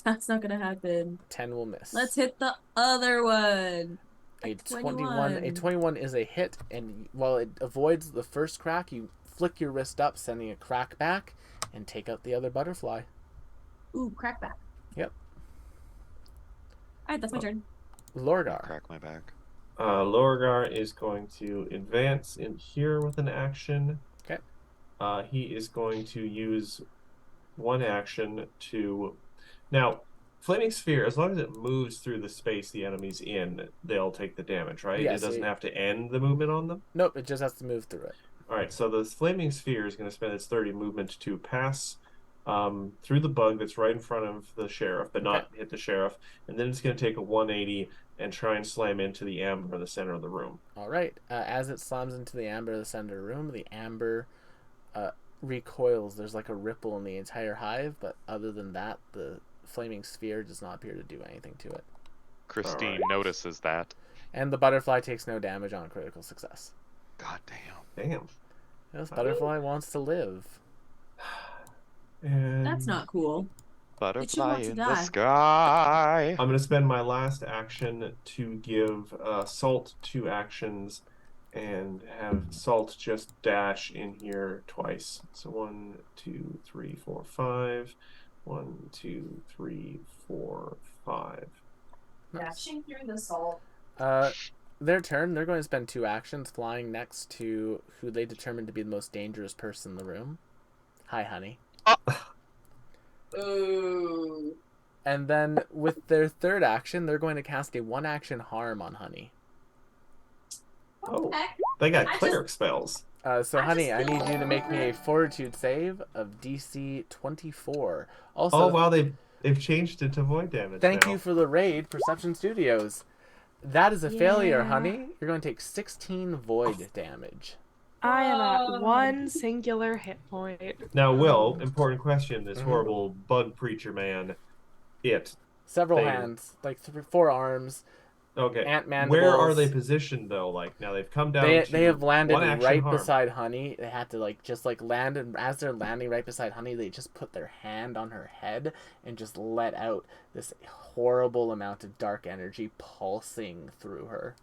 That's not gonna happen. 10 will miss. Let's hit the other one. A 21. A 21 is a hit, and while it avoids the first crack, you flick your wrist up, sending a crack back, and take out the other butterfly. Ooh, crackback. Yep. Alright, that's my turn. Lorgar. Crack my back. Lorgar is going to advance in here with an action. Okay. He is going to use one action to... Now, Flaming Sphere, as long as it moves through the space the enemy's in, they'll take the damage, right? Yes, it doesn't have to end the movement on them? Nope, it just has to move through it. All right, so the Flaming Sphere is going to spend its 30 movement to pass through the bug that's right in front of the sheriff, but not hit the sheriff. And then it's going to take a 180 and try and slam into the amber in the center of the room. All right. As it slams into the amber in the center of the room, the amber recoils. There's like a ripple in the entire hive, but other than that, the Flaming Sphere does not appear to do anything to it. Christine notices that. And the butterfly takes no damage on critical success. God damn. Damn. This butterfly wants to live. And That's not cool. Butterfly want to in die. the sky. I'm going to spend my last action to give Salt 2 actions and have Salt just dash in here twice. So 1, 2, 3, 4, 5. 1, 2, 3, 4, 5. Dashing through the salt. Their turn, they're going to spend 2 actions flying next to who they determine to be the most dangerous person in the room. Hi, honey. Ooh. And then with their third action, they're going to cast a 1-action harm on Honey. Oh, they got cleric spells. So, Honey, I need you to make me a Fortitude save of DC 24. Also, Oh, wow, they've changed it to void damage thank now. you for the raid, Perception Studios. That is a failure, Honey. You're going to take 16 void damage. I am at 1 singular hit point. Now, Will, important question. This horrible bug preacher man, Several thing. hands, like 4 arms. Okay. Ant mandibles. Where are they positioned though? Like now they've come down. They have landed right harm. beside Honey. They had to just land, and as they're landing right beside Honey, they just put their hand on her head and just let out this horrible amount of dark energy pulsing through her.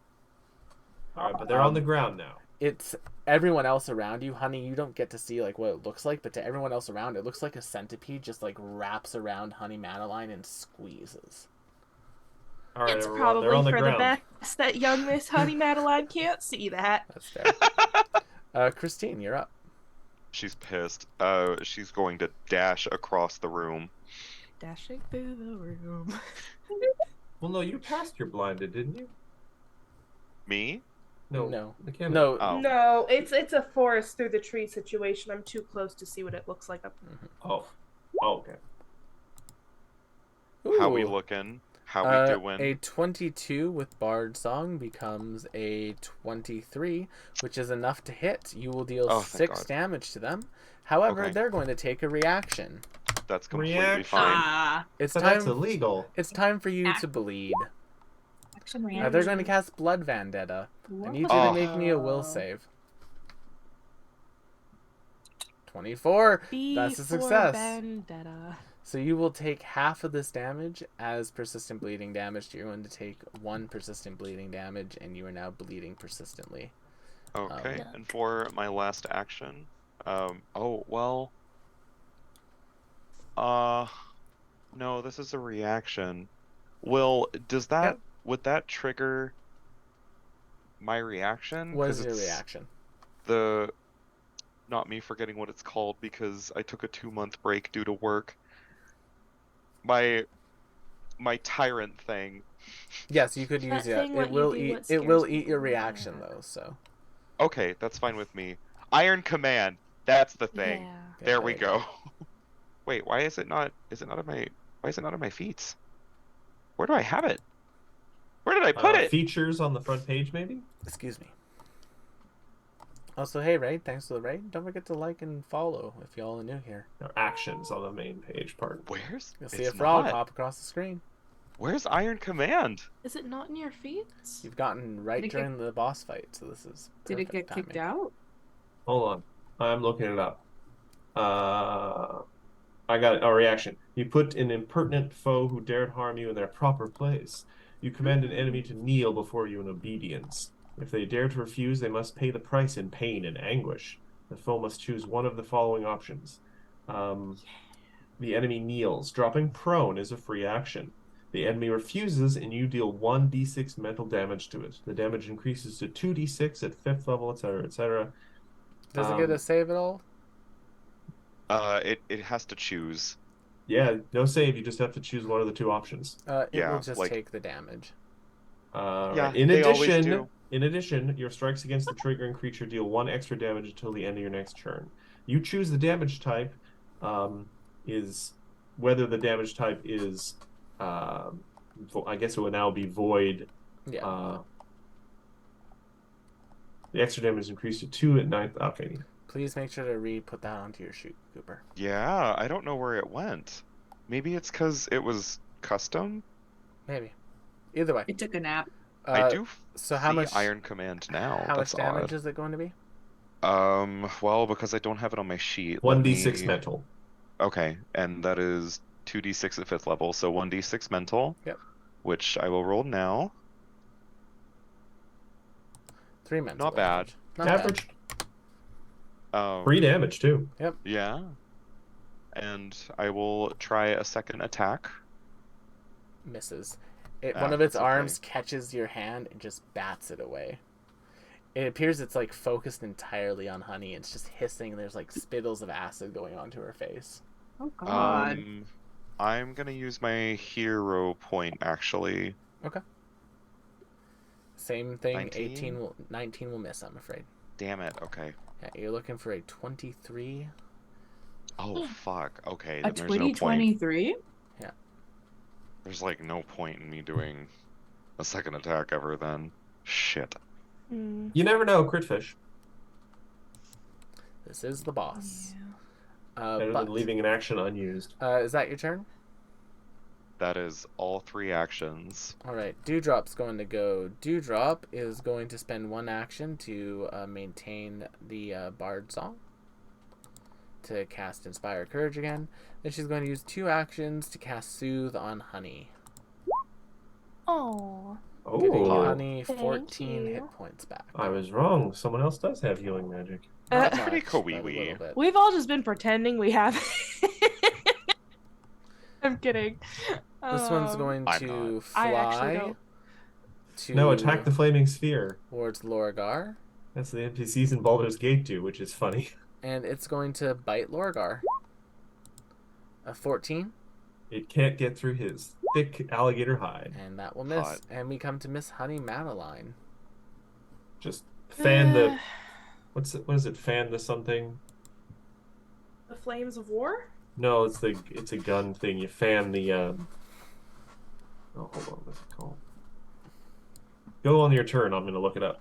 All right, but they're on the ground now. It's everyone else around you, Honey. You don't get to see what it looks like, but to everyone else around, it looks like a centipede just wraps around Honey Madeline and squeezes. All right, It's everyone, probably they're on the for ground. the best that young Miss Honey Madeline can't see that. That's fair. Christine, you're up. She's pissed. She's going to dash across the room. Dashing through the room. Well, no, you passed your blinded, didn't you? Me? No. McKenna. No. Oh. No, it's a forest through the tree situation. I'm too close to see what it looks like up. Oh, okay. How we Ooh. looking? How we doing? A 22 with Bard Song becomes a 23, which is enough to hit. You will deal Oh, thank 6 God. damage to them. However, Okay. they're going to take a reaction. That's completely Reaction. fine. It's So time. that's illegal. It's time for you to bleed. Action They're going to cast Blood Vendetta. I need you to make me a will save. 24. That's a success. Vendetta. So you will take half of this damage as persistent bleeding damage. You're going to take 1 persistent bleeding damage, and you are now bleeding persistently. Okay, and for my last action, no, this is a reaction. Does that, would that trigger my reaction? What is 'Cause your it's reaction? not me forgetting what it's called because I took a 2-month break due to work. My tyrant thing. Yes, you could use That it. thing what It you will do, eat. what It scares will me. eat your reaction though. So. Okay, that's fine with me. Iron Command. That's the thing. Yeah. There we go. Wait, why is it not? Is it not on my? Why is it not on my feet? Where do I have it? Where did I put it? Features on the front page, maybe? Excuse me. Also, hey Ray, thanks for the raid. Don't forget to like and follow if y'all are new here. No, actions on the main page, pardon. Where's? You'll see it's a frog not. hop across the screen. Where's Iron Command? Is it not in your feet? You've gotten right Did it during the boss fight, so this is. Did it get perfect kicked timing. out? Hold on. I'm looking it up. I got a reaction. You put an impertinent foe who dared harm you in their proper place. You command an enemy to kneel before you in obedience. If they dare to refuse, they must pay the price in pain and anguish. The foe must choose one of the following options. The enemy kneels. Dropping prone is a free action. The enemy refuses, and you deal 1d6 mental damage to it. The damage increases to 2d6 at 5th level, etc., etc. Does it get a save at all? It has to choose. Yeah, no save. You just have to choose one of the two options. It Yeah, will just like- take the damage. Yeah, In they always addition, do. your strikes against the triggering creature deal 1 extra damage until the end of your next turn. You choose the damage type. Is whether the damage type is, I guess it would now be void. Yeah. The extra damage is increased to 2 at 9th. Okay. Please make sure to re-put that onto your sheet, Cooper. Yeah, I don't know where it went. Maybe it's because it was custom? Maybe. Either way. It took a nap. I do So how see much Iron Command now. How That's much damage odd. is it going to be? Well, because I don't have it on my sheet. 1d6 mental. Okay, and that is 2d6 at 5th level, so 1d6 mental. Yep. Which I will roll now. 3 mental. Not bad. Not Average. Um, Free damage, too. Yeah. And I will try a second attack. Misses. One of its that's okay. arms catches your hand and just bats it away. It appears it's like focused entirely on Honey. It's just hissing. And there's like spittles of acid going onto her face. Oh god. I'm gonna use my hero point actually. Okay. Same thing. 19? 19 will miss, I'm afraid. Damn it. Okay. Yeah, you're looking for a 23. Oh fuck. Okay. A Then there's no Twitty point. 23? There's like no point in me doing a second attack ever then. Shit. You never know, critfish. This is the boss. Better than leaving an action unused. Is that your turn? That is all 3 actions. Alright, Dewdrop's going to go. Dewdrop is going to spend 1 action to maintain the Bard Song. To cast Inspire Courage again. Then she's going to use 2 actions to cast Soothe on Honey. Oh. Giving Oh, Honey Thank 14 you. hit points back. I was wrong. Someone else does have healing magic. Not pretty much, cool, but a wee-wee. little bit. We've all just been pretending we have. I'm kidding. This one's going I'm to I actually fly don't. to No, attack the flaming sphere. towards Lorgar, That's the NPCs in Baldur's Gate do, which is funny. and it's going to bite Lorgar. A 14, It can't get through his thick alligator hide. and that will miss. Hot. And we come to Miss Honey Madeline. Just fan the... What is it? Fan the something? The flames of war. No, it's a gun thing. You fan the... Oh, hold on. What's it called? Go on your turn. I'm going to look it up.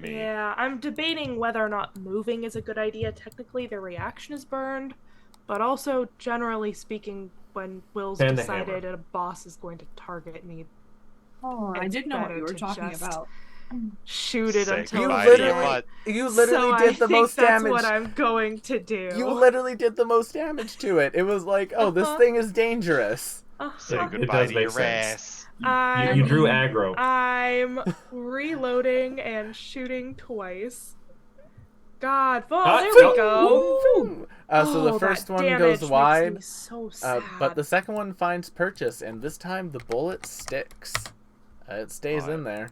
Me. Yeah, I'm debating whether or not moving is a good idea. Technically, their reaction is burned, but also, generally speaking, when Will's Fan the decided hammer. a boss is going to target me, Oh, I It's didn't know what better you were to talking just- about. shoot it Say until goodbye it's to your dead. butt. You literally So did I the think most that's damage. what I'm going to do. You literally did the most damage to it. It was like, oh, this Uh-huh. thing is dangerous. Say It goodbye does to make your sense. ass. You drew aggro. I'm reloading and shooting twice. God, oh, Ah, there no. we go. Woo! So the Oh, first that one damage goes makes wide, me so sad. but the second one finds purchase, and this time the bullet sticks. It stays in there.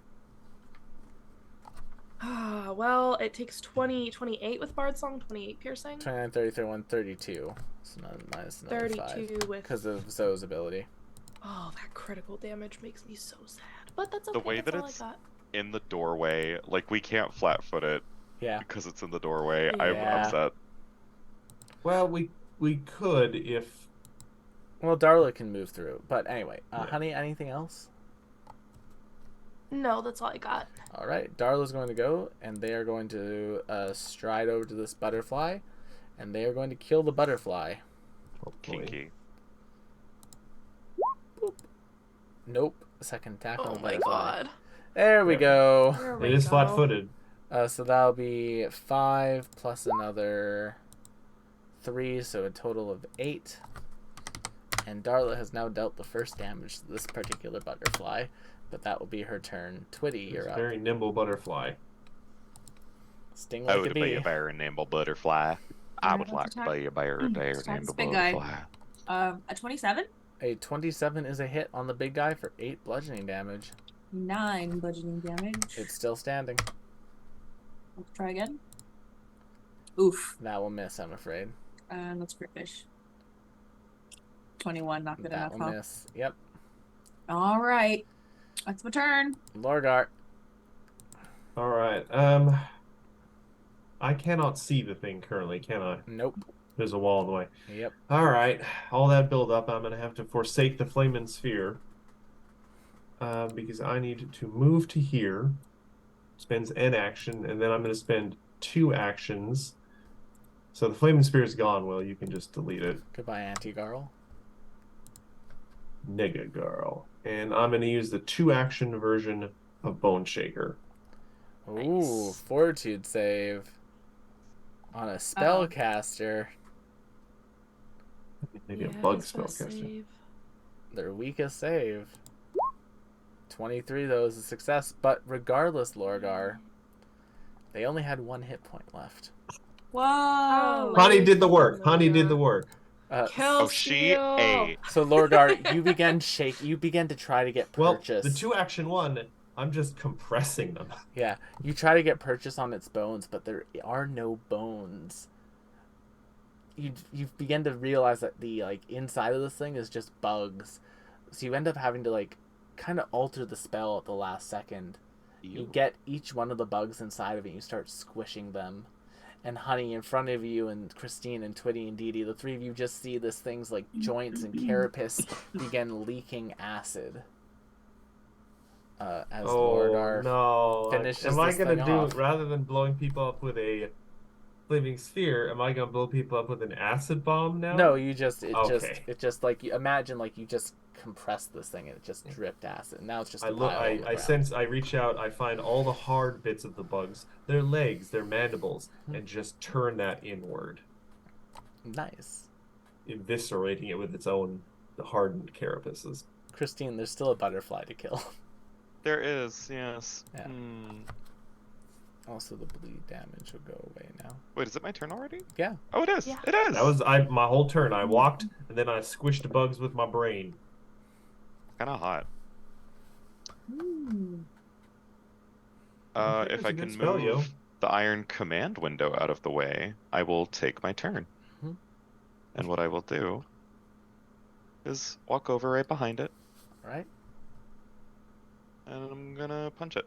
Well, it takes 28 with Bard Song, 28 piercing, 29, 30, 31, 32. So minus another 32 5. with. Because of Zoe's ability. Oh, that critical damage makes me so sad. But that's okay. The way that's that all it's- I got. In the doorway, like we can't flat foot it Yeah. because it's in the doorway. I'm Yeah. upset. Well, we could if... Well, Darla can move through. But anyway, Yeah. Honey, anything else? No, that's all I got. All right, Darla's going to go, and they are going to stride over to this butterfly, and they are going to kill the butterfly. Hopefully. Kinky. Nope. Second attack on Oh the my butterfly. god. There we Yeah. go. There It we is go. flat-footed. So that'll be 5 plus another 3, so a total of 8. And Darla has now dealt the first damage to this particular butterfly, but that will be her turn. Twitty, It's you're a up. very nimble butterfly. Sting I like a would bee. be a bear named butterfly. I would let's like to attack. be a bear Let's attack named this big guy. butterfly. A 27? A 27 is a hit on the big guy for 8 bludgeoning damage. 9 bludgeoning damage. It's still standing. Let's try again. Oof. That will miss, I'm afraid. Let's fish. 21, not good That enough, will huh? miss. Yep. All right. That's my turn. Lorgar. All right. I cannot see the thing currently, can I? Nope. There's a wall in the way. Yep. All right. All that build up, I'm going to have to forsake the flaming sphere. Because I need to move to here. Spends an action, and then I'm going to spend 2 actions. So the flaming sphere is gone, Will. You can just delete it. Goodbye, Anti-Garl. Nigga girl. And I'm going to use the 2-action version of Bone Shaker. Ooh, Nice. Fortitude save. On a spellcaster. Maybe a Yeah, bug it's gonna spellcaster. save. Their weakest save. 23 though is a success, but regardless, Lorgar, they only had 1 hit point left. Whoa. Honey did the work. Honey did the work. Kill Oh, she ate. So Lorgar, you began to try to get Well, purchase. the 2-action one, I'm just compressing them. Yeah, you try to get purchase on its bones, but there are no bones. You begin to realize that the inside of this thing is just bugs, so you end up having to kind of alter the spell at the last second. You get each one of the bugs inside of it, and you start squishing them. And Honey, in front of you, and Christine and Twitty and Dee Dee, the 3 of you just see this thing's joints and carapace begin leaking acid. As Lorgar no. finishes Am I this gonna thing do, off. rather than blowing people up with a flaming sphere, am I gonna blow people up with an acid bomb now? No, you just Okay. you imagine you just compressed this thing and it just dripped acid. And now it's just a I look. pile on the ground. sense. I reach out. I find all the hard bits of the bugs, their legs, their mandibles, and just turn that inward, Nice. eviscerating it with its own hardened carapaces. Christine, there's still a butterfly to kill. There is, yes. Yeah. Also, the bleed damage will go away now. Wait, is it my turn already? Yeah. Oh, it is. Yeah. It is. That was my whole turn. I walked and then I squished bugs with my brain. Kind of hot. Okay, If that's I a good can spell, move yo. the iron command window out of the way, I will take my turn. Mhm. And what I will do is walk over right behind it, All right. and I'm gonna punch it.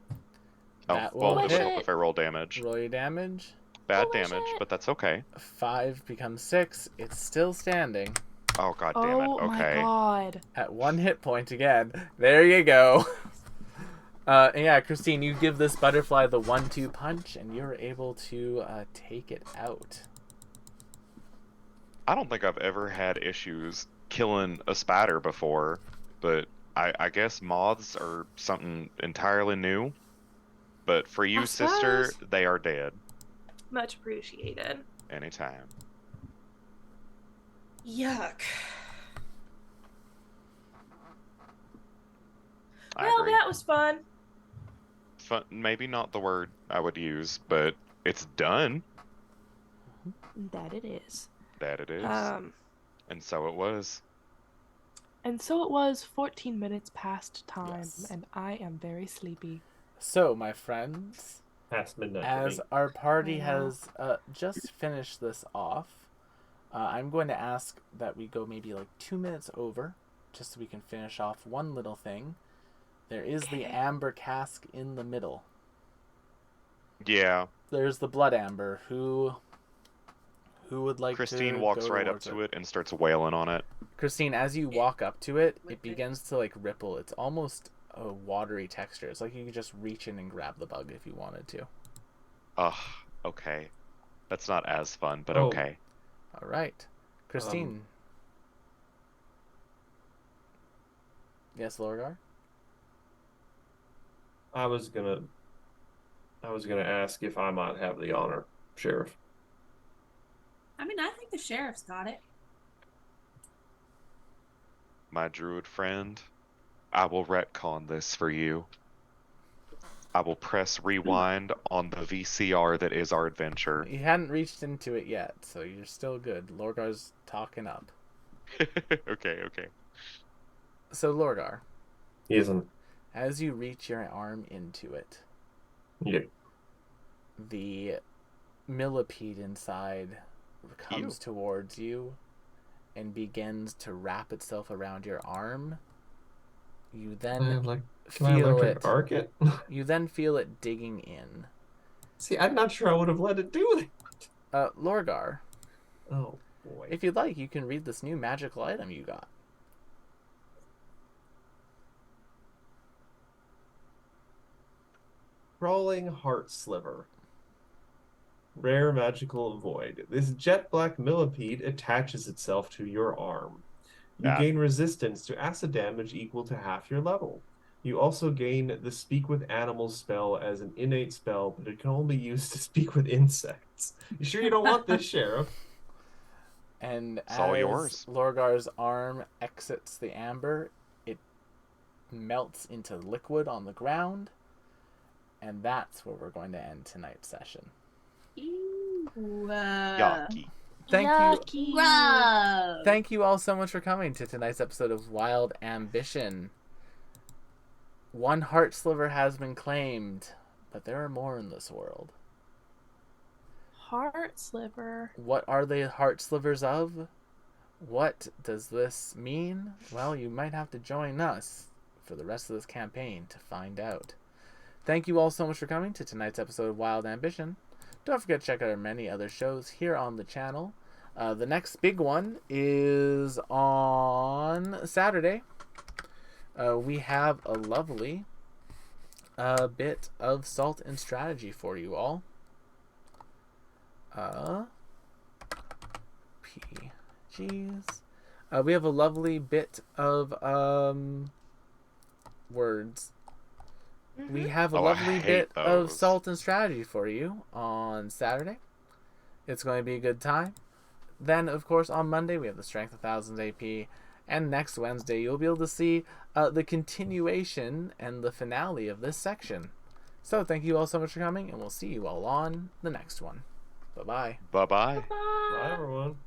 That Oh, well, will it'll hit. help if I roll damage. Roll your damage. Bad Holy damage, shit. but that's okay. 5 becomes 6. It's still standing Oh, god damn it. Oh my Okay. god. at 1 hit point again. There you go. And yeah, Christine, you give this butterfly the 1-2 punch, and you're able to take it out. I don't think I've ever had issues killing a spatter before, but I guess moths are something entirely new. But for you, I sister, suppose. they are dead. Much appreciated. Anytime. Yuck. I Well, agree. that was fun. Fun, maybe not the word I would use, but it's done. That it is. That it is. And so it was. And so it was 14 minutes past time, Yes. and I am very sleepy. So, my friends, Past midnight. as for me. our party I know. has just finished this off, I'm going to ask that we go maybe 2 minutes over, just so we can finish off one little thing. There is the Okay. amber cask in the middle. Yeah. There's the blood amber. Who would like to Christine walks go right up towards to it and starts wailing on it. Christine, as you walk up to it, With it it. begins to ripple. It's almost a watery texture. It's like you could just reach in and grab the bug if you wanted to. Ugh, okay. That's not as fun, but Oh. okay. All right, Christine. Yes, Lorgar. I was gonna ask if I might have the honor, Sheriff. I mean, I think the sheriff's got it. My druid friend, I will retcon this for you. I will press rewind on the VCR that is our adventure. You hadn't reached into it yet, so you're still good. Lorgar's talking up. Okay. So, Lorgar, He isn't. as you reach your arm into it, Yeah. the millipede inside comes towards you and begins to wrap itself around your arm. You then Can I feel electric it. arc it? You then feel it digging in. See, I'm not sure I would have let it do that. Lorgar, Oh boy. if you'd like, you can read this new magical item you got. Crawling Heart Sliver. Rare magical void. This jet black millipede attaches itself to your arm. You gain resistance to acid damage equal to half your level. You also gain the Speak with Animals spell as an innate spell, but it can only be used to speak with insects. You sure you don't want this, Sheriff? And It's as all yours. Lorgar's arm exits the amber, it melts into liquid on the ground. And that's where we're going to end tonight's session. Yucky. Thank you all so much for coming to tonight's episode of Wild Ambition. One heart sliver has been claimed, but there are more in this world. Heart sliver. What are the heart slivers of? What does this mean? Well, you might have to join us for the rest of this campaign to find out. Thank you all so much for coming to tonight's episode of Wild Ambition. Don't forget to check out our many other shows here on the channel. The next big one is on Saturday. We have a lovely bit of Salt and Strategy for you all. PGs. We have a lovely bit of words. We have a lovely bit of Salt and Strategy for you on Saturday. It's going to be a good time. Then, of course, on Monday, we have the Strength of Thousands AP. And next Wednesday, you'll be able to see the continuation and the finale of this section. So, thank you all so much for coming, and we'll see you all on the next one. Bye-bye. Bye-bye. Bye, everyone.